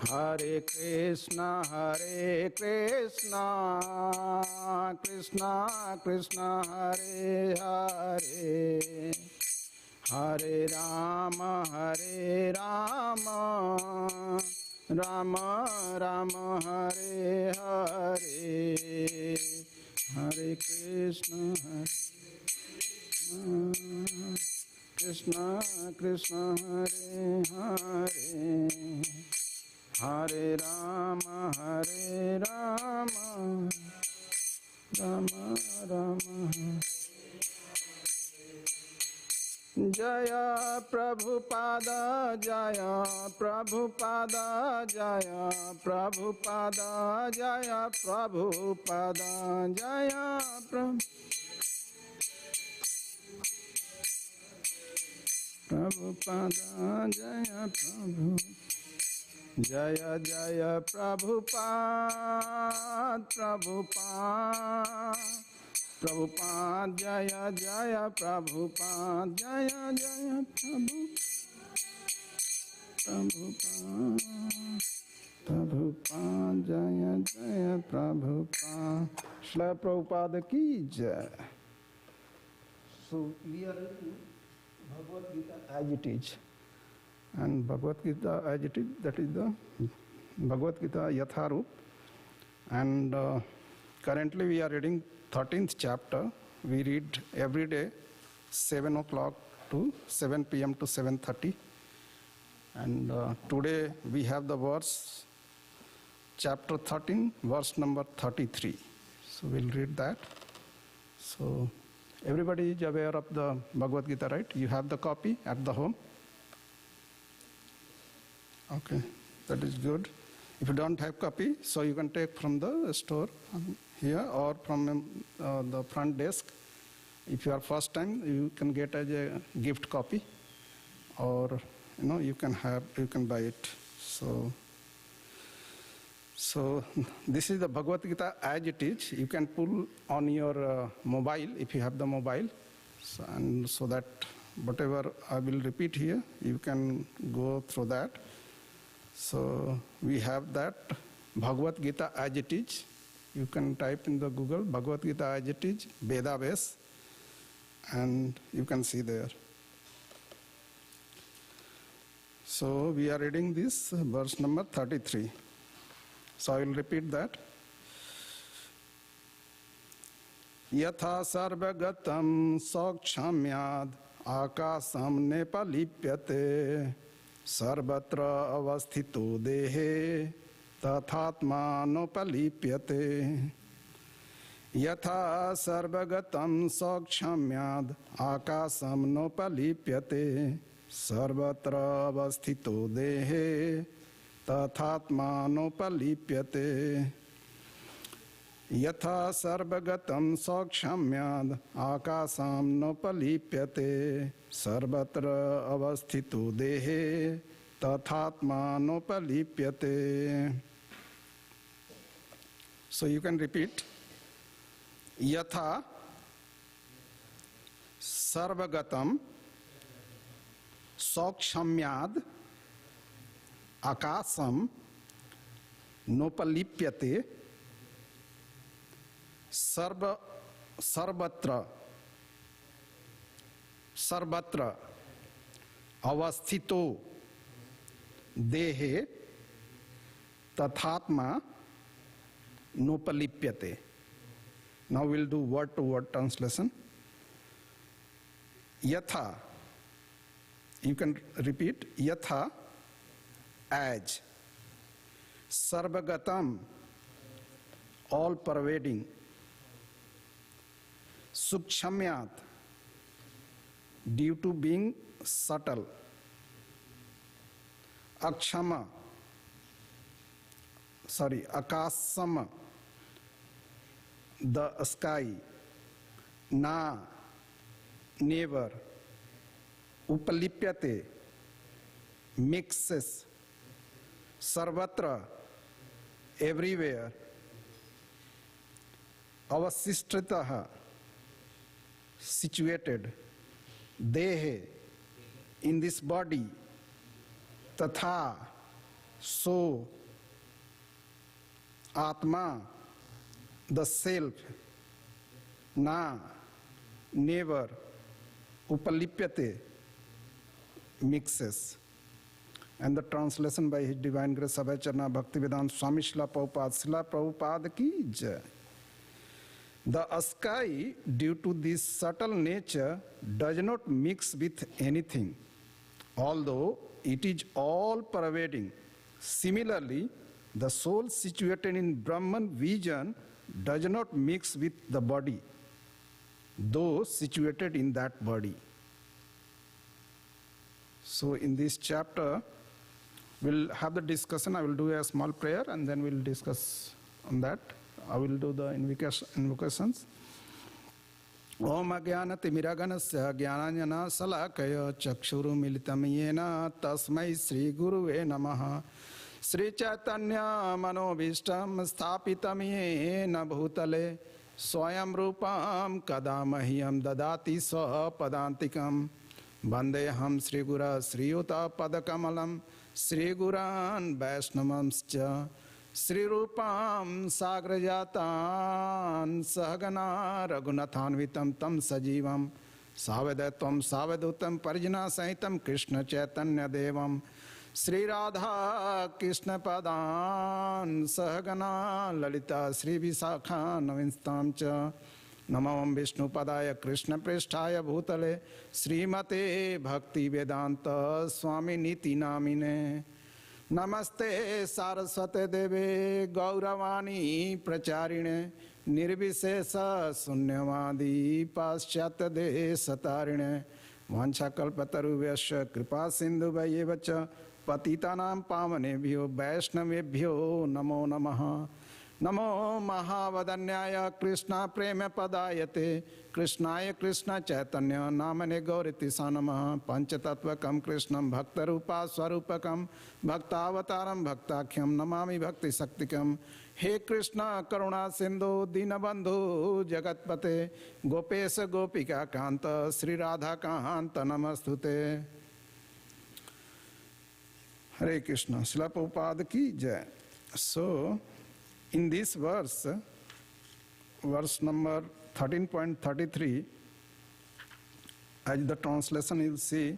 Hare Krishna Krishna Krishna Hare Hare Hare Rama Rama Rama Hare Hare Hare Krishna Krishna Krishna Hare Hare Hare Rama Rama Rama Jaya Prabhupada Jaya Prabhupada Jaya Prabhupada Jaya Prabhupada Jaya Prabhupada Jaya Prabhupada Jaya Jaya Prabhupada Prabhupada Prabhupada Jaya Jaya Prabhupada Jaya Jaya Prabhupada Prabhupada Jaya Jaya Prabhupada Shla Prabhupada ki jai. So we are reading Bhagavad Gita as it is. And Bhagavad Gita as it is, that is the Bhagavad Gita Yatharup. And currently we are reading 13th chapter. We read every day 7 o'clock to 7 p.m. to 7:30. And today we have the verse, chapter 13, verse number 33. So we'll read that. So everybody is aware of the Bhagavad Gita, right? You have the copy at the home? Okay, that is good. If you don't have copy, so you can take from the store here or from the front desk. If you are first time, you can get as a gift copy, or you can buy it. So this is the Bhagavad Gita as it is. You can pull on your mobile if you have the mobile, so that whatever I will repeat here, you can go through that. So we have that Bhagavad Gita as it is. You can type in the Google Bhagavad Gita as it is, Veda base, and you can see there. So we are reading this verse number 33. So I will repeat that. Yatha sarvagatam sakshamyad akasam nepalipyate sarvatra avasthito dehe tathatma nopalipyate. Yatha sarvagatam sakshamyad akasam nopalipyate sarvatra avasthito dehe tathatma nopalipyate. Yatha sarvagatam sakshamyad akasam nopalipyate sarvatra avasthito dehe tathatma nopalipyate. So you can repeat. Yatha sarvagatam sakshamyad akasam nopalipyate sarvatra avasthito dehe tathatma nopalipyate. Now we'll do word to word translation. Yatha, you can repeat. Yatha, as. Sarvagatam, all pervading. Sukshamyat, due to being subtle. Akshama, akasama, the sky. Na, never. Upalipyate, mixes. Sarvatra, everywhere. Avasishtataha, situated. Dehe, in this body. Tatha, so. Atma, the self. Na, never. Upalipyate, mixes. And the translation by His Divine Grace Abhayacharna Bhaktivedanta Swami Srila Prabhupada ki jai. The sky, due to this subtle nature, does not mix with anything, although it is all pervading. Similarly, the soul situated in Brahman vision does not mix with the body, though situated in that body. So in this chapter, we'll have the discussion. I will do a small prayer and then we'll discuss on that. I will do the invocations. Om Agyanati Miraganasya Gyananjana Salakaya Chakshuru Militam Yena Tasmai Sri Guruve Namaha Sri Chaitanya Manobhishtam Sthapitam Yena Bhutale Swayam Rupam Kadamahyam Dadati Swapadantikam Vandeham Sri Gura Sri Yuta Padakamalam Sri Guran Vaishnavamscha Sri Rupam Sagrajatan Sahagana Raghunathanvitam Tam Sajivam Savedatvam Savedutam Parijana Sahitam Krishna Chaitanya Devam Sri Radha Krishna Padan Sahagana Lalita Sri Visakha Navinstamcha Namam Vishnu Padaya Krishna Presthaya Bhutale Srimate Bhakti Vedanta Swami Niti Namine Namaste Saraswate Deve Gauravani Pracharine Nirvisesa Sunyavadi Paschatya De Satarine Vanchakalpataruvesha Kripa Sindhu Vayevacha पतितानां पावनेभ्यो वैष्णवेभ्यो नमो नमः। नमो महावदन्याय कृष्णा प्रेम पदायते कृष्णाय कृष्ण चैतन्य नामने गौरतिसा नमः। पंचतत्वकं कृष्णं भक्तरूपा स्वरूपकं भक्तावतारं भक्ताख्यं नमामि भक्तिशक्तिकं। हे कृष्ण करुणा सिंधु दीनबंधु जगतपते गोपेश गोपिका कांत श्री राधा कांत नमस्तुते। हरे कृष्ण। श्रील प्रभुपाद की जय। So in this verse number 13.33, as the translation you'll see,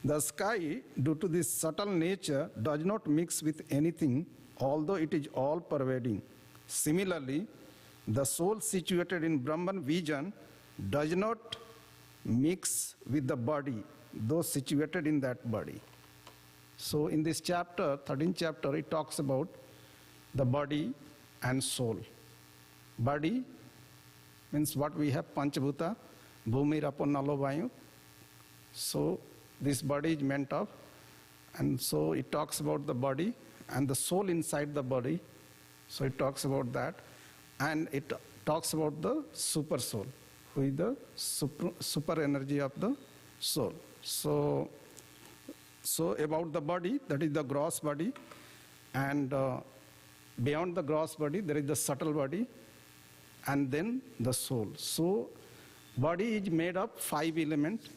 the sky due to this subtle nature does not mix with anything, although it is all pervading. Similarly, the soul situated in Brahman vision does not mix with the body, though situated in that body. So in this chapter, 13th chapter, it talks about the body and soul. Body means what we have, Panchabhuta, Bhumi, Rapo, Nalo, Vayu. So this body is meant of, and so it talks about the body and the soul inside the body. So it talks about that, and it talks about the super soul, who is the super energy of the soul. So about the body, that is the gross body, and beyond the gross body, there is the subtle body, and then the soul. So body is made of 5 elements: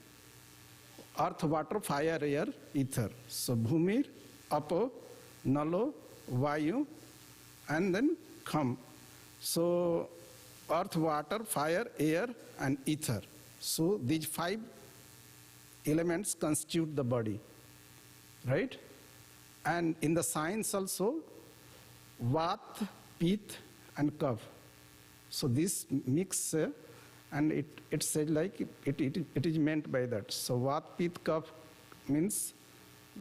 earth, water, fire, air, ether. So Bhumir, Apo, Nalo, Vayu, and then Kham. So earth, water, fire, air, and ether. So these 5 elements constitute the body, right? And in the science also, Vat, Pit, and Kapha. So this mix, and it said like it is meant by that. So Vat, Pit, Kapha means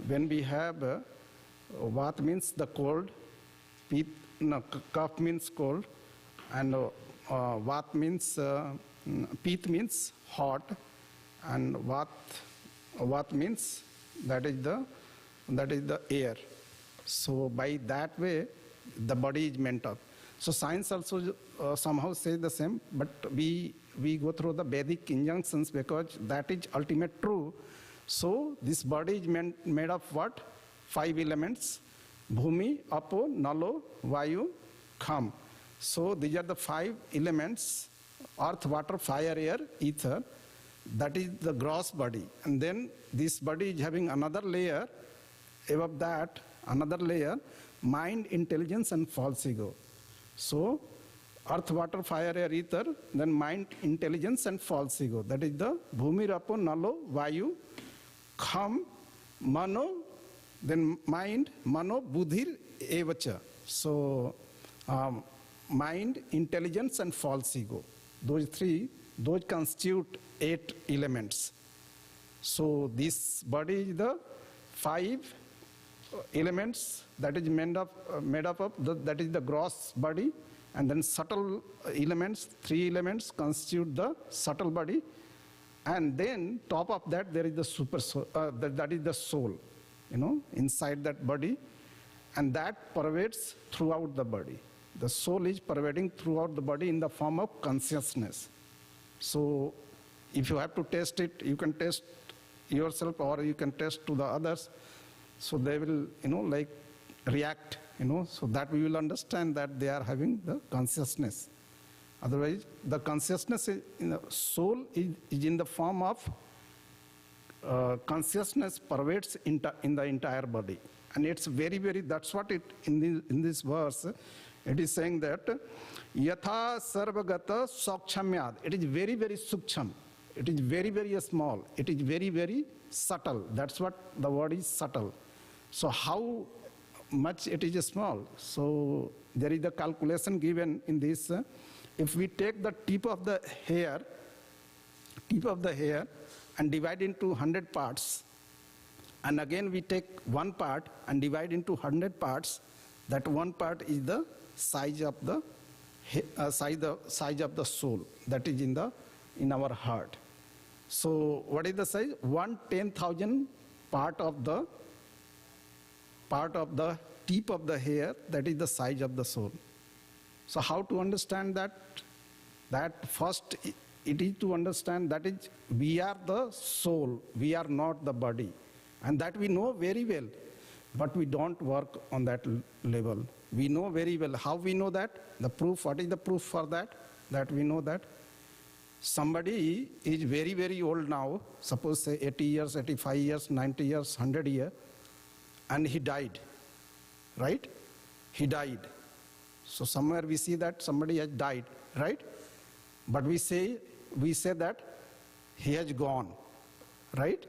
when we have Vat means the cold, Kapha means cold, and Vat means Pit means hot, and Vat means that is the air. So by that way, the body is meant of. So science also somehow says the same, but we go through the Vedic injunctions because that is ultimate true. So this body is made of what? 5 elements: Bhumi, Apo, Nalo, Vayu, Kham. So these are the 5 elements: earth, water, fire, air, ether. That is the gross body. And then this body is having another layer, above that, another layer, mind, intelligence, and false ego. So earth, water, fire, air, ether, then mind, intelligence, and false ego. That is the Bhumi, Rapo, Nalo, Vayu, Kham, Mano, then mind, Mano, Buddhir, Evacha. So mind, intelligence, and false ego. Those 3, those constitute 8 elements. So this body is the 5 elements that is made up of that is the gross body, and then subtle elements, 3 elements constitute the subtle body, and then top of that there is the super soul, that is the soul, inside that body, and that pervades throughout the body. The soul is pervading throughout the body in the form of consciousness. So if you have to test it, you can test yourself or you can test to the others. So they will, like react, so that we will understand that they are having the consciousness. Otherwise, the consciousness soul is in the form of consciousness pervades in the entire body. And it's very, very, that's what it, in this verse, it is saying that, Yatha sarvagata sokchamyad. It is very, very sukcham. It is very, very small. It is very, very subtle. That's what the word is, subtle. So how much it is small? So there is the calculation given in this. If we take the tip of the hair and divide into 100 parts, and again we take one part and divide into 100 parts, that one part is the size of the size of the soul that is in our heart. So what is the size? 1/10,000 part of the part of the tip of the hair, that is the size of the soul. So how to understand that? That first it is to understand that is we are the soul, we are not the body. And that we know very well, but we don't work on that level. We know very well. How we know that? The proof, what is the proof for that? That we know that somebody is very, very old now, suppose say 80 years, 85 years, 90 years, 100 years, and he died, right? He died. So somewhere we see that somebody has died, right? But we say that he has gone, right?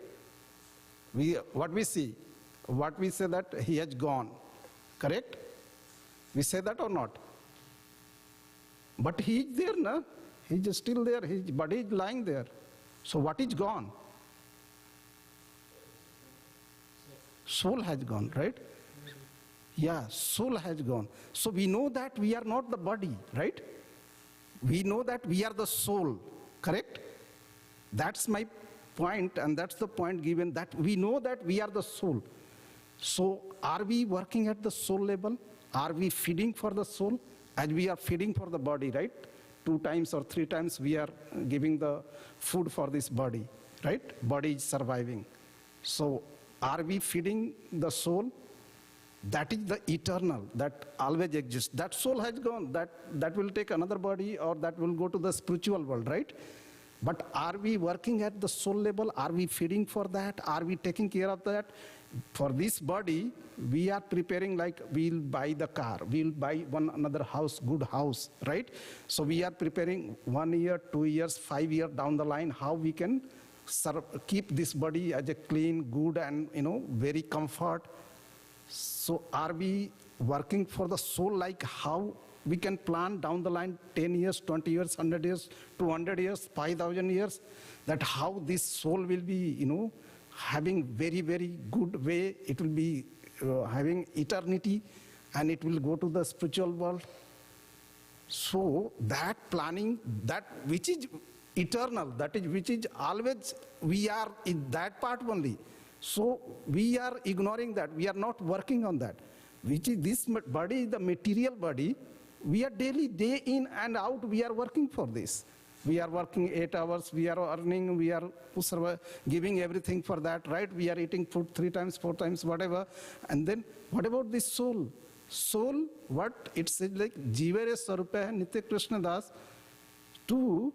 What we see that he has gone, correct? We say that or not? But he is there, no? He is still there. His body is lying there. So what is gone? Soul has gone, right? Yeah, soul has gone. So we know that we are not the body, right? We know that we are the soul, correct? That's my point, and that's the point given, that we know that we are the soul. So are we working at the soul level? Are we feeding for the soul as we are feeding for the body, right? 2 times or 3 times we are giving the food for this body, right? Body is surviving. So are we feeding the soul? That is the eternal, that always exists. That soul has gone, that will take another body, or that will go to the spiritual world, right? But are we working at the soul level? Are we feeding for that? Are we taking care of that? For this body, we are preparing, like we'll buy the car, we'll buy another house, good house, right? So we are preparing 1 year, 2 years, 5 years down the line, how we can keep this body as a clean, good, and very comfort. So are we working for the soul, like how we can plan down the line 10 years, 20 years, 100 years, 200 years, 5,000 years, that how this soul will be, having very, very good way, it will be having eternity, and it will go to the spiritual world. So that planning, that which is eternal, that is which is always, we are in that part only. So we are ignoring that, we are not working on that. Which is this body, the material body, we are daily, day in and out, we are working for this. We are working 8 hours, we are earning, we are giving everything for that, right? We are eating food 3 times, 4 times, whatever. And then what about this soul? Soul, what? It says like, Jivere Sarupa Nitya Krishna Das, to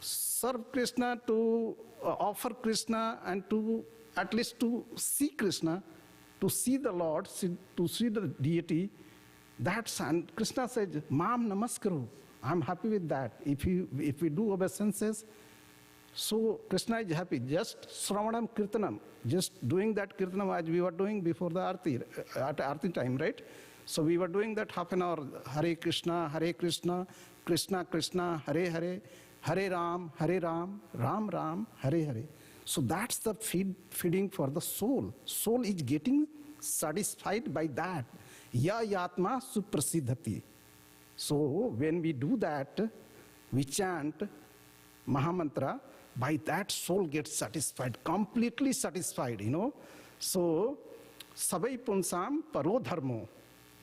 serve Krishna, to offer Krishna, and to at least to see Krishna, to see the Lord, to see the deity. That's, and Krishna says, Mam Namaskaru. I'm happy with that. If we do obeisances, so Krishna is happy. Just Sravanam Kirtanam, just doing that Kirtanam as we were doing before the Arti, at Arti time, right? So we were doing that half an hour, Hare Krishna, Krishna Krishna, Hare Hare, Hare Ram, Ram Ram, Hare Hare. So that's the feeding for the soul. Soul is getting satisfied by that. Ya Yatma Suprasiddhati. So when we do that, we chant Mahamantra, by that soul gets satisfied, completely satisfied, So, Sabai Punsam Paro Dharmo,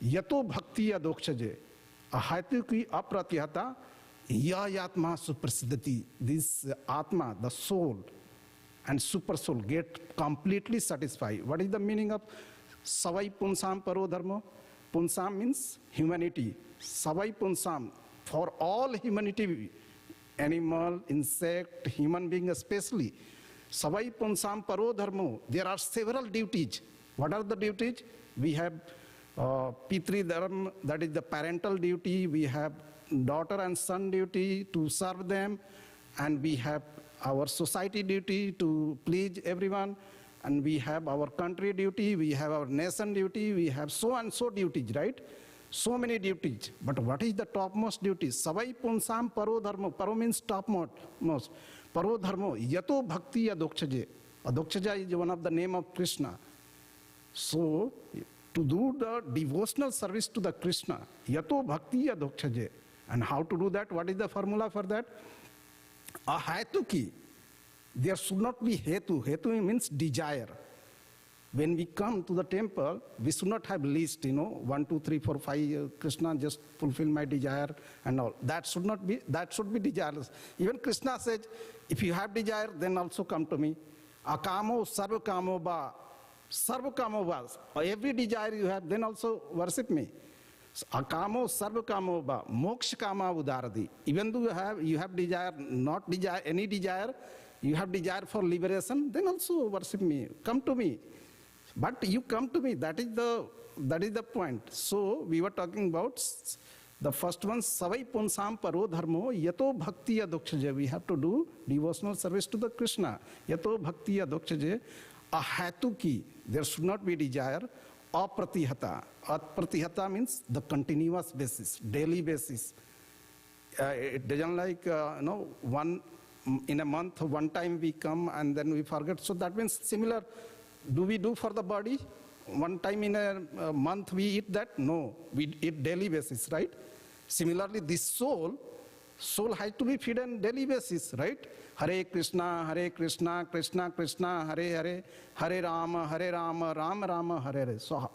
Yato Bhakti Adokshaje, Ahaitu ki Apratyata, Ya Yatma Suprasiddhati. This Atma, the soul, and super soul get completely satisfied. What is the meaning of Savai Punsam Paro Dharmo? Punsam means humanity. Savai Punsam, for all humanity, animal, insect, human being especially. Savai Punsam Paro Dharmo, there are several duties. What are the duties? We have Pitri Dharma, that is the parental duty. We have daughter and son duty to serve them. And we have our society duty to please everyone, and we have our country duty, we have our nation duty, we have so and so duties, right? So many duties. But what is the topmost duty? Savai Punsam Paro Dharmo. Paro means topmost. Paro Dharmo. Yato Bhakti Adokshaje. Adokshaja is one of the name of Krishna. So, to do the devotional service to the Krishna, Yato Bhakti Adokshaje. And how to do that? What is the formula for that? Ahaitu ki. There should not be hetu. Hetu means desire. when we come to the temple, we should not have list, 1, 2, 3, 4, 5, Krishna, just fulfill my desire and all. That should not be, that should be desireless. Even Krishna says, if you have desire, then also come to me. Akamo sarva kamo ba, sarva kamo ba. Every desire you have, then also worship me. Akamo sarva kamo ba, moksha kama udaradi. Even though you have desire, not desire, any desire, you have desire for liberation, then also worship me. Come to me. But you come to me, that is the point. So we were talking about the first one, savai punsam paro dharmo yato bhakti adokshaje. We have to do devotional service to the Krishna. Yato bhakti adokshaje ahatuki. There should not be desire. Apratihata. Apratihata means the continuous basis, daily basis. It doesn't like, one in a month, one time we come and then we forget. So that means similar. Do we do for the body? One time in a month we eat that? No, we eat daily basis, right? Similarly, this soul has to be fed on daily basis, right? Hare Krishna, Krishna Krishna, Hare Hare, Hare Rama, Rama Rama, Hare Hare. So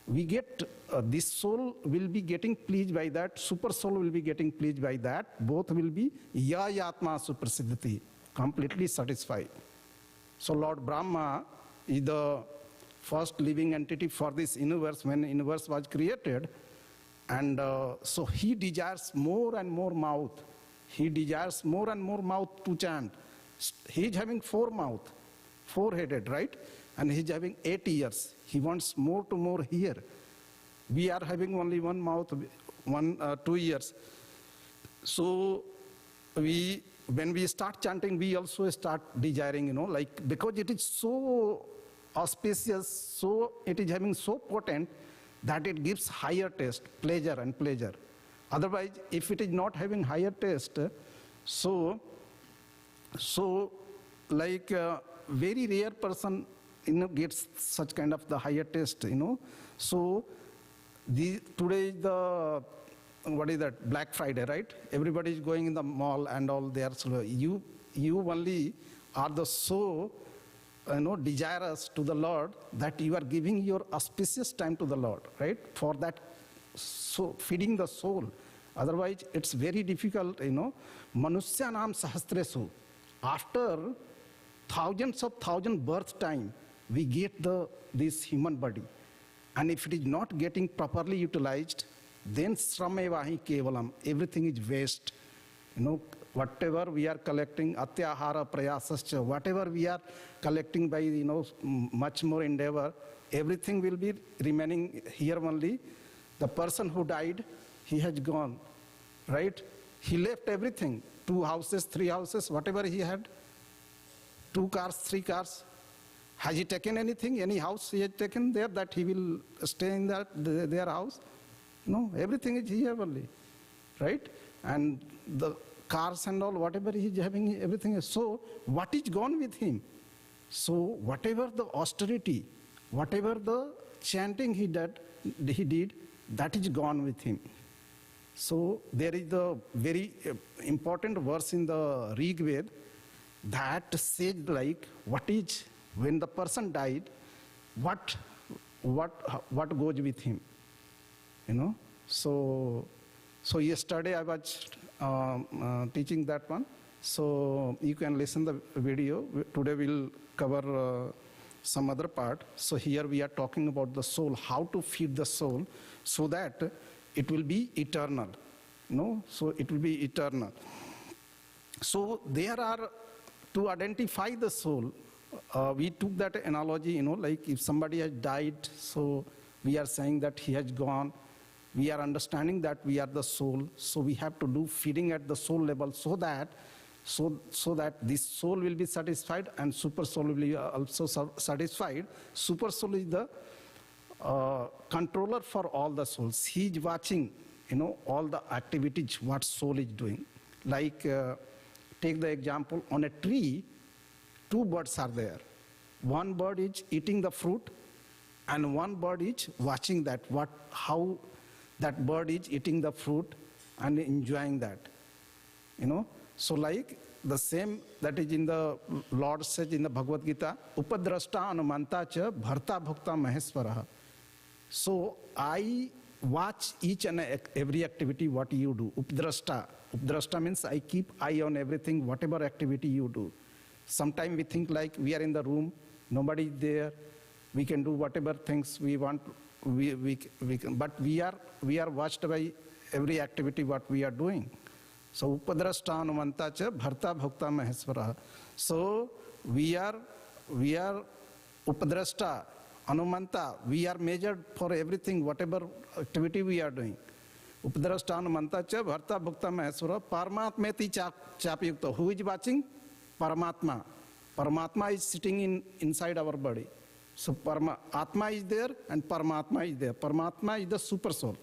we get, this soul will be getting pleased by that, super soul will be getting pleased by that, both will be ya yatma suprasiddhati, completely satisfied. So Lord Brahma is the first living entity for this universe when the universe was created, and so he desires more and more mouth. He desires more and more mouth to chant. He is having 4 mouth, 4-headed, right? And he is having 8 ears. He wants more to more hear. We are having only 1 mouth, 2 ears. So when we start chanting, we also start desiring, like, because it is so auspicious, so it is having so potent that it gives higher taste, pleasure and pleasure. Otherwise, if it is not having higher taste, so like a very rare person, gets such kind of the higher taste, So today is the, what is that, Black Friday, right? Everybody is going in the mall and all there. So you only are the so, desirous to the Lord that you are giving your auspicious time to the Lord, right? For that, so feeding the soul. Otherwise, it's very difficult, Manusyanam sahasresu. After thousands birth time, we get this human body. And if it is not getting properly utilized, then sramevahi kevalam, everything is waste. Whatever we are collecting, atyahara prayasascha, whatever we are collecting by, much more endeavor, everything will be remaining here only. The person who died, he has gone, right? He left everything, 2 houses, 3 houses, whatever he had, 2 cars, 3 cars. Has he taken anything, any house he has taken there that he will stay in their house? No, everything is here only, right? And the cars and all, whatever he is having, everything is. So what is gone with him? So whatever the austerity, whatever the chanting he did, that is gone with him. So there is the very important verse in the Rig Veda that says like, what is, when the person died, what goes with him, So yesterday I was teaching that one. So you can listen the video. Today we'll cover some other part. So here we are talking about the soul, how to feed the soul so that it will be eternal. So it will be eternal. So there are, to identify the soul, we took that analogy, like if somebody has died, so we are saying that he has gone. We are understanding that we are the soul, so we have to do feeding at the soul level so that this soul will be satisfied and super soul will be also satisfied. Super soul is the controller for all the souls. He is watching, all the activities what soul is doing. Like take the example, on a tree, 2 birds are there. One bird is eating the fruit, and one bird is watching that how that bird is eating the fruit and enjoying that. So like the same that is in the Lord says in the Bhagavad Gita, Upadrashta Anumanta cha Bharta Bhukta Maheswaraha. So I watch each and every activity what you do. Updrashta. Updrashta means I keep eye on everything, whatever activity you do. Sometimes we think like we are in the room, nobody is there, we can do whatever things we want, we can, but we are watched by every activity what we are doing. So upadrashta anumanta cha bharta bhukta maheswara. So we are upadrashta anumanta, we are measured for everything, whatever activity we are doing. Upadrashta anumanta cha bharta bhukta maheswara paramatmeti chapyukta. Who is watching? Paramatma. Paramatma is sitting inside our body. So Atma is there and Paramatma is there. Paramatma is the super soul.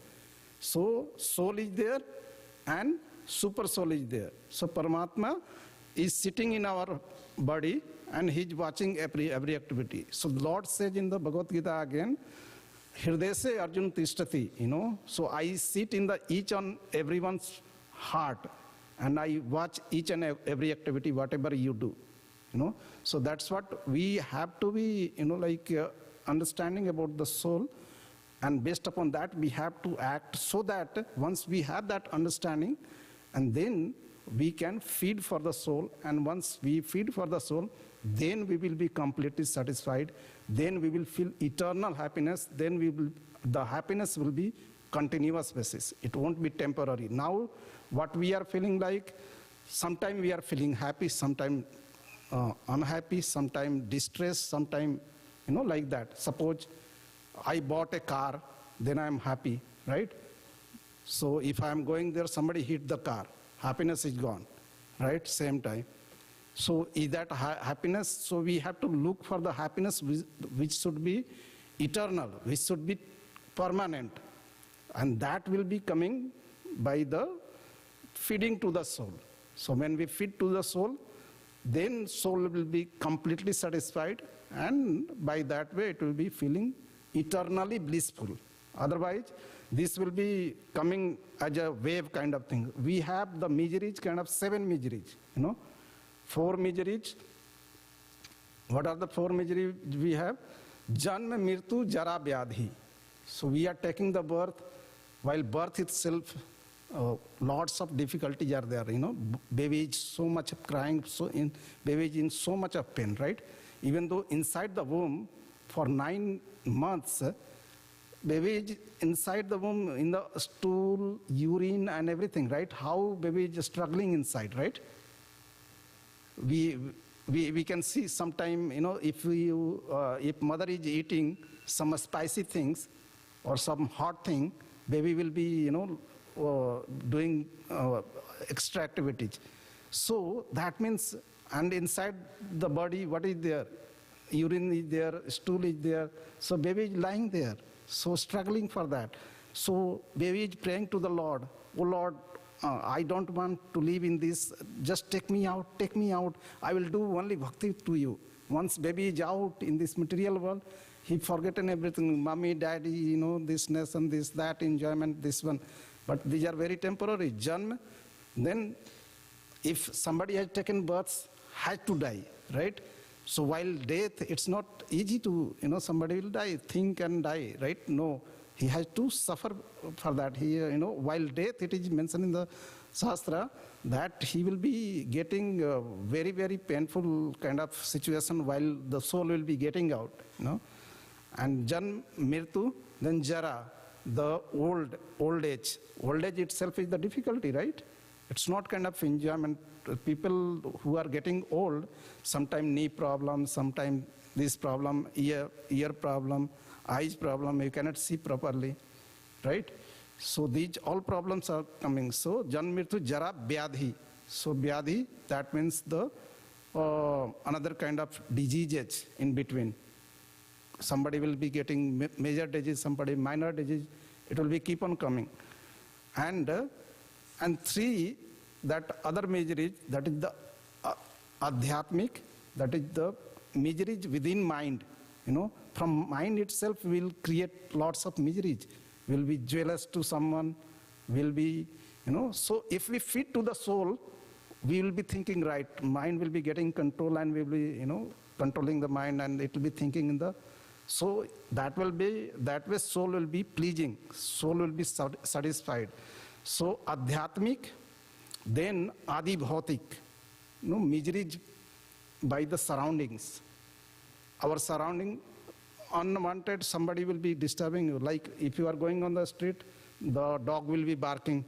So soul is there and super soul is there. So Paramatma is sitting in our body and he is watching every activity. So the Lord says in the Bhagavad Gita again, Hridese Arjun Tishtati, So I sit in each and everyone's heart and I watch each and every activity, whatever you do. So that's what we have to be, understanding about the soul, and based upon that we have to act, so that once we have that understanding, and then we can feed for the soul, and once we feed for the soul, then we will be completely satisfied, then we will feel eternal happiness, then the happiness will be continuous basis. It won't be temporary. Now, what we are feeling like, sometimes we are feeling happy, sometimes unhappy, sometimes distressed, sometimes, like that. Suppose I bought a car, then I am happy, right? So if I am going there, somebody hit the car, happiness is gone, right? Same time. So is that happiness? So we have to look for the happiness which should be eternal, which should be permanent. And that will be coming by the feeding to the soul. So when we feed to the soul, then soul will be completely satisfied, and by that way it will be feeling eternally blissful. Otherwise, this will be coming as a wave kind of thing. We have the miseries, kind of 7 miseries, 4 miseries. What are the 4 miseries we have? Janma, Mirtu, Jara, Vyadhi. So we are taking the birth, while birth itself, lots of difficulties are there, baby is so much crying, baby is in so much of pain, right? Even though inside the womb for 9 months, baby is inside the womb in the stool, urine and everything, right? How baby is struggling inside, right? We can see sometime, if mother is eating some spicy things or some hot thing, baby will be, doing extra activities. So that means, and inside the body, what is there? Urine is there, stool is there. So baby is lying there, so struggling for that. So baby is praying to the Lord, oh Lord, I don't want to live in this, just take me out, I will do only bhakti to you. Once baby is out in this material world, he forgotten everything, mommy, daddy, this nation, this, that, enjoyment, this one. But these are very temporary. Janma, then if somebody has taken birth, has to die, right? So while death, it's not easy to, somebody will die, think and die, right? No, he has to suffer for that. He, while death, it is mentioned in the Shastra that he will be getting a very, very painful kind of situation while the soul will be getting out, And Janma, Mirtu, then Jara, the old age. Old age itself is the difficulty, right? It's not kind of enjoyment. People who are getting old, sometimes knee problem, sometimes this problem, ear problem, eyes problem, you cannot see properly, right? So these all problems are coming. So Janmirtu Jara Vyadhi. So Vyadhi, that means the another kind of diseases in between. Somebody will be getting major disease, somebody minor disease. It will be keep on coming. And 3, that other misery, that is the adhyatmic, that is the miseries within mind. From mind itself will create lots of miseries. Will be jealous to someone, will be, So if we feed to the soul, we will be thinking right. Mind will be getting control and we will be, controlling the mind and it will be thinking in the, so that way soul will be pleasing, soul will be satisfied. So adhyatmic, then adi bhautik, misery by the surroundings. Our surrounding, unwanted, somebody will be disturbing you. Like if you are going on the street, the dog will be barking,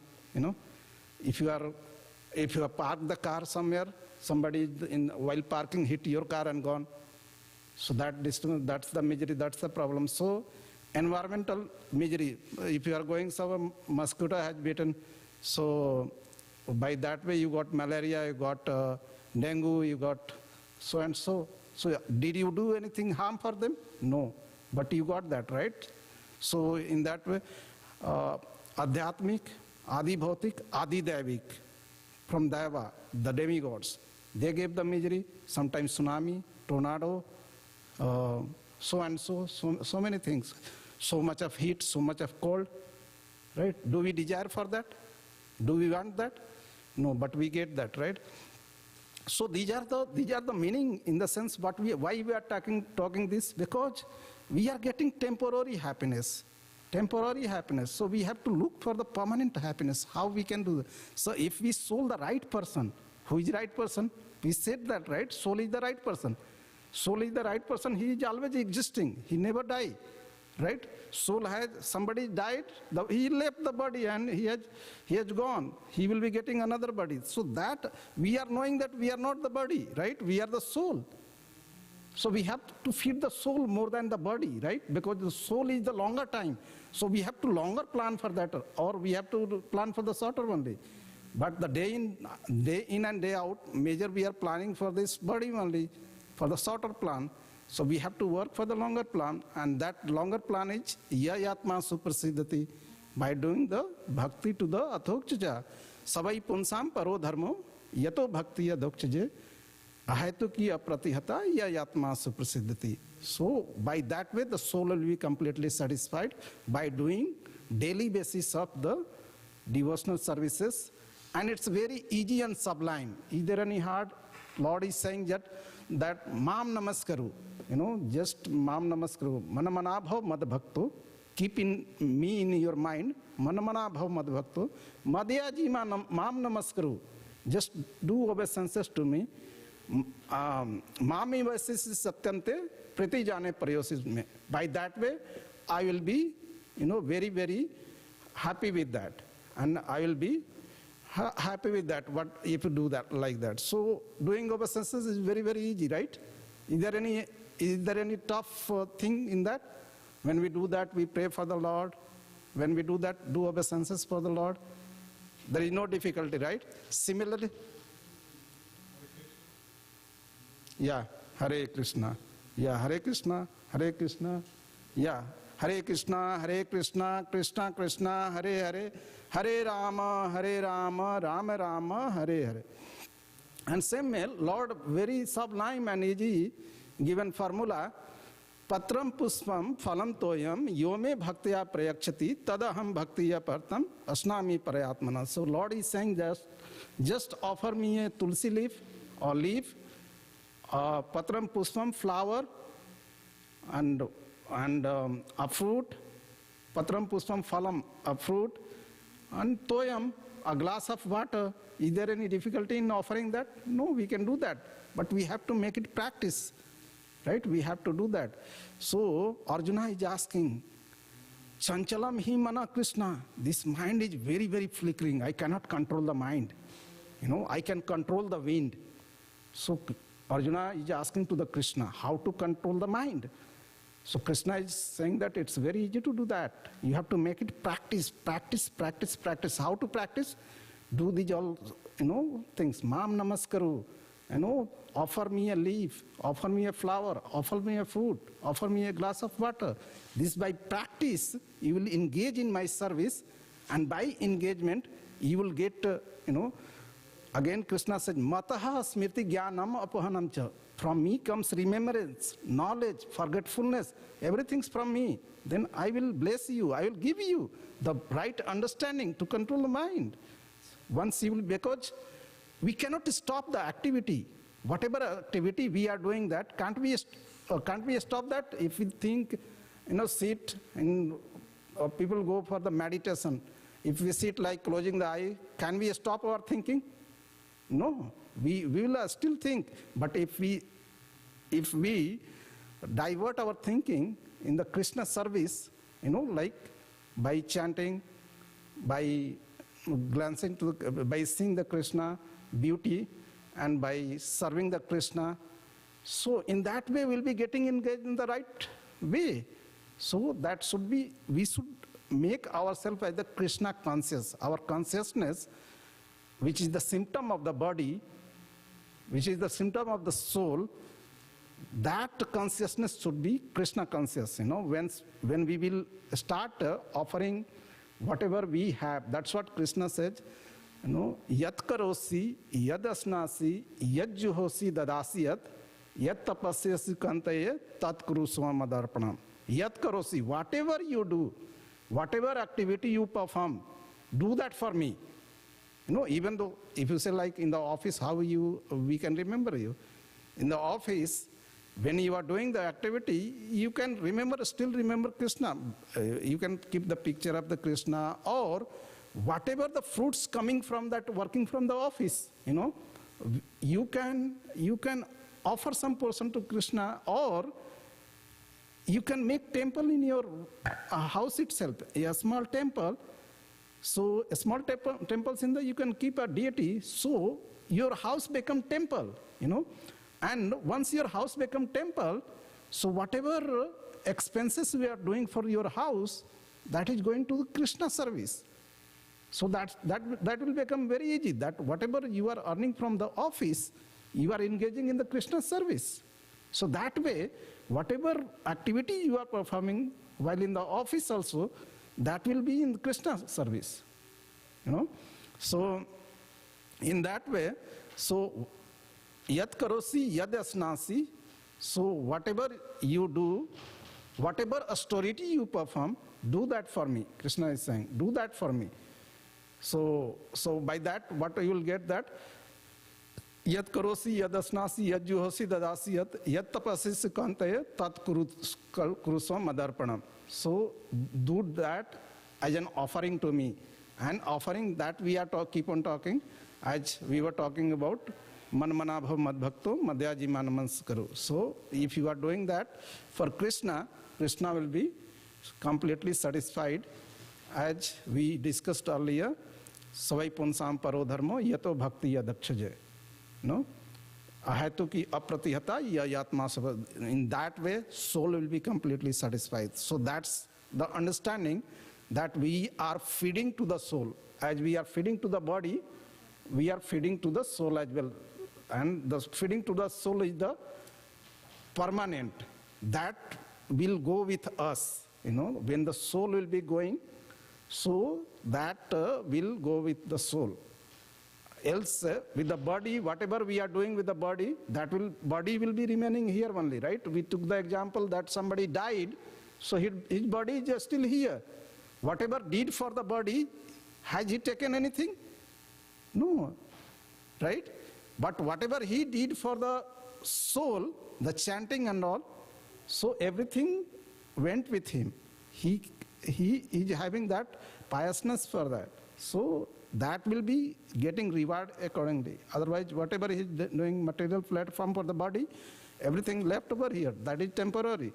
If you have parked the car somewhere, somebody while parking hit your car and gone. So that's the misery, that's the problem. So environmental misery, if you are going somewhere, mosquito has bitten, so by that way you got malaria, you got dengue, you got so and so. So did you do anything harm for them? No, but you got that, right? So in that way, adhyatmic, adi bhautik, adi daivik, from Daiva, the demigods, they gave the misery, sometimes tsunami, tornado, so and so many things. So much of heat, so much of cold, right? Do we desire for that? Do we want that? No, but we get that, right? So these are the meaning, in the sense why we are talking this, because we are getting temporary happiness. So we have to look for the permanent happiness, how we can do that. So if we soul the right person, who is the right person? We said that, right? Soul is the right person. Soul is the right person, he is always existing, he never die, right? Soul has, somebody died, he left the body and he has gone. He will be getting another body. So that, we are knowing that we are not the body, right? We are the soul. So we have to feed the soul more than the body, right? Because the soul is the longer time. So we have to longer plan for that, or we have to plan for the shorter one day. But the day in and day out, major we are planning for this body only, for the shorter plan. So we have to work for the longer plan, and that longer plan is yayatma suprasiddhati, by doing the bhakti to the athokchaja. Savai punsam paro dharmo yato bhakti adhokchaje ahaitu ki apratihata yayatma suprasiddhati. So by that way the soul will be completely satisfied by doing daily basis of the devotional services, and it's very easy and sublime. Is there any hard? Lord is saying that mam namaskaru, just mam namaskaru, manamana bhav mad bhakto, keep in me in your mind, manamana bhav mad bhakto, madhya ji mam namaskaru, just do obeisances to me, mami vasis satyante priti jane prayosis me. By that way I will be very, very happy with that, and I will be happy with that, what if you do that like that. So doing obeisances is very, very easy, right? Is there any tough thing in that? When we do that, we pray for the Lord. When we do that, do obeisances for the Lord, there is no difficulty, right? Similarly, yeah, Hare Krishna, yeah, Hare Krishna, Hare Krishna, yeah, Hare Krishna, Hare Krishna, Krishna Krishna, Hare Hare, Hare Rama, Rama Rama, Hare Hare. And same way, Lord, very sublime and easy given formula, Patram Puspam Phalam Toyam Yome Bhaktya Prayakshati Tadaham Bhaktiya Partam Asnami Parayatmana. So Lord is saying just offer me a tulsi leaf or leaf, Patram Puspam flower, and a fruit, Patram Puspam Phalam, a fruit, and Toyam, a glass of water. Is there any difficulty in offering that? No, we can do that. But we have to make it practice, right? We have to do that. So Arjuna is asking, Chanchalam hi mana Krishna. This mind is very, very flickering. I cannot control the mind. I can control the wind. So Arjuna is asking to the Krishna, how to control the mind? So Krishna is saying that it's very easy to do that. You have to make it practice, practice, practice, practice. How to practice? Do these all, things. Mam namaskaru, offer me a leaf, offer me a flower, offer me a fruit, offer me a glass of water. This by practice, you will engage in my service, and by engagement, you will get, again Krishna said, Mataha smriti jnanam apahanam cha. From me comes remembrance, knowledge, forgetfulness, everything's from me. Then I will bless you, I will give you the right understanding to control the mind. Once you will, because we cannot stop the activity. Whatever activity we are doing that, can't we stop that? If we think, sit, and people go for the meditation. If we sit like closing the eye, can we stop our thinking? No, we will still think. But if we divert our thinking in the Krishna service, like by chanting, by glancing to by seeing the Krishna beauty, and by serving the Krishna, so in that way we'll be getting engaged in the right way. So that should be, we should make ourselves as the Krishna conscious. Our consciousness, which is the symptom of the body, which is the symptom of the soul, that consciousness should be Krishna conscious. When we will start offering whatever we have, that's what Krishna says, yat karosi, yad asnasi, yad juhosi dadasiyat, yat tapasyasi kantaye, tat kuru swamadarpanam. Yat karosi, whatever you do, whatever activity you perform, do that for me. Even though, if you say like in the office, we can remember you. In the office, when you are doing the activity, you can still remember Krishna. You can keep the picture of the Krishna, or whatever the fruits coming from that, working from the office, you can offer some portion to Krishna, or you can make temple in your house itself, a small temple. So a small temples you can keep a deity, so your house become temple, And once your house become temple, so whatever expenses we are doing for your house, that is going to Krishna service. So that will become very easy, that whatever you are earning from the office, you are engaging in the Krishna service. So that way, whatever activity you are performing while in the office also, that will be in Krishna service. So in that way, so yat karosi, yad asnasi, so whatever you do, whatever austerity you perform, do that for me. Krishna is saying, do that for me. So by that, what you will get that, yat karosi, yad asnasi, yad juhosi dadasi, yat tapasisi kantaya, tat kurusvam madarpanam. So do that as an offering to me. And offering that we are keep on talking, as we were talking about, man manabhav madbhakto madhyaji manamans karu. So if you are doing that for Krishna, Krishna will be completely satisfied. As we discussed earlier, savai punsam paro dharmo yato bhakti yadakshaje. Ahaitu ki apratihata yatma sabha. In that way, soul will be completely satisfied. So that's the understanding that we are feeding to the soul. As we are feeding to the body, we are feeding to the soul as well. And the feeding to the soul is the permanent. That will go with us. When the soul will be going, so that will go with the soul. Else, with the body, whatever we are doing with the body, body will be remaining here only, right? We took the example that somebody died, so his body is just still here. Whatever did for the body, has he taken anything? No, right? But whatever he did for the soul, the chanting and all, so everything went with him. He is having that piousness for that. So that will be getting reward accordingly. Otherwise, whatever he is doing material platform for the body, everything left over here, that is temporary.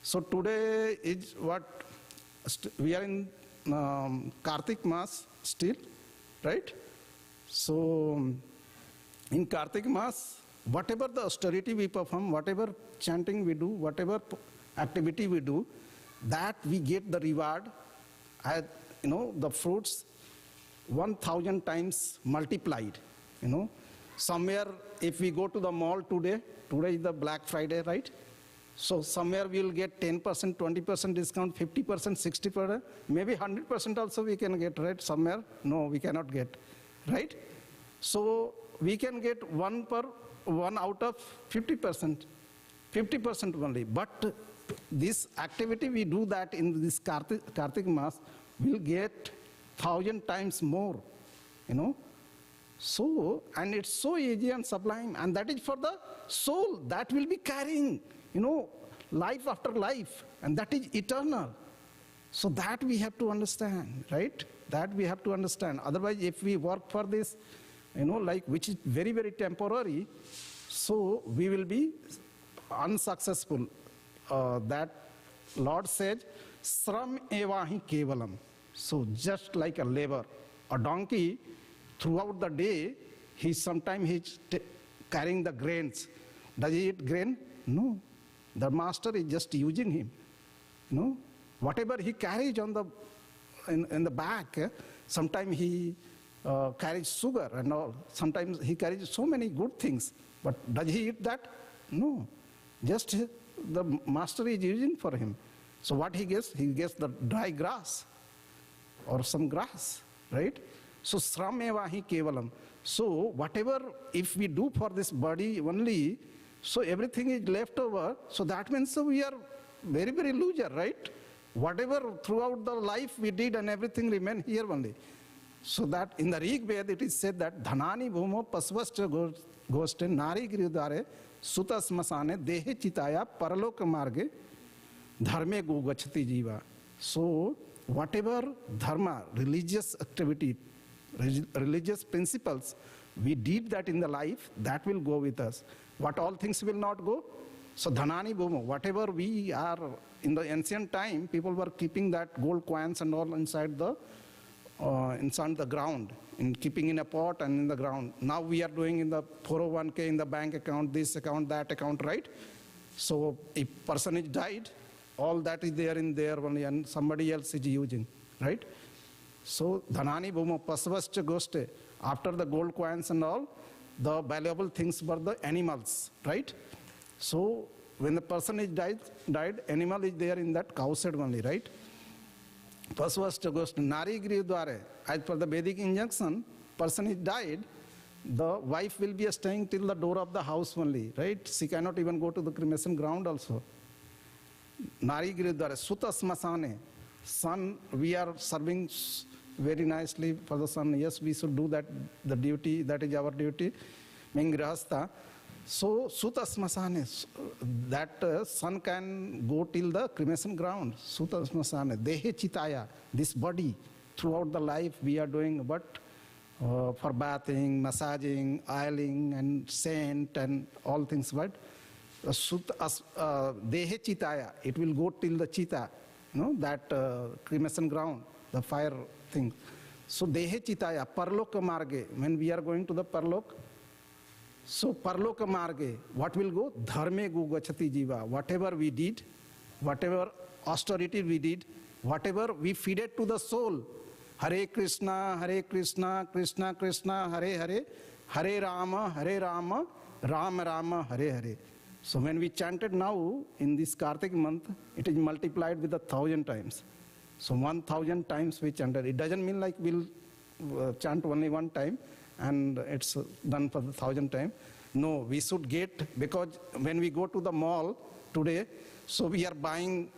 So today is what, we are in Kartik Mass still, right? So in Kartik Mass, whatever the austerity we perform, whatever chanting we do, whatever activity we do, that we get the reward, the fruits 1,000 times multiplied. Somewhere if we go to the mall today is the Black Friday, right? So somewhere we will get 10%, 20% discount, 50%, 60%, maybe 100% also we can get, right? Somewhere, no, we cannot get, right? So we can get one out of 50%, 50% only. But this activity we do that in this Kartik Mass, will get 1,000 times more, So, and it's so easy and sublime, and that is for the soul that will be carrying, life after life, and that is eternal. So that we have to understand, right? That we have to understand. Otherwise, if we work for this, which is very, very temporary, so we will be unsuccessful. That Lord says, Sram evahi kevalam. So just like a labor, a donkey, throughout the day, sometimes he's carrying the grains. Does he eat grain? No. The master is just using him. No. Whatever he carries on in the back, sometimes he carries sugar and all. Sometimes he carries so many good things. But does he eat that? No. Just the master is using for him. So what he gets? He gets the dry grass or some grass, right? So sram evahi kevalam. So whatever, if we do for this body only, so everything is left over. So that means we are very, very loser, right? Whatever throughout the life we did and everything remain here only. So that in the Rig Veda it is said that dhanani bhumo pasvascha goste nari giridare suta smasane dehe chitaya paralok marge dharme go gachati jiva. So whatever dharma, religious activity, religious principles, we did that in the life, that will go with us. What all things will not go? So dhanani bhumo, whatever we are, in the ancient time, people were keeping that gold coins and all inside the ground, in keeping in a pot and in the ground. Now we are doing in the 401k, in the bank account, this account, that account, right? So if person is died, all that is there in there only, and somebody else is using, right? So dhanani bhumo pasvascha goste, after the gold coins and all, the valuable things were the animals, right? So when the person is died, animal is there in that cow shed only, right? Pasvascha goste nari grihdware, as per the Vedic injunction, person is died, the wife will be staying till the door of the house only, right? She cannot even go to the cremation ground also. Nari grihdware, suta smasane, son, we are serving very nicely for the son. Yes, we should do that, the duty, that is our duty, being grihastha. So, suta smasane, that son can go till the cremation ground. Suta smasane, dehe chitaya, this body, throughout the life we are doing what? For bathing, massaging, oiling, and scent, and all things, right? Dehe chitaya, it will go till the chita, that cremation ground, the fire thing. So, dehe chitaya, parloka marge, when we are going to the parlok, so parloka marge, what will go? Dharme go gachati jiva. Whatever we did, whatever austerity we did, whatever we feed it to the soul. Hare Krishna, Krishna Krishna, Hare Hare, Hare Rama, Rama Rama, Hare Hare. So when we chanted now in this Kartik month, it is multiplied with 1,000 times. So 1,000 times we chanted. It doesn't mean like we'll chant only one time and it's done for 1,000 times. No, we should get, because when we go to the mall today, so we are buying,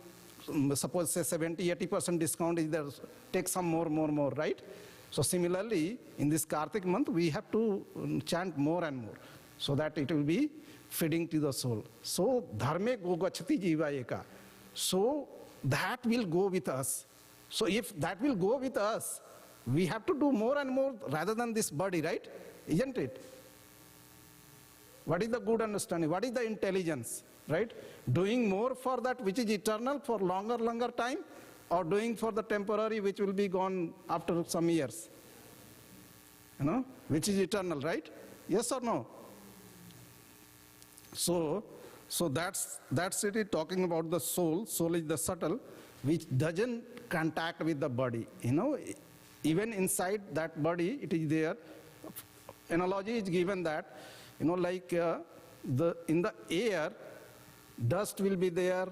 suppose say 70-80% discount is there, take some more, right? So similarly, in this Kartik month, we have to chant more and more, so that it will be feeding to the soul. So dharme go gachati jiva eka. So that will go with us. So if that will go with us, we have to do more and more rather than this body, right? Isn't it? What is the good understanding? What is the intelligence, right? Doing more for that which is eternal for longer time, or doing for the temporary which will be gone after some years? Which is eternal, right? Yes or no? So that's it, talking about the soul. Soul is the subtle, which doesn't contact with the body. Even inside that body, it is there. Analogy is given that, like in the air, dust will be there,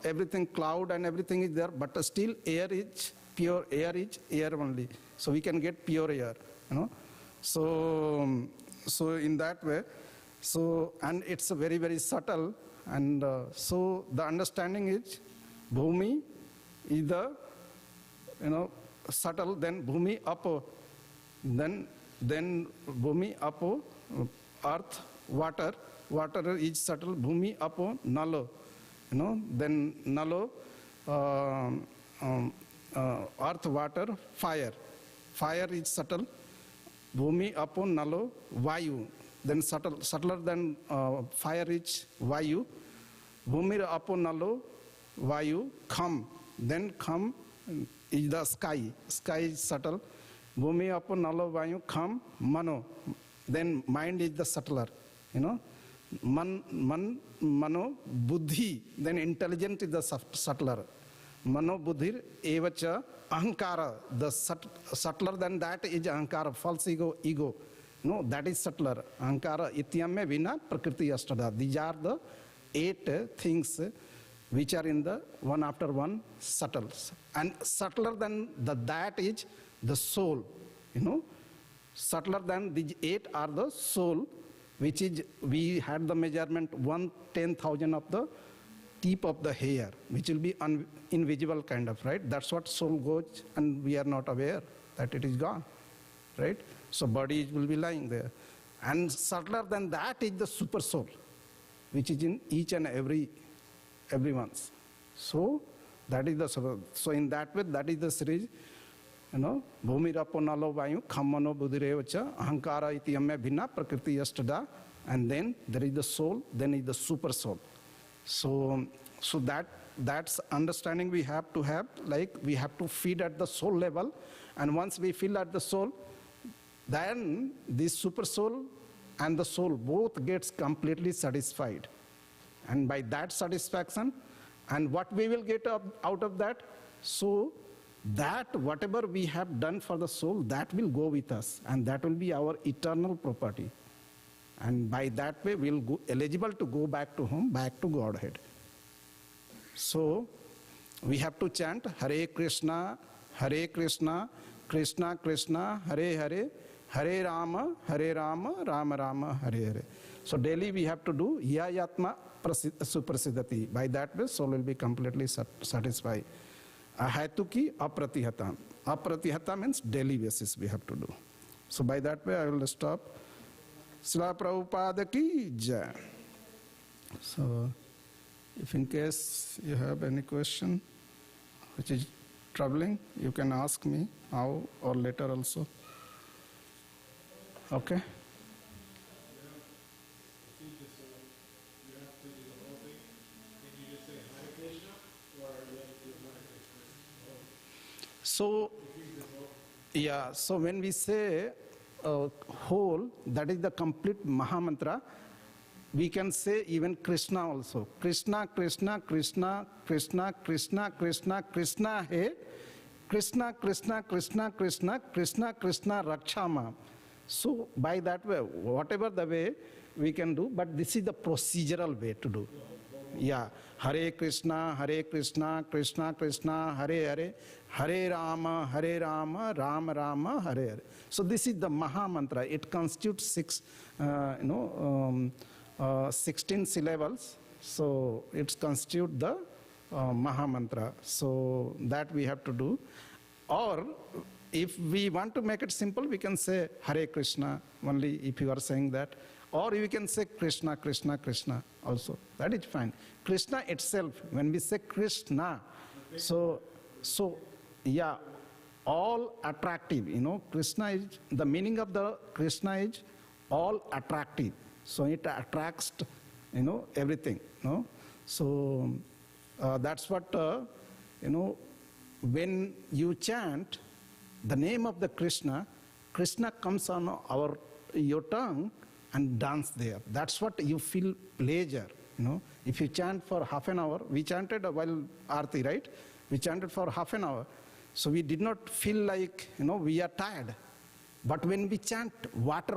everything, cloud and everything is there, but still air is pure, air is air only. So we can get pure air, So in that way, and it's very, very subtle, and so the understanding is Bhumi is the, subtle, then Bhumi up, then then Bhumi, Apo, earth, water. Water is subtle, Bhumi, Apo, Nalo. Then Nalo, earth, water, fire. Fire is subtle, Bhumi, Apo, Nalo, Vayu. Then subtler than fire is Vayu. Bhumi, Apo, Nalo, Vayu, Kham. Then Kham is the sky. Sky is subtle. Bhumi, Apo, Nalo, Vayu, Kham, Mano. Then mind is the subtler. Mano, Buddhi. Then intelligent is the subtler. Mano, Buddhir, Evacha, Ahankara. The subtler than that is Ahankara, false ego. No, that is subtler. Ahankara, Ityame, Vina, Prakriti, Astada. These are the 8 things which are in the one after one subtle. And subtler than that is the soul. Subtler than these 8 are the soul, which is, we had the measurement 1/10,000 of the tip of the hair, which will be invisible kind of, right? That's what soul goes, and we are not aware that it is gone, right? So body will be lying there. And subtler than that is the super soul, which is in each and everyone's. So that is the, so in that way, that is the series, Bhumi, Apo, Nalo, Vayu, Khammano, Buddhirevacha, Ahankara, iti amme bhinna, Prakriti, Yastada, and then there is the soul, then is the super soul. So that's understanding we have to have, like we have to feed at the soul level, and once we feel at the soul, then this super soul and the soul both gets completely satisfied. And by that satisfaction, and what we will get out of that, so that whatever we have done for the soul, that will go with us, and that will be our eternal property. And by that way, we'll go eligible to go back to home, back to Godhead. So we have to chant Hare Krishna, Krishna Krishna, Hare Hare, Hare Rama, Rama Rama, Hare Hare. So daily we have to do Yayatma Suprasidati. By that way, soul will be completely satisfied. Ahatuki Apratihatam. Apratihata means daily basis we have to do. So by that way, I will stop. Srila Prabhupada ki jai. So if in case you have any question which is troubling, you can ask me now or later also. Okay? So, yeah, so when we say whole, that is the complete Mahamantra, we can say even Krishna also. Krishna, Krishna, Krishna, Krishna, Krishna, Krishna, Krishna, He, Krishna, Krishna, Krishna, Krishna, Krishna, Krishna, Rakshama. So by that way, whatever the way we can do, but this is the procedural way to do. Yeah, Hare Krishna, Krishna Krishna, Hare Hare, Hare Rama, Rama Rama, Hare Hare. So this is the Maha Mantra. It constitutes 16 syllables. So it constitutes the Maha Mantra. So that we have to do. Or if we want to make it simple, we can say Hare Krishna only if you are saying that. Or you can say Krishna, Krishna, Krishna also. That is fine. Krishna itself, when we say Krishna, so yeah, all attractive, Krishna is, the meaning of the Krishna is all attractive. So it attracts, everything, So that's what, when you chant the name of the Krishna, Krishna comes on your tongue and dance there. That's what you feel pleasure, If you chant for half an hour, we chanted while Aarti, right? We chanted for half an hour. So we did not feel like, we are tired. But when we chant water,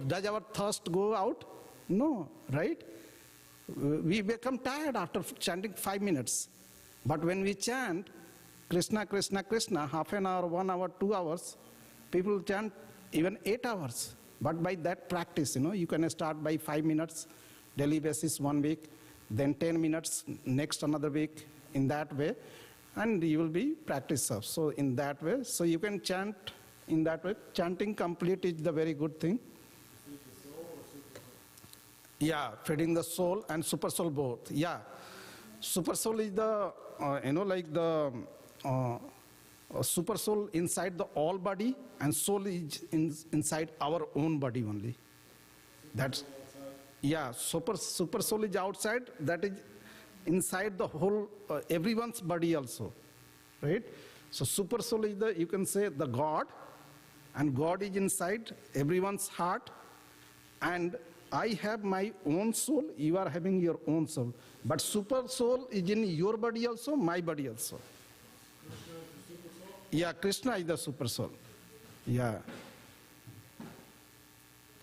does our thirst go out? No, right? We become tired after chanting 5 minutes. But when we chant Krishna, Krishna, Krishna, half an hour, 1 hour, 2 hours, people chant even 8 hours. But by that practice, you can start by 5 minutes, daily basis 1 week, then 10 minutes, next another week, in that way. and you will be practice of. So in that way, so you can chant in that way. Chanting complete is the very good thing. Yeah, feeding the soul and super soul both. Yeah, super soul is the like the super soul inside the all body, and soul is inside our own body only. That's yeah. Super soul is outside. That is inside the whole everyone's body also, right? So super soul is the, you can say, the God, and God is inside everyone's heart, and I have my own soul, you are having your own soul. But super soul is in your body also, my body also. Yeah, Krishna is the super soul. Yeah.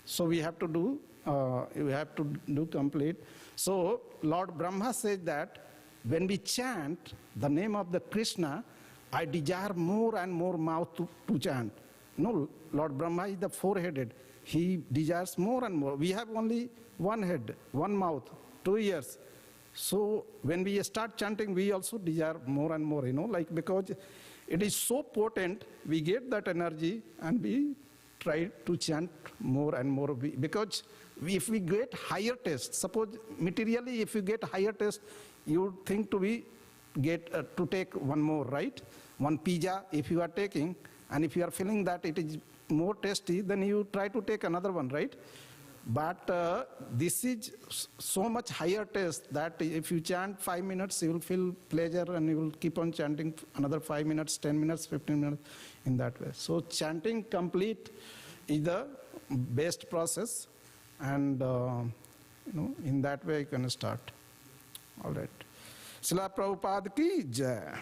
So we have to do complete. So Lord Brahma says that when we chant the name of the Krishna, I desire more and more mouth to chant. No, Lord Brahma is the four-headed. He desires more and more. We have only one head, one mouth, 2 ears. So when we start chanting, we also desire more and more, like, because it is so potent, we get that energy and we try to chant more and more. Because if we get higher taste, suppose materially if you get higher taste, you think to take one more, right? One pizza if you are taking, and if you are feeling that it is more tasty, then you try to take another one, right? But this is so much higher taste that if you chant 5 minutes, you will feel pleasure, and you will keep on chanting another 5 minutes, 10 minutes, 15 minutes, in that way. So chanting complete is the best process, and in that way you can start. All right. Srila Prabhupada ki jai.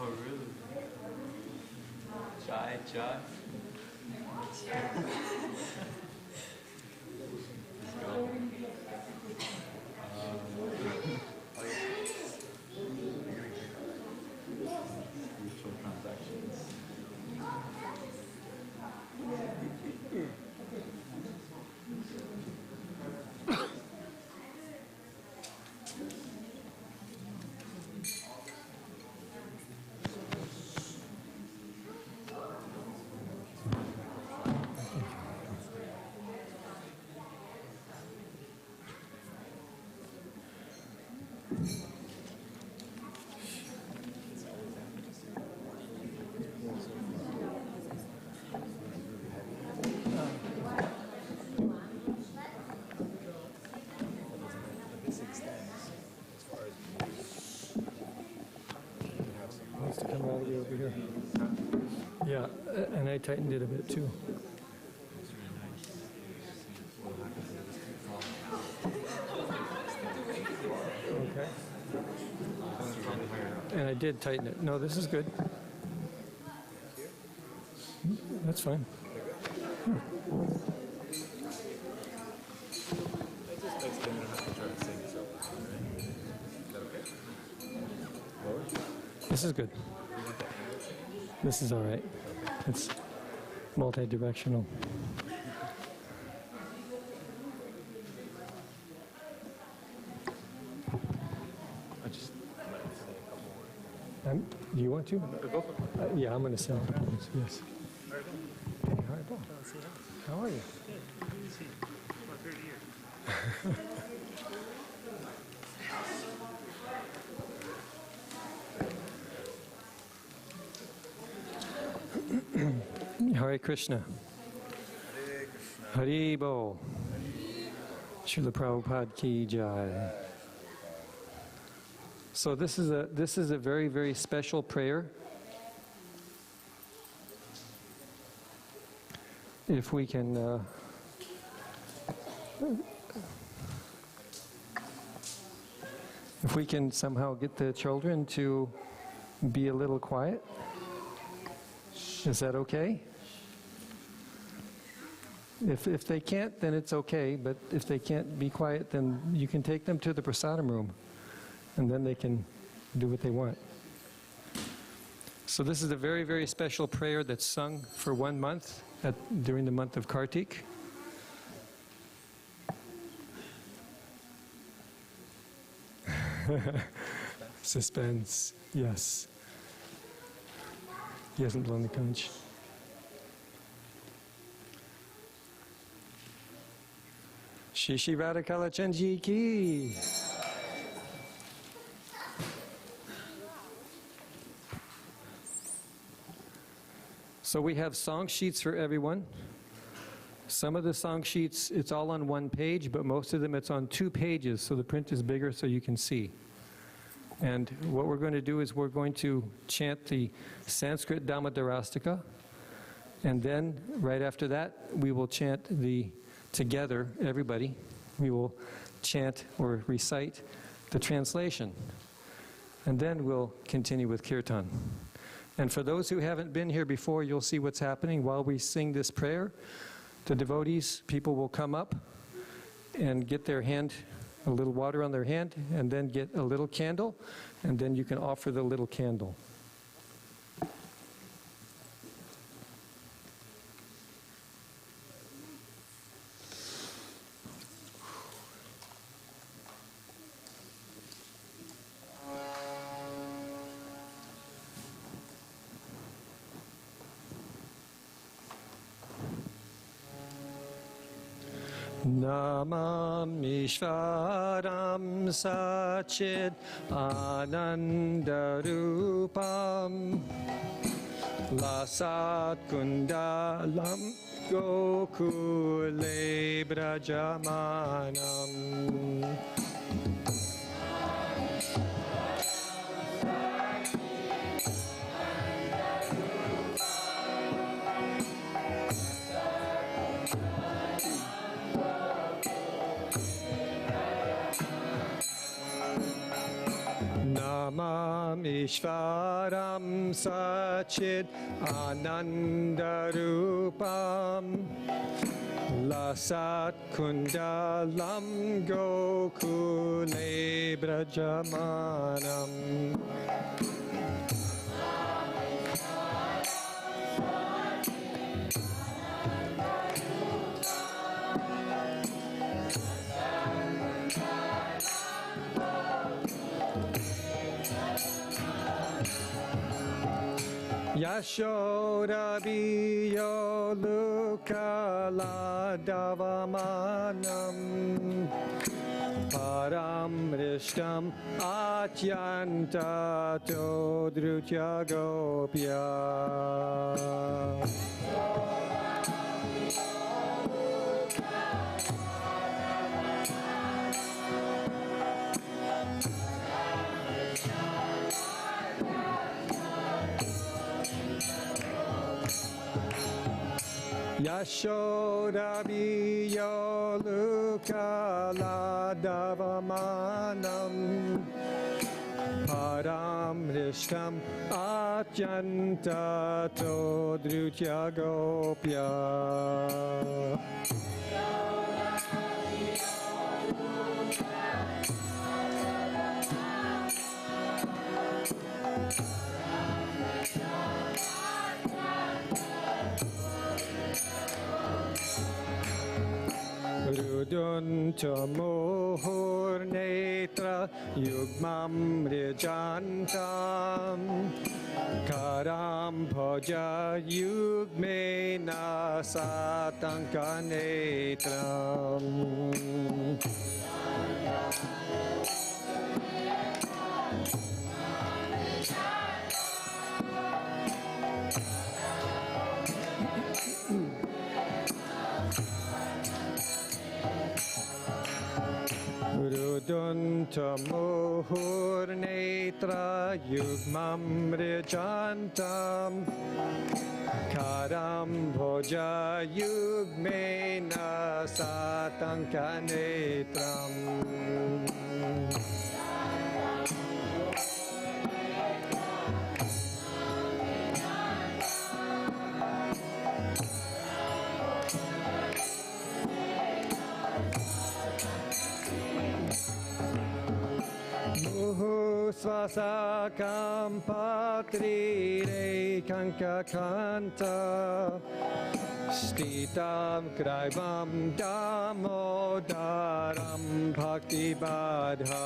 Oh, really? Chai, chai. Let's go. Mutual transactions. Wants to come all the way over here. Yeah, and I tightened it a bit too. Okay. And I did tighten it. No, this is good. That's fine. This is good. This is all right. It's multi-directional. Do you want to? Yeah, I'm going to say a couple words. Yes. Hey, all right, Paul. How are you? About 30 years. Hare Krishna. Hari Bo. Srila Prabhupada ki jai. So this is a very, very special prayer. If we can somehow get the children to be a little quiet, is that okay? If they can't, then it's okay, but if they can't be quiet, then you can take them to the prasadam room, and then they can do what they want. So this is a very, very special prayer that's sung for 1 month during the month of Kartik. Suspense, yes. He hasn't blown the conch. Shishi Radhakala Chanji ki. So we have song sheets for everyone. Some of the song sheets, it's all on 1 page, but most of them it's on 2 pages, so the print is bigger so you can see. And what we're going to do is we're going to chant the Sanskrit Dhammadarastika, and then right after that we will chant together, everybody, we will chant or recite the translation. And then we'll continue with Kirtan. And for those who haven't been here before, you'll see what's happening while we sing this prayer. The devotees, people will come up and get their hand, a little water on their hand, and then get a little candle, and then you can offer the little candle. Namam Ishvaram Sachid Anandarupam Lasat Kundalam Gokule Brajamanam Namam Ishvaram Sachid Anandarupam Lasat Kundalam Gokule Brajamanam Yashoda biyo lukala davamanam param rishtam atyanta todrutya gopya Yashoda biyo lukala davamanam param rishtam atyanta todrutya gopya Rudunta mohur netra yugmam rijantam karam bhaja yugme nasatanka netram Saduntamuhurnetra yugmam rijantam Karam bhoja yugmena satankanetram Muhu swasakam patri re kanka kanta Stitam kraivam damodaram bhakti badha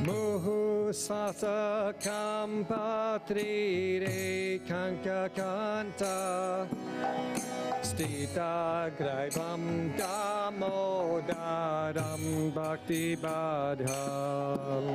Muhu swasakam patri re kanka kanta Stita graivam damodaram bhakti badham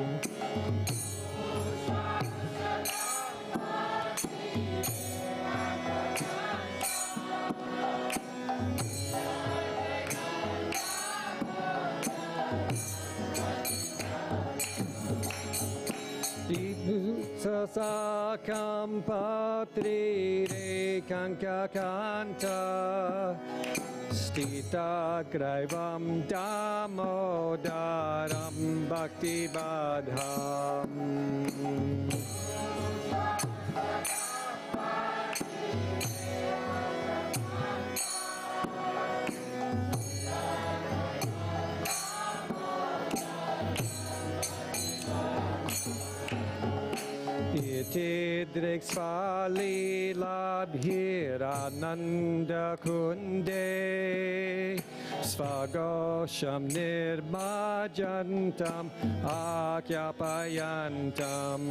Sasakam patri re kanka kanta Stita graivam damodaram bhakti badham Iti driksvali labhirananda kunde Svagosham nirmajantam akyapayantam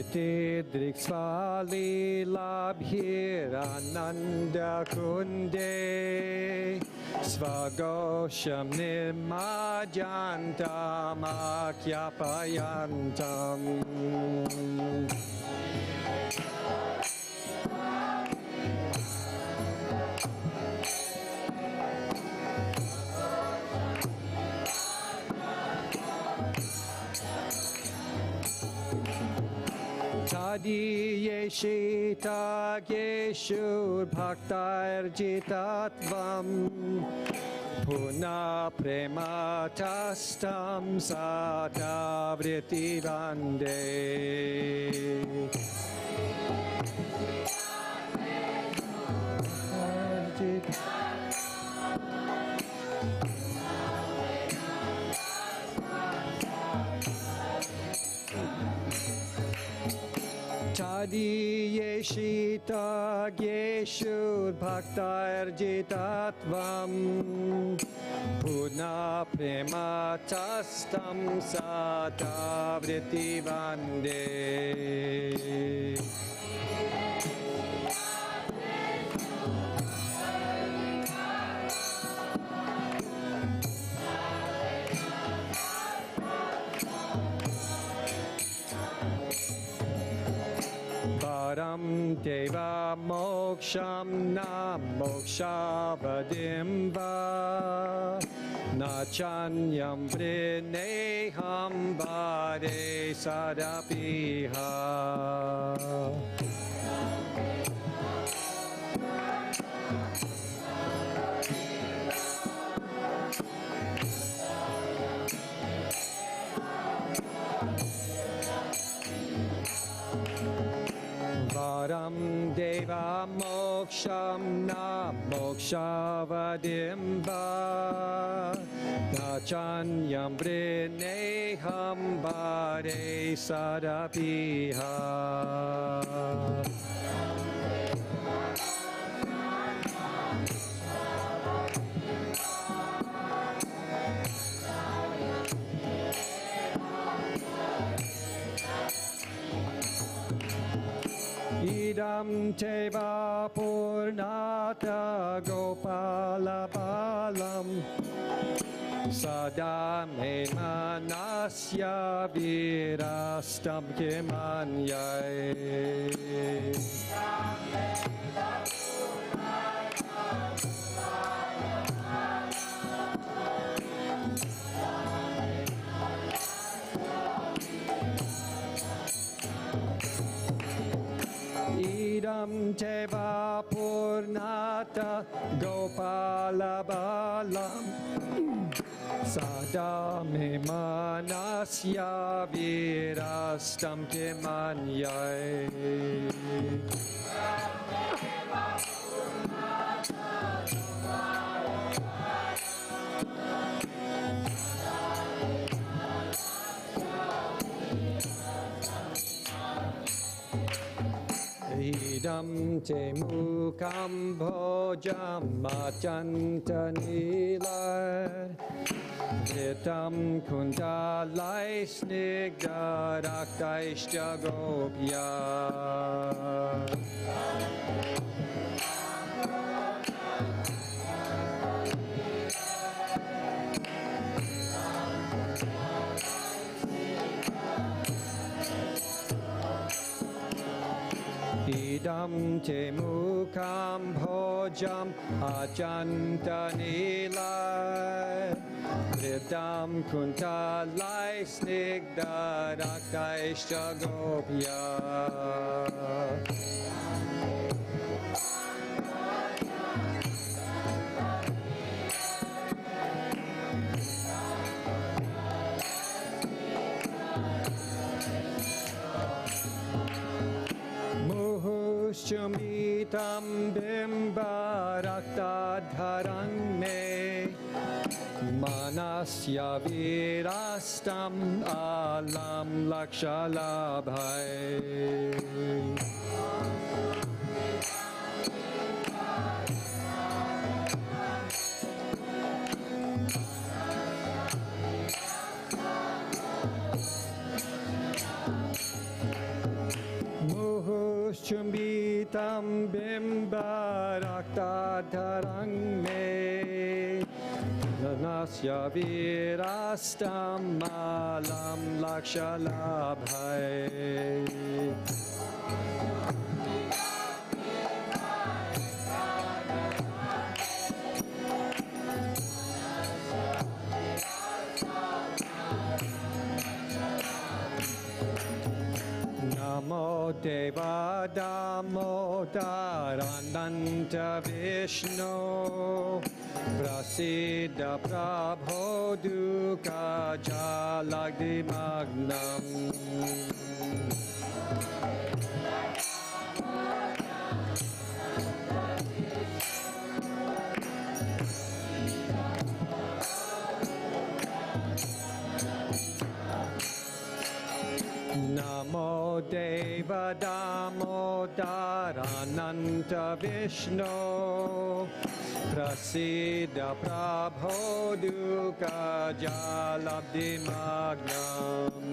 Iti driksvali labhirananda kunde Svagosham nirmajantam akyapayantam Tadiyeshita Yeshur Bhaktairjitatvam Puna Prematastam Satavriti Vande Tadiyeshita Yeshur Bhaktairjitatvam Puna Prematastam Satavriti Vande Param Deva Moksham Na Mokshavadim Va Nachanyam Vrineham Vade Sadapiha Param Deva Moksham Na Mokshavadim Va Nachanyam Vrineham Vade Sadapiha Idam Teva Purnata Gopala Balam Sada Me Manasya Virastam Kimanyai Idam Teva Purnata Gopala Balam Sada Me Manasya Virastam Kimanyai Idam te mukam bhojam machantanilai Vitam kundalai snigdharaktaishcha gopya Idam te mukam bhojam ajantanilai Vidam kuntalai snigdharaktaishcha gopya Muhushchumitam bimbarakta-dharan me Manasya virastam alam lakshalabhai Muhushchumbitam bimbarakta-dharang me Nanasya virastam alam lakshalabhai Namo Deva Damodarananta Vishnu Prasiddha Prabho Dukkha Jalagdi Magnam Namo Deva Damodarananta Vishnu Prasiddha Prabho Dukkha Jalabdi Magnam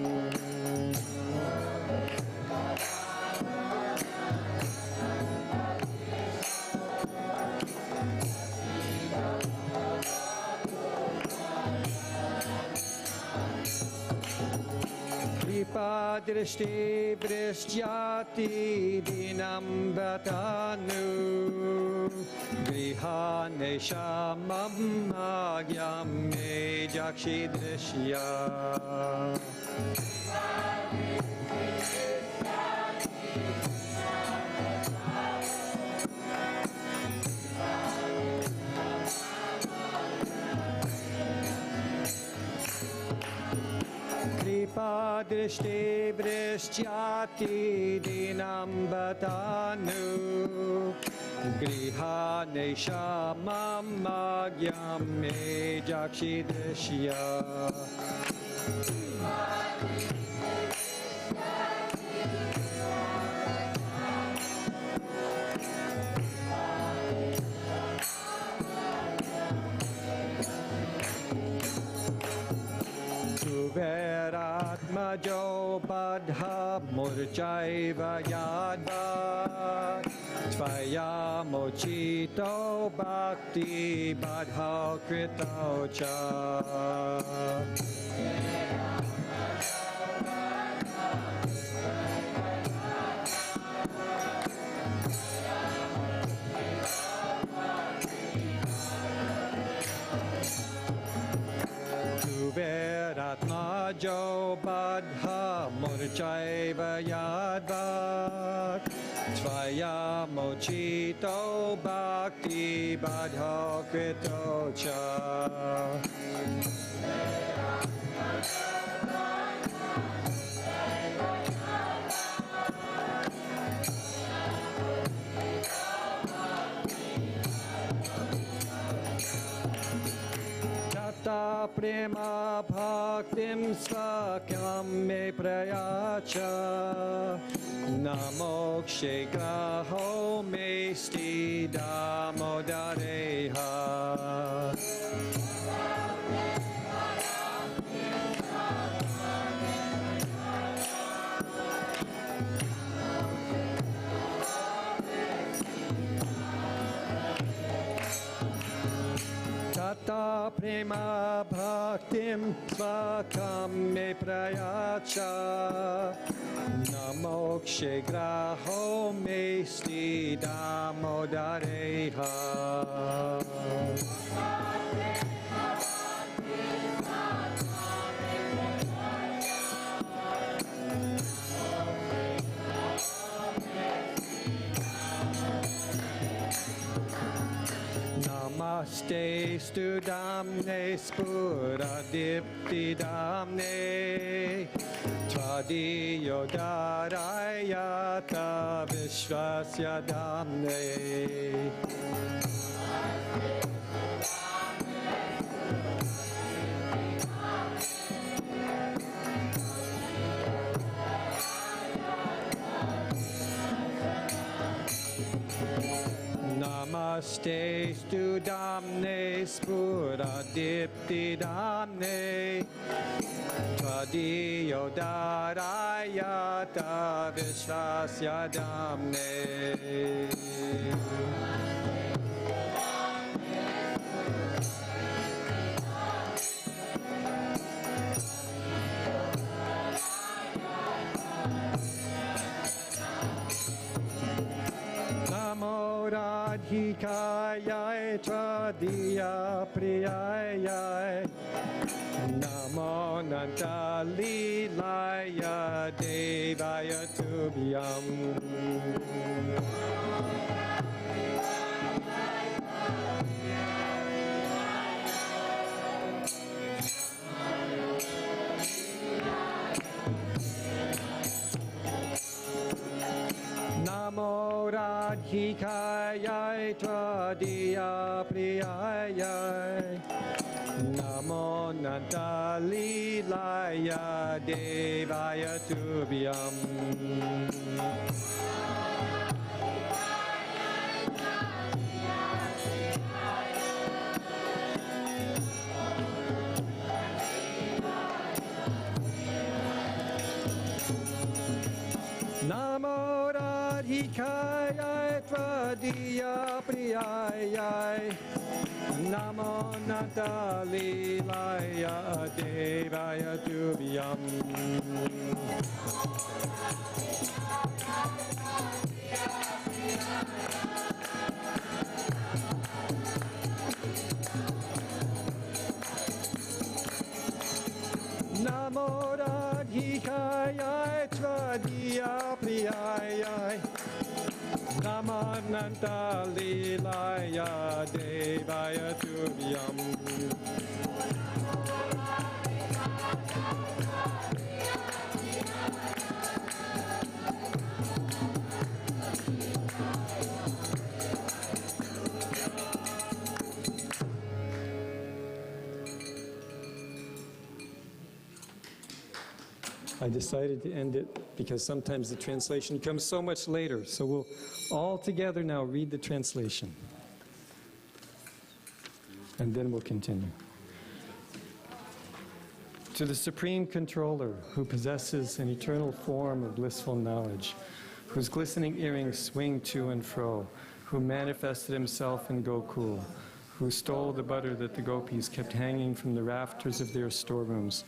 Kripadrishti Vrishyati Dinam Bhatanu Grihane Shamam Magyam Me Jakshi Drishya Kripadrishti Vrishyati Dinam Bhatanu Grihane Shamam Magyam Me Jakshi Drishya Veratmajo Badha Murchaiva Yadva Tvaya mochito bhakti badha krito cha. Kuberatma jo badha murchaiva yadvat. Tvaya mochito bhakti badha krito cha. Tata prema bhaktim svakam me prayacha. Namokshe graho me stida modareha. Tata prema bhaktim svakam me prayacha. Namokshe graho me stida modareha. Namaste stu damne spura dipti damne. Tvadiyo darayata vishvasya damne. Namaste stu damne spura dipti damne. Tvadiyo darayata vishvasya damne. Namo Radhikaya Tvadiya Priyaya. Namo Nandalilaya Devaya Tubhyam. Namo Radhikaya Tvadiya Priyaya. Namo Nandalilaya Devaya Tubhyam. Namo Radhikaya Tvadiya Priyaya. Namo Nandalilaya Devaya Tubhyam. Namo Radhikaya Tvadiya Priyaya. Namo Nandalilaya Devaya Tubhyam. I decided to end it because sometimes the translation comes so much later. So we'll all together now read the translation. And then we'll continue. To the Supreme Controller, who possesses an eternal form of blissful knowledge, whose glistening earrings swing to and fro, who manifested himself in Gokul, who stole the butter that the gopis kept hanging from the rafters of their storerooms,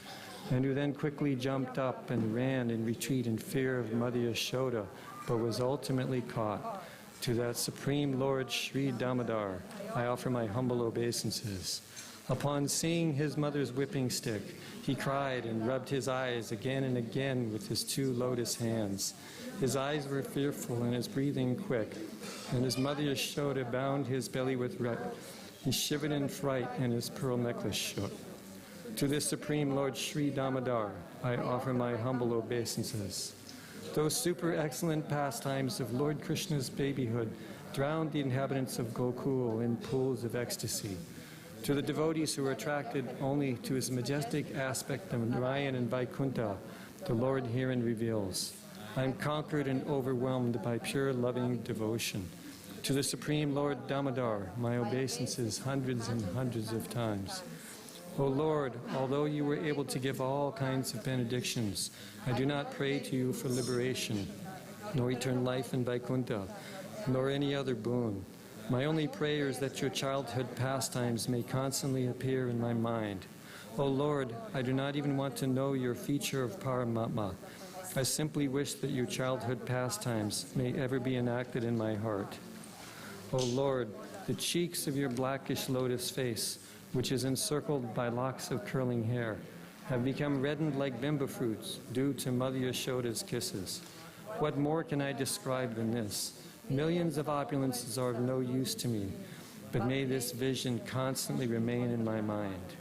and who then quickly jumped up and ran in retreat in fear of Mother Yashoda, but was ultimately caught. To that Supreme Lord Sri Damodar, I offer my humble obeisances. Upon seeing his mother's whipping stick, he cried and rubbed his eyes again and again with his two lotus hands. His eyes were fearful and his breathing quick, and his mother Yashoda bound his belly with rut. He shivered in fright and his pearl necklace shook. To this Supreme Lord Sri Damodar, I offer my humble obeisances. Those super excellent pastimes of Lord Krishna's babyhood drowned the inhabitants of Gokul in pools of ecstasy. To the devotees who are attracted only to his majestic aspect of Narayan and Vaikuntha, the Lord herein reveals, I am conquered and overwhelmed by pure loving devotion. To the Supreme Lord Damodar, my obeisances hundreds and hundreds of times. O Lord, although you were able to give all kinds of benedictions, I do not pray to you for liberation, nor eternal life in Vaikuntha, nor any other boon. My only prayer is that your childhood pastimes may constantly appear in my mind. O Lord, I do not even want to know your feature of Paramatma. I simply wish that your childhood pastimes may ever be enacted in my heart. O Lord, the cheeks of your blackish lotus face, which is encircled by locks of curling hair, have become reddened like bimba fruits due to Mother Yashoda's kisses. What more can I describe than this? Millions of opulences are of no use to me, but may this vision constantly remain in my mind.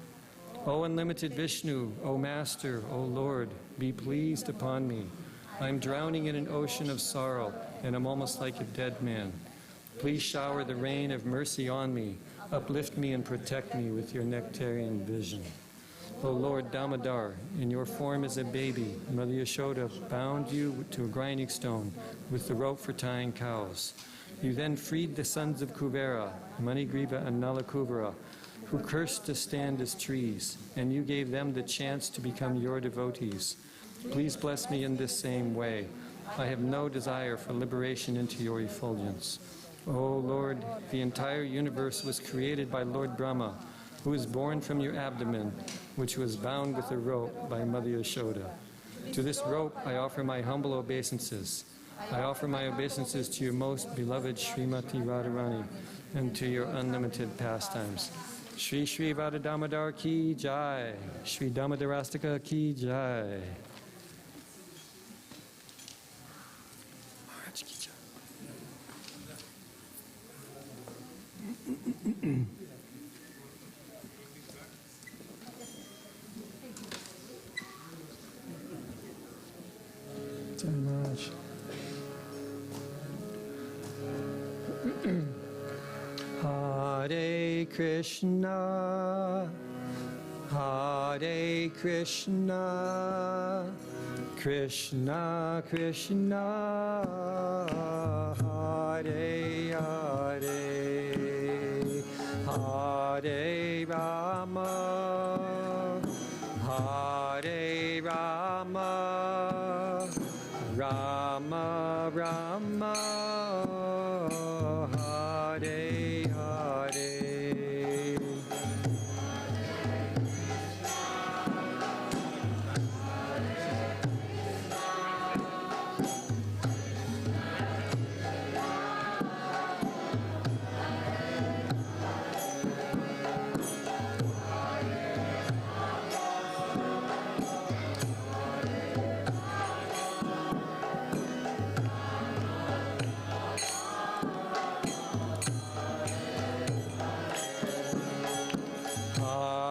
O unlimited Vishnu, O Master, O Lord, be pleased upon me. I am drowning in an ocean of sorrow, and am almost like a dead man. Please shower the rain of mercy on me. Uplift me and protect me with your nectarian vision. O Lord Damodar, in your form as a baby, Mother Yashoda bound you to a grinding stone with the rope for tying cows. You then freed the sons of Kuvera, Manigriva and Nalakuvara, who cursed to stand as trees, and you gave them the chance to become your devotees. Please bless me in this same way. I have no desire for liberation into your effulgence. O Lord, the entire universe was created by Lord Brahma, who was born from your abdomen, which was bound with a rope by Mother Yashoda. To this rope I offer my humble obeisances. I offer my obeisances to your most beloved Srimati Radharani and to your unlimited pastimes. Shri Shri Radha Damodar ki jai. Shri Damodarastika ki jai. So much. Hare Krishna, Hare Krishna, Krishna Krishna, Hare Hare, Hare Rama, Hare Rama, Rama Rama, Hare Hare.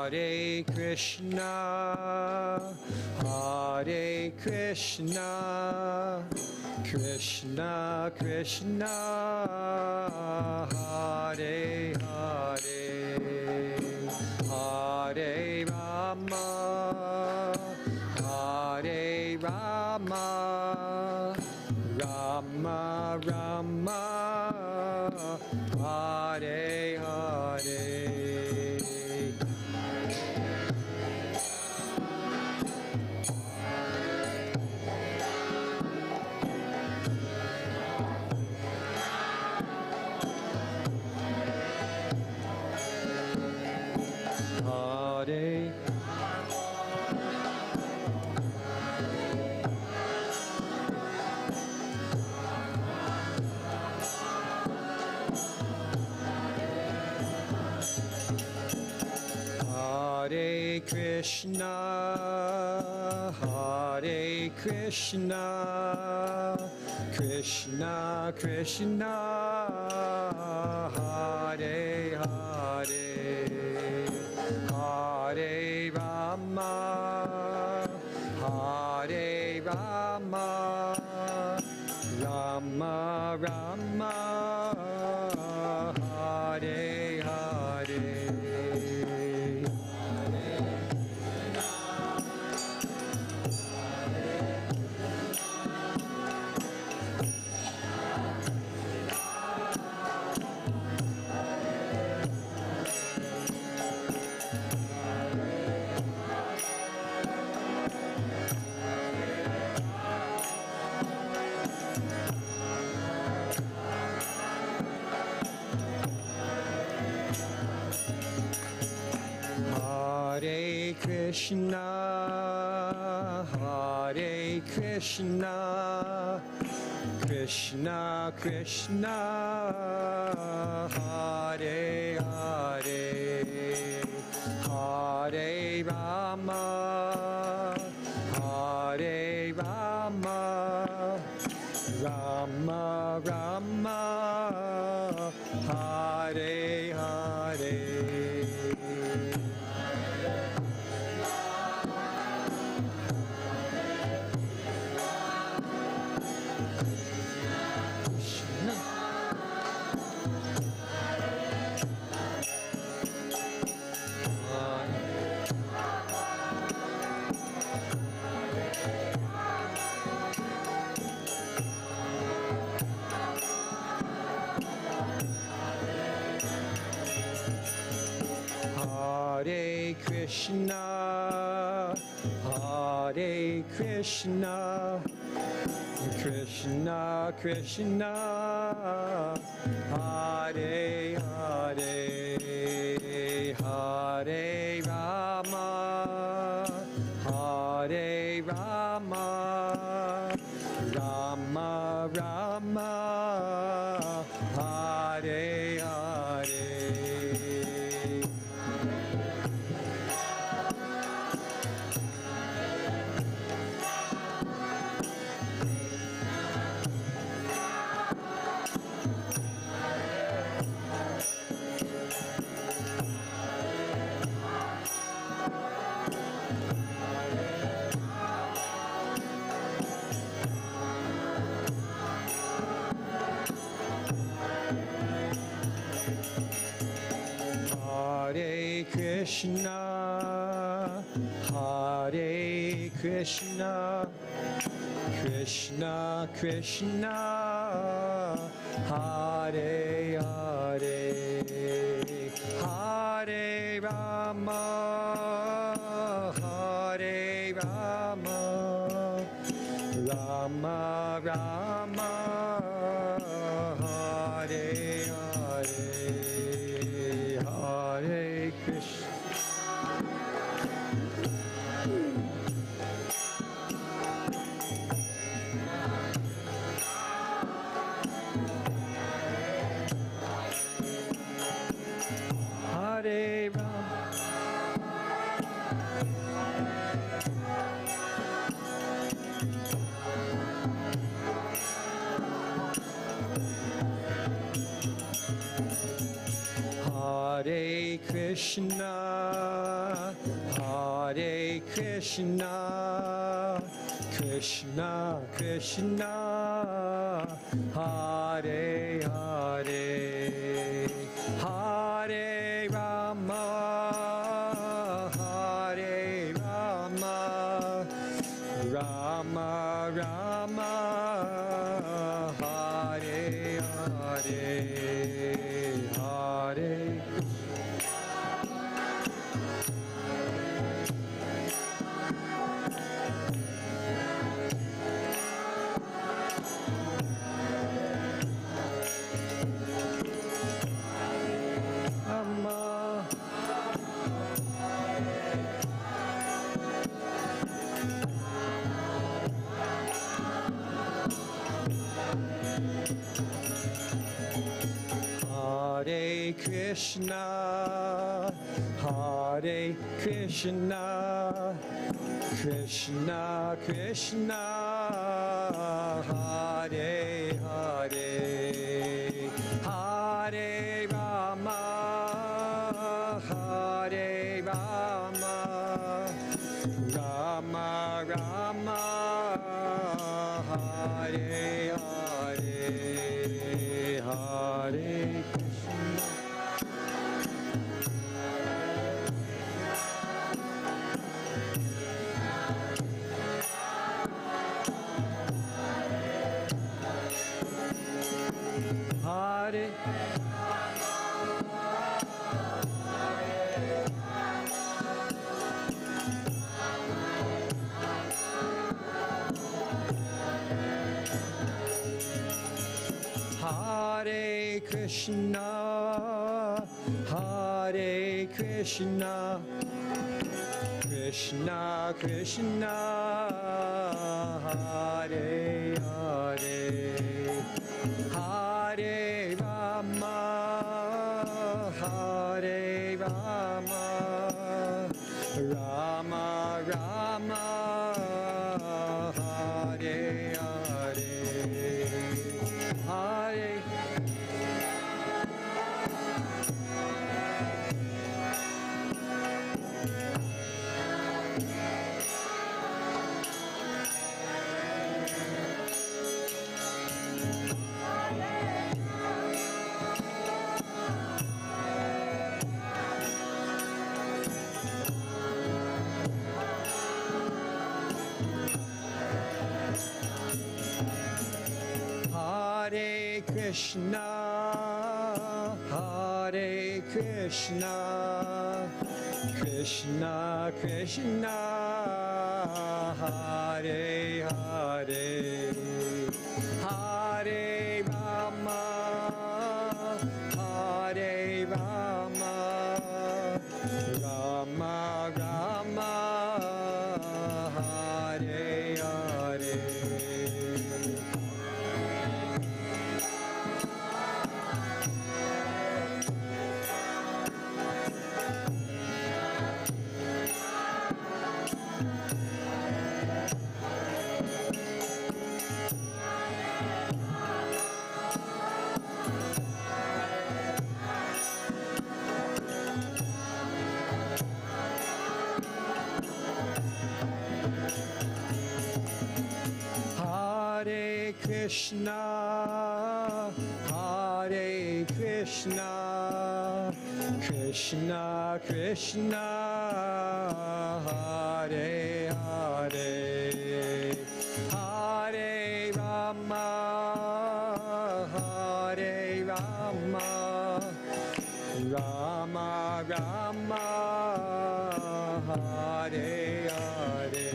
Hare Krishna, Hare Krishna, Krishna Krishna, Hare Hare, Hare Rama, Hare Rama, Rama Rama, Hare Hare. Hare Krishna, Hare Krishna, Krishna Krishna, Hare Hare, Hare Rama, Hare Rama, Rama Rama, Hare Hare. Hare Krishna, Hare Krishna, Krishna Krishna, Hare Hare, Hare Rama, Hare Rama, Rama Rama, Hare Hare. Hare Krishna, Hare Krishna, Krishna Krishna, Hare Hare, Hare Rama, Hare Rama, Rama Rama, Hare Hare. Hare Krishna, Hare Krishna, Krishna Krishna, Hare Hare, Hare Rama, Hare Rama, Rama Rama, Hare Hare, Hare Krishna. Hare Rama. Hare Krishna, Hare Krishna, Krishna Krishna, Hare Hare, Hare Rama, Hare Rama, Rama Rama, Hare Hare, Hare Rama. Hare Krishna, Hare Hare Krishna, Krishna Krishna, Hare Hare, Hare Rama, Hare Rama, Rama Rama, Hare Hare, Hare Krishna. Hare Hare Krishna, Hare Krishna, Krishna Krishna, Hare Hare, Hare Rama, Hare Rama, Rama Rama, Hare Hare, Hare. Hare Krishna, Hare Krishna, Krishna Krishna, Hare Hare, Hare Rama, Hare Rama, Rama Rama, Hare Hare. Hare Krishna, Hare Krishna, Krishna Krishna, Hare Hare, Hare Rama, Hare Rama, Rama Rama, Hare Hare.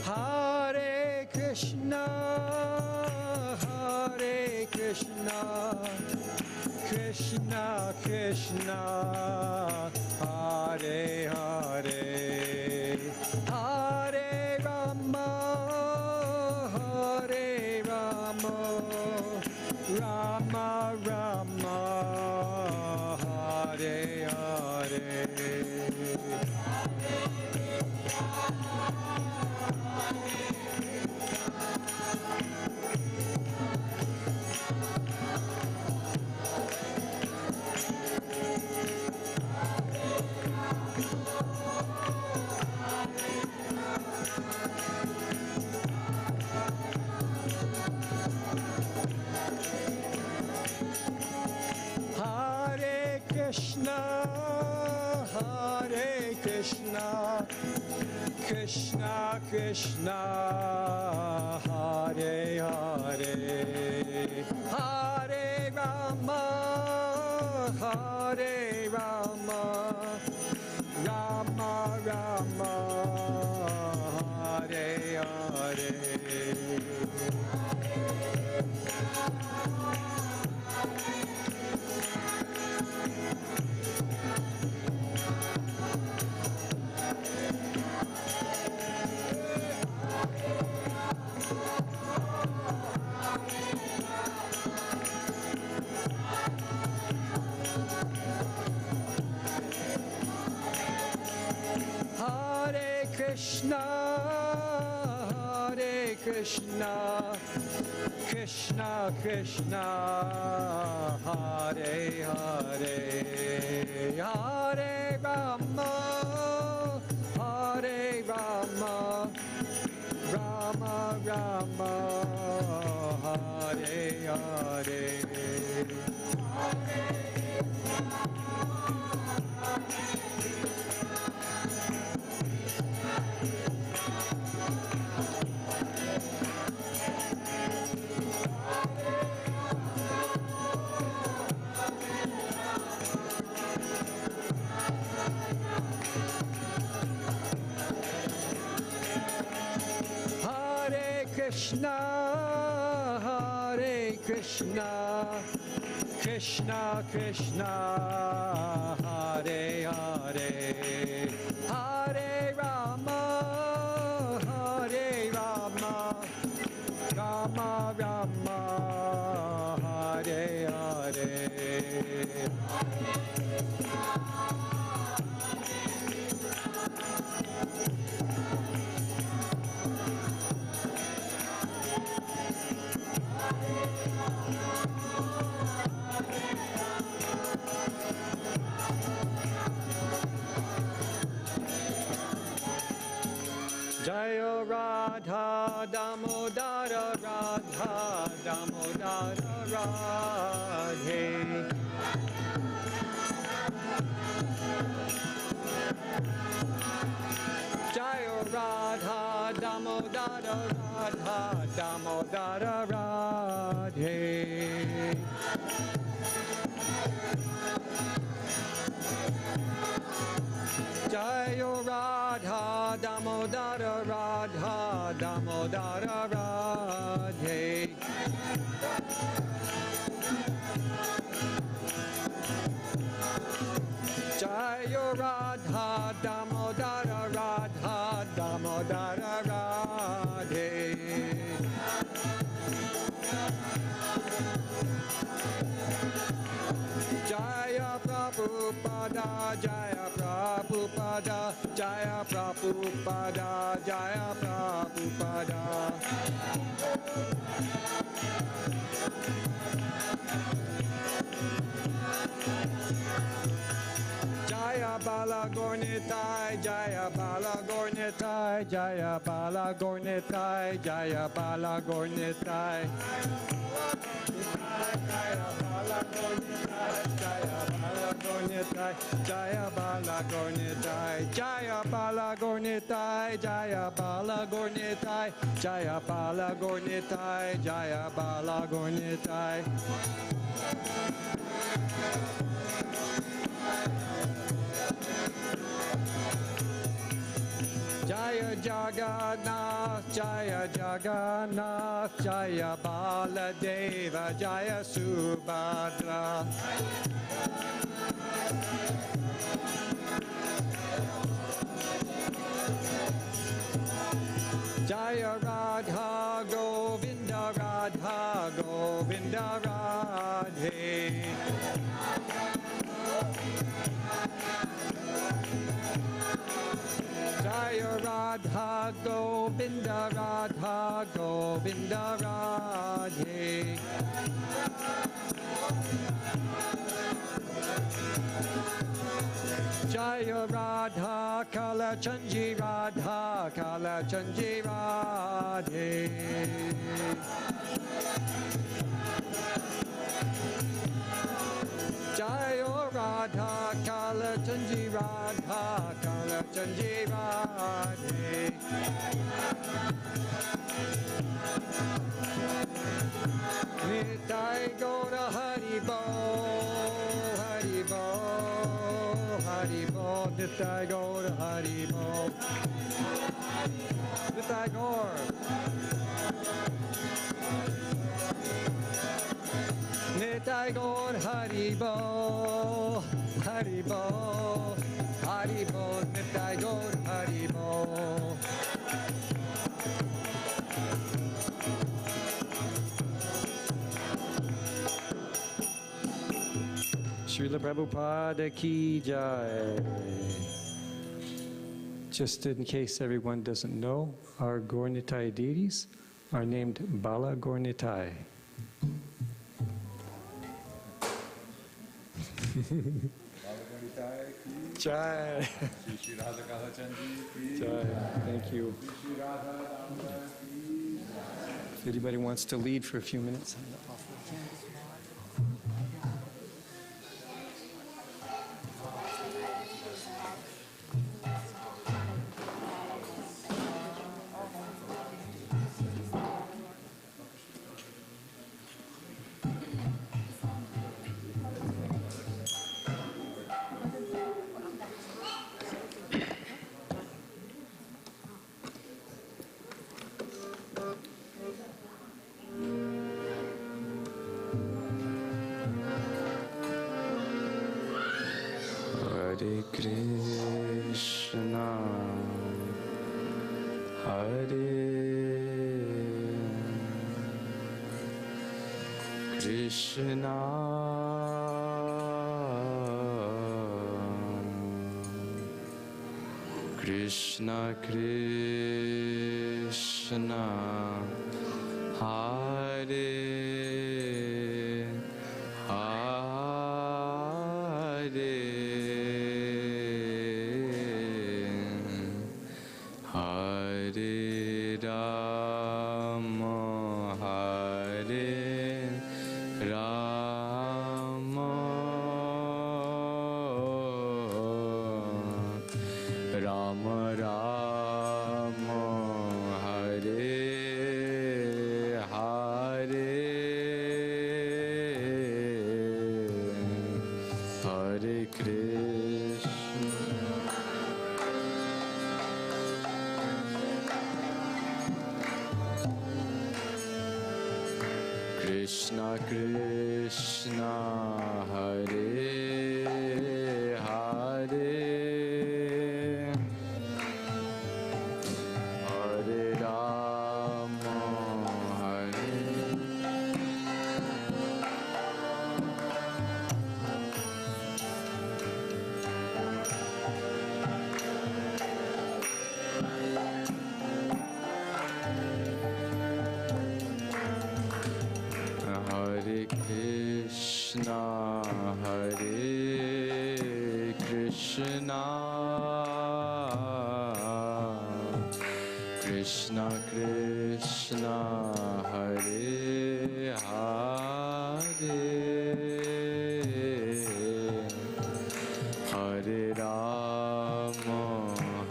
Hare Krishna, Hare Krishna, Krishna Krishna, Hare Hare, Hare Rama, Hare Rama, Rama Rama, Hare Hare. Hare Krishna, Hare Krishna, Krishna Krishna, Hare Hare, Hare Rama, Hare Rama, Rama Krishna, Hare Krishna, Krishna Krishna, Hare Hare, Hare Rama, Hare Rama, Rama Rama, Hare Hare. Hare Krishna, Hare Krishna, Krishna Krishna, Hare Hare, Hare Rama, Hare Rama, Rama Rama, Hare Hare. Jaya Radha Damodara Radha Damodara Radhe. Jaya Radha Damodara Radha Damodara Radhe. Jaya Radha Damodara Radha Damodara Radhe. Jaya Radha Damodara Radha Damodara Radhe. Jaya Prabhupada, Jaya Prabhupada, Jaya Prabhupada, Jaya Prabhupada. Jaya Bala Gornitai, Jaya Bala Gornitai, Jaya Bala Gornitai, Jaya Bala Gornitai. Jaya Bala Gornitai, Jaya Bala Gornitai, Jaya Bala Gornitai, Jaya Bala Gornitai, Jaya Bala Gornitai, Jaya Bala Gornitai, Jaya Bala Gornitai. Jaya Jagannath, Jaya Jagannath, Jaya Baladeva, Jaya Subhadra. Jaya Radha Govinda, Radha Govinda Radhe. Jaya Radha Govinda, Radha Govinda Radhe. Jaya Radha Kala Chanji, Radha Kala Chanji Radhe. Jaya Radha Kala Chanji, Radha Kala Chanji Radhe. Nitai Gaura Hari Bo, Hari Bo, Hari Bo, Nitai Gaura Hari Bo, Nitai Gaur. Nitai Gaur Hari Bo, Hari Bo, Hari Bo, Nitai Gaur Hari Bo. Srila Prabhupada ki jai. just in case everyone doesn't know, our Gornitai deities are named Bala Gornitai. Jai. Jai. Thank you. If anybody wants to lead for a few minutes. Hare Krishna, Hare Krishna, Krishna Krishna, Hare Krishna Krishna, Hare Hare, Hare Rama, Hare Hare Krishna, Hare Krishna, Krishna Krishna, Hare Hare, Hare Rama,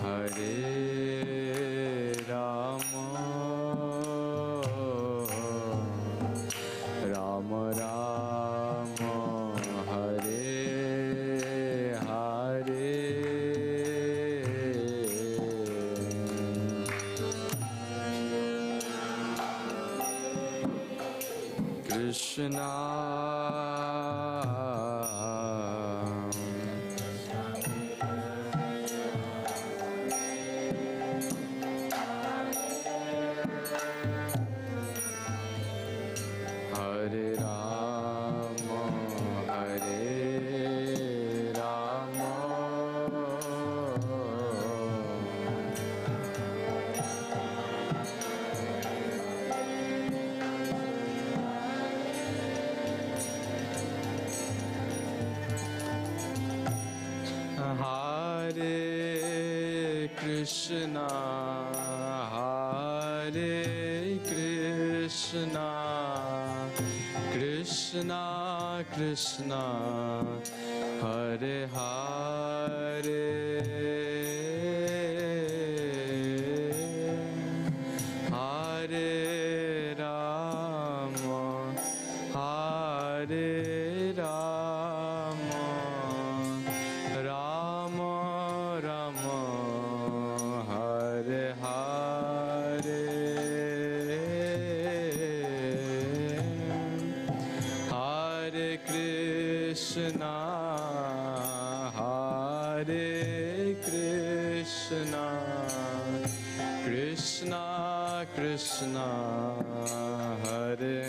Hare Rama, Rama Rama, Hare Hare, Krishna Hare Rama, Hare Rama, Hare Krishna, Hare Krishna, Krishna Krishna, Hare Hare, Hare Rama, Hare Rama, Rama Rama, Hare Hare, Hare Krishna, Hare Krishna, Krishna Krishna, Hare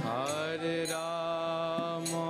Hare Rama,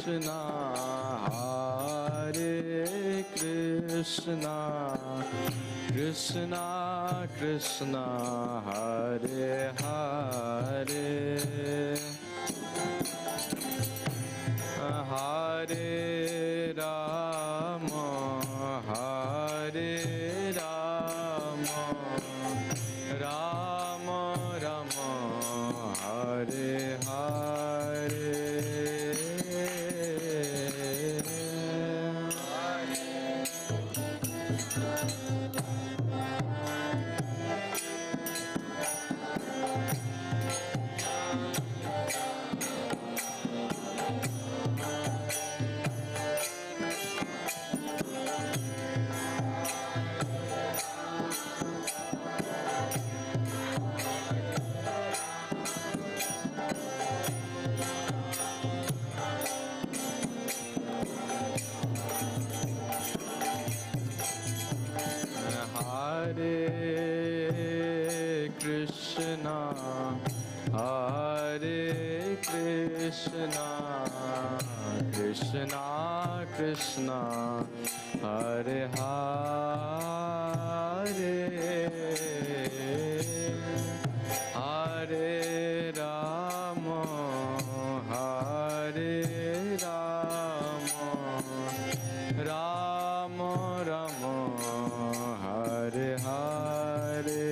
Krishna, Hare Krishna, Krishna Krishna, Hare Hare, Hare Rama, Hare Rama, Rama Rama, Hare Hare. Hare Krishna, Hare Krishna, Krishna Krishna, Hare Hare, Hare Rama, Hare Rama, Rama Rama, Hare Hare.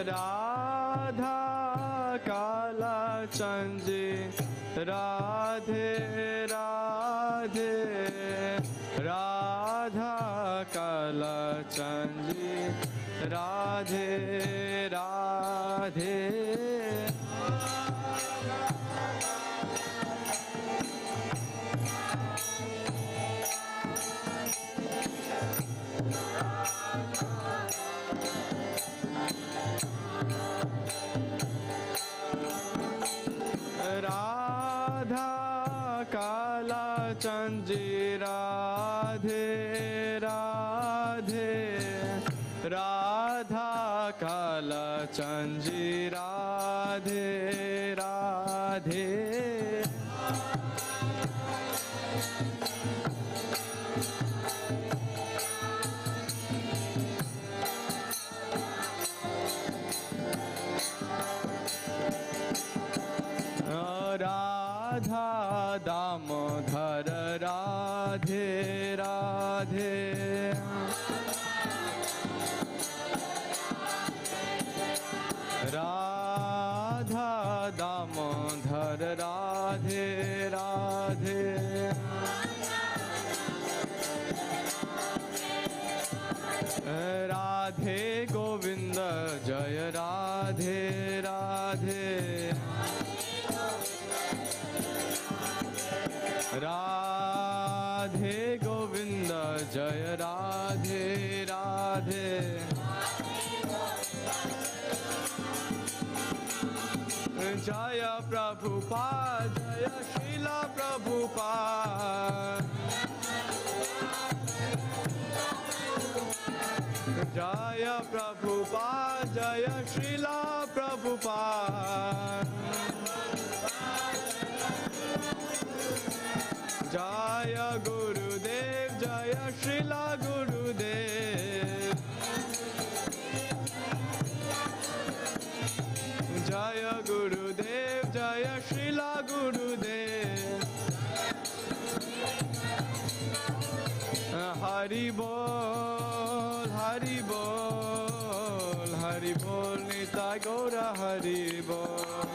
Radha Kala Chanji, Radhe Radhe, Radha Kala Chanji, Radhe Radhe. Radha Kala Chanji, Radhe Radhe, Radha Kala Chanji, Radhe Radhe. Radha Damodar, Radhe Radhe, Radha Damodar, Radhe Radhe, Radhe Govinda, Jaya Radhe Radhe, Radhe Govinda, Jaya Radhe Radhe, Jaya Prabhupada, Jaya Srila Prabhupada, Jaya Prabhupada, Jaya Srila Prabhupada, Jaya Gurudev, Jaya Srila Gurudev, Jaya Gurudev, Jaya Srila Gurudev. Hari Bol, Hari Bol, Hari Bol, Nitai Gaura Hari Bol.